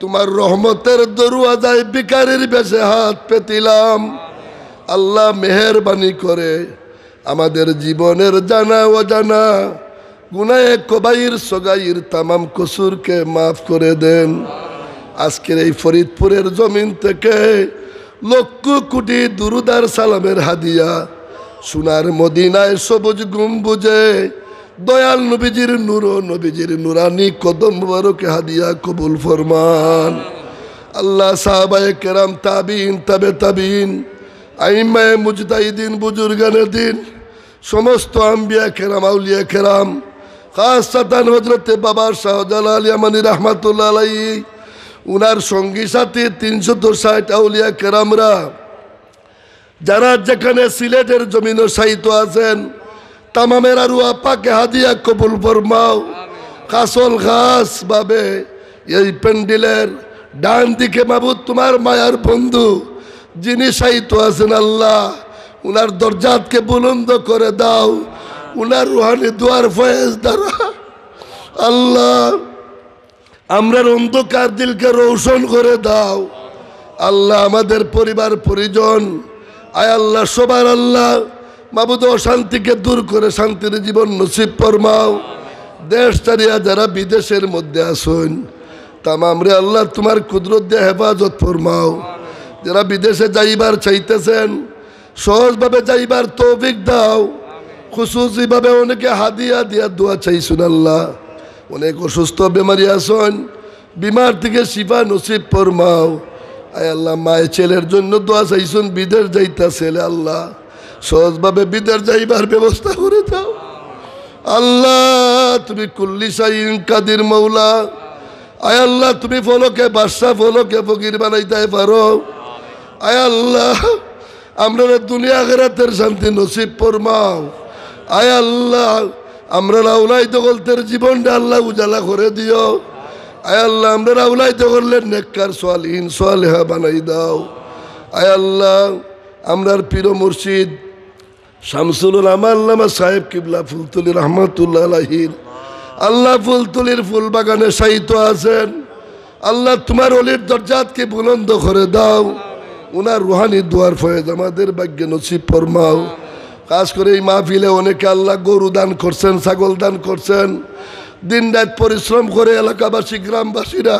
তোমার রহমতের দরওয়াজায় ভিখারির বেশে হাত পেতিলাম। আল্লাহ মেহেরবানি করে আমাদের জীবনের জানা অজানা গুনাহে কবাইর সগাইর তামাম কসুরকে মাফ করে দেন। আজকের এই ফরিদপুরের জমিন থেকে লক্ষ কোটি দুরুদার সালামের হাদিয়া সোনার মদিনায় সবুজ গম্বুজে দয়াল নবীজির নূর ও নবীজির নুরানি কদম মুবারকে হাদিয়া কবুল ফরমান। আল্লাহ সাহাবায়ে কেরাম, তাবিন, তাবে তাবিন, আইম্মায়ে মুজতাহিদিন, বুজুর্গানে দিন, সমস্ত আম্বিয়া কেরাম, আউলিয়া কেরাম, খাসসাতান হযরতে বাবা শাহজালাল ইয়ামানি রাহমাতুল্লাহ আলাইহি, উনার সঙ্গী সাথী 360 আউলিয়া কেরামরা যারা যেখানে সিলেটের জমিনে শায়িত আছেন তামামের আরওয়াহ পাকে হাদিয়া কবুল ফরমাও। খাসল খাস ভাবে এই প্যান্ডেলের ডান দিকে মাবুদ তোমার মায়ার বন্ধু যিনি শায়িত আছেন, আল্লাহ উনার দরজাতকে বুলন্দ করে দাও, উনার রুহানি দুয়ার ফয়েজ দ্বারা আল্লাহ আমরার অন্ধকার দিলকে রোশন করে দাও। আল্লাহ আমাদের পরিবার পরিজন, আয় আল্লাহ সবার আল্লাহ মাবুদ অশান্তিকে দূর করে শান্তির জীবন নসিব ফরমাও। দেশ ছাড়িয়া যারা বিদেশের মধ্যে আসুন তামাম রে আল্লাহ তোমার কুদরত দিয়ে হেফাজত ফরমাও। যারা বিদেশে যাইবার চাইতেছেন সহজভাবে যাইবার তৌফিক দাও। খুশুসিভাবে অনেকে হাদিয়া দিয়া দোয়া চাইছুন আল্লাহ, অনেক অসুস্থ বেমারি আসন, বিমার থেকে শিফা নসিব ফরমাও। আয় আল্লাহ মায়ের ছেলের জন্য দোয়া চাইছুন, বিদেশ যাইতা ছেলে, আল্লাহ সহজভাবে বিদেশ যাইবার ব্যবস্থা করে দাও। আল্লাহ তুমি কুল্লি শাইইন কাদির মৌলা, আয় আল্লাহ তুমি ফলকে বাদশা ফলকে ফকির বানাইতে পারো। আয় আল্লাহ আমরা দুনিয়া আখিরাতের শান্তি নসিব ফরমাও। আয় আল্লাহ আমরা আউলাই দগলতের জীবনটা আল্লাহ উজালা করে দিও। আয় আল্লাহ আমরা আউলাই দগলের নেককার সালিহিন সালেহা বানাই দাও। আয় আল্লাহ আমরার পীর মুর্শিদ শামসুল উলামা আল্লামা সাহেব কিবলা ফুলতুলি রহমাতুল্লাহ আলাইহির আল্লাহ ফুলতুলির ফুল বাগানে শায়িত আছেন, আল্লাহ তোমার ওলির দরজাতকে বুলন্দ করে দাও। উনার রুহানি দুয়ার ফয়েজ আমাদের ভাগ্যে নসিব ফরমাও। কাজ করে এই মাহফিলে অনেকে আল্লাহ গরু দান করছেন, ছাগল দান করছেন, দিন রাত পরিশ্রম করে এলাকাবাসী গ্রামবাসীরা,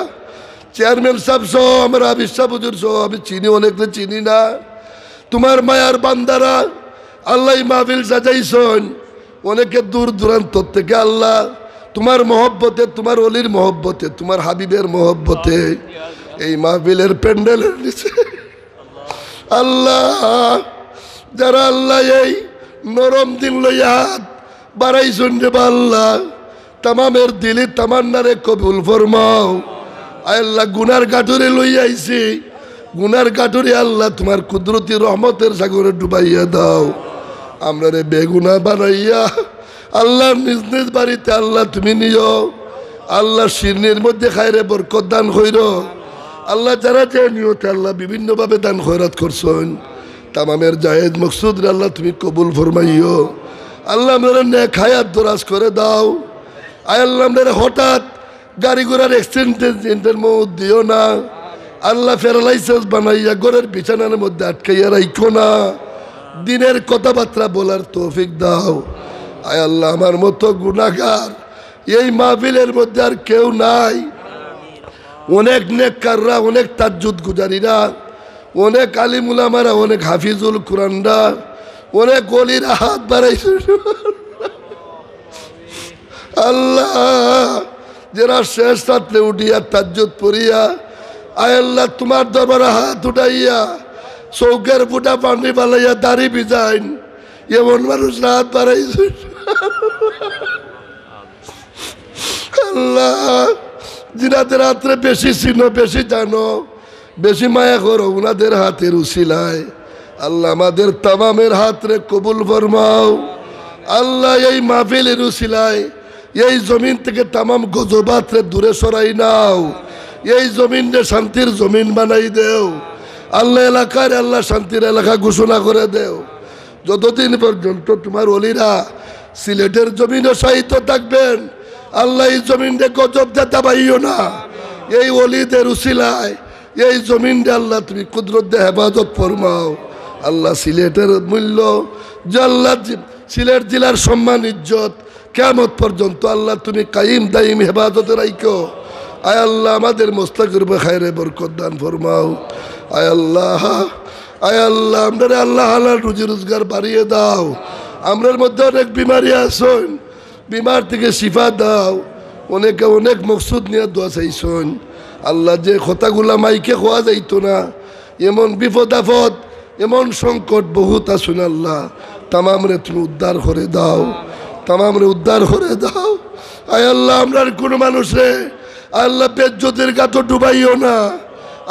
চেয়ারম্যান সাহেব সহ আমার আবিষ্যা বুজুর সহ, আমি চিনি অনেকে চিনি না, তোমার মায়ার বান্দারা আল্লাহ মাহফিল সাজাইছেন। অনেকে দূর দূরান্ত থেকে আল্লাহ তোমার মহব্বতে, তোমার অলির মহব্বতে, তোমার হাবিবের মহব্বতে এই মাহফিলের প্যান্ডেলের নিচে আল্লাহ যারা আল্লাহ এই নরম দিন লইয়া হাত বাড়াইছেন রে আল্লাহ, তামামের দিলি তামান্নারে কবুল ফরমাও। আল্লাহ গুনার কাঠুরে লইয়া আইছি, গুনার কাঠুরে আল্লাহ তোমার কুদরতি রহমতের সাগরে ডুবাইয়া দাও। আমরা রে বেগুনা বানাইয়া আল্লাহ নিজ নিজ বাড়িতে আল্লাহ তুমি নিও। আল্লাহ শিরনির মধ্যে খায়রে বরকত দান কইর। আল্লাহ যারা যে নিয়তে আল্লাহ বিভিন্নভাবে দান খয়রাত করছেন, তামামের জায়েদ মকসুদ রে আল্লাহ তুমি কবুল ফরমাইও। আল্লাহ আমরা নেক হায়াত দরাজ করে দাও। আয় আল্লাহ আমরা হঠাৎ গাড়ি ঘোড়ার অ্যাক্সিডেন্টের মধ্যে দিও না। আল্লাহ প্যারালাইসিস বানাইয়া ঘরের বিছানার মধ্যে আটকাইয়া রাখো না। দিনের কথাবার্তা বলার তৌফিক দাও। আয় আল্লাহ আমার মতো গুনাহগার এই মাহফিলের মধ্যে আর কেউ নাই। অনেক নেককাররা, অনেক তাজ্জুদ গুজারিরা, অনেক আলিম উলামারা, অনেক হাফিজুল কুরআনরা, অনেক ওলিরা হাত বাড়াইছে আল্লাহ, যারা শেষ রাত্রে উঠিয়া তাজ্জুদ পড়িয়া আয় আল্লাহ তোমার দরবারে হাত উঠাইয়া চৌকের ফুটা পানি পালাইয়া দাড়ি ভিজাইন, এমন মানুষ হাত বাড়াইছে আল্লাহ। যিনাদের রাত্রে বেশি চিনো, বেশি জানো, বেশি মায়া করো, উনাদের হাতের উসিলায় আল্লাহ আমাদের তামামের হাতরে কবুল ফরমাও। আল্লাহ এই মাহফিলের উসিলায় এই জমিন থেকে তামাম গজবাতরে দূরে সরাই নাও। এই জমিনে শান্তির জমিন বানাই দেও আল্লাহ। এলাকার আল্লাহ শান্তির এলাকা ঘোষণা করে দেও। যতদিন পর্যন্ত তোমার ওলিরা সিলেটের জমিনে সাহিত্য থাকবেন আল্লাহ এই জমিনে গজব দেতা পাইও না। এই ওলিদের উসিলায় এই জমিনটা আল্লাহ তুমি কুদরত দিয়ে হেফাজত ফরমাও। আল্লাহ সিলেটের মূল্য যে আল্লাহ সিলেট জেলার সম্মান ইজ্জত কিয়ামত পর্যন্ত আল্লাহ তুমি কাইম দাইম হেফাজতে রাখো। আয় আল্লাহ আমাদের মোস্তাকের খায়রে বরকত দান ফরমাও। আয় আল্লাহ, আয় আল্লাহ আমরা আল্লাহ হালাল রুজি রোজগার বাড়িয়ে দাও। আমরার মধ্যে অনেক বিমারি আছেন, বিমার থেকে শিফা দাও। অনেকে অনেক মকসুদ নিয়ে দোয়া চাইছেন আল্লাহ, যে কথাগুলা মাইকে খোয়া যাইতো না, এমন বিপদ আপদ, এমন সংকট বহুত আসুন আল্লাহ, তামামরে তুমি উদ্ধার করে দাও, তামামরে উদ্ধার করে দাও। আয় আল্লাহ আমরার কোনো মানুষে আল্লাহ বেজ্জতের গাতো ডুবাইও না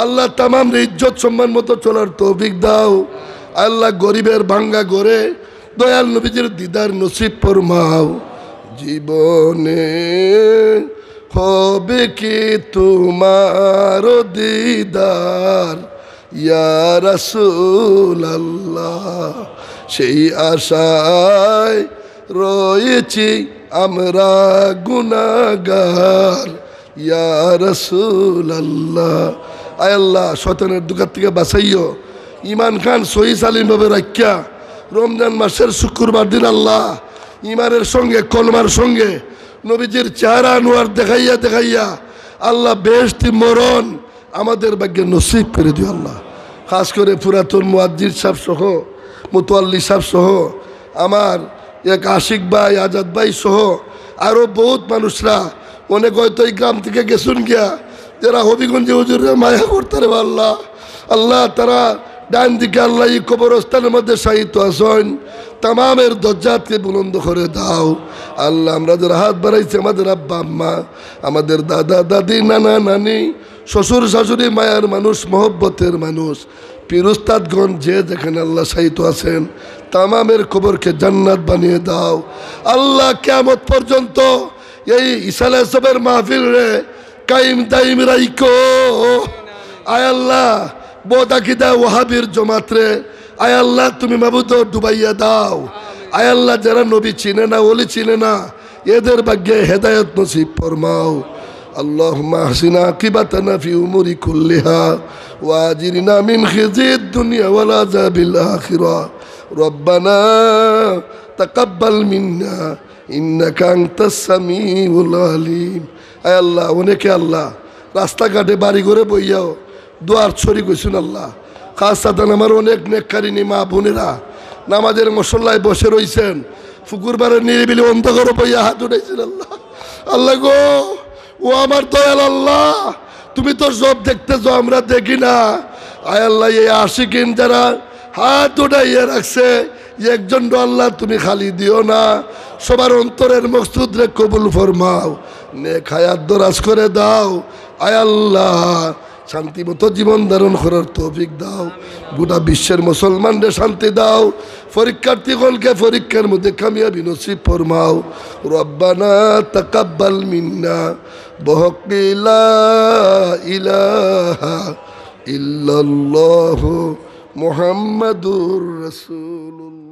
আল্লাহ, তামামরে ইজ্জত সম্মান মতো চলার তৌফিক দাও। আল্লাহ গরিবের ভাঙ্গা গড়ে দয়াল নবীজির দিদার নসিব ফরমাও। জীবনে হবে কি তোমার দিদার ইয়া রাসূলুল্লাহ, সেই আশায় রয়েছি আমরা গুনাহগার ইয়া রাসূলুল্লাহ। আয় আল্লাহ শয়তানের দুকার থেকে বাঁচাইও। ইমান খান সহি সালিমভাবে রাখিয়া রমজান মাসের শুক্রবার দিন আল্লাহ ইমানের সঙ্গে কলমার সঙ্গে নবীজির চেহারা আনোয়ার দেখাইয়া দেখাইয়া আল্লাহ বেহেশতি মরণ আমাদের ভাগ্যে নসিব করে দিও আল্লাহ। খাস করে পুরাতন মুয়াজ্জির সাহেব সহ, মুতওয়াল্লি সাহেব সহ, আমার এক আশিক ভাই, আজাদ ভাই সহ আরও বহুত মানুষরা, অনেক হয়তো এই গ্রাম থেকে গেছুন গিয়া, যারা হবিগঞ্জে হুজুরের মায়া করতে রে আল্লাহ। আল্লাহ তারা ডান দিকে আল্লাহ এই কবরস্থানের মধ্যে সাহিত্য আসন, তামামের দরজাতকে বুলন্দ করে দাও আল্লাহ। আমরা যারা হাত বাড়াইছে আমাদের আব্বা আম্মা, আমাদের দাদা দাদি, নানা নানি, শ্বশুর শাশুড়ি, মায়ার মানুষ, মহব্বতের মানুষ, পীরুস্তাদগণ যে যেখানে আল্লাহ সাহিত্য আছেন, তামামের কবরকে জান্নাত বানিয়ে দাও আল্লাহ। কিয়ামত পর্যন্ত এই ঈসা আলাইহিস সালামের মাহফিল রে কাইম দাইম রাইকো। আয় আল্লাহ বোদাকিদা ওয়াহাবির জমাত রে আয় আল্লাহ তুমি মাবুদ ডুবাইয়া দাও। আয় আল্লাহ যারা নবী চিনে না, ওলি চিনে না, এদের ভাগ্যে হেদায়েত নসিব ফরমাও। اللهم احسنا عاقبتنا في امور كلها واجرنا من خزي الدنيا والعذاب الاخره ربنا تقبل منا انك انت السميع العليم। আয় আল্লাহ অনেকে আল্লাহ রাস্তাঘাটে বাড়ি ঘরে বইয়াও দোয়ার ছড়ি গইছুন আল্লাহ। খাসাদান আমার অনেক নেককারিনী মা বোনেরা নামাজের মুসল্লায় বসে রইছেন, ফুকুরবারের নিরিবিলি অন্ধকার বইয়া হাত উঠাইছেন আল্লাহ। আল্লাহ গো, ও আমার দয়াল আল্লাহ, তুমি তো সব দেখতেছো, আমরা দেখি না। আয় আল্লাহ এই আশিকিন যারা হাত উঠাইয়া রাখছে, একজন আল্লাহ তুমি খালি দিও না, সবার অন্তরের মকসুদ রে কবুল ফরমাও, নেক হায়াত দরাজ করে দাও। আয় আল্লাহ শান্তি মতো জীবন ধারণ করার তৌফিক দাও, গোটা বিশ্বের মুসলমানদের শান্তি দাও, পরীক্ষার্থীগণকে পরীক্ষার মধ্যে কামিয়াবি নসিব ফরমাও। রব্বানা তাকাব্বাল মিন্না বিহাক্কি লা ইলাহা ইল্লাল্লাহু মুহাম্মাদুর রাসূলুল্লাহ।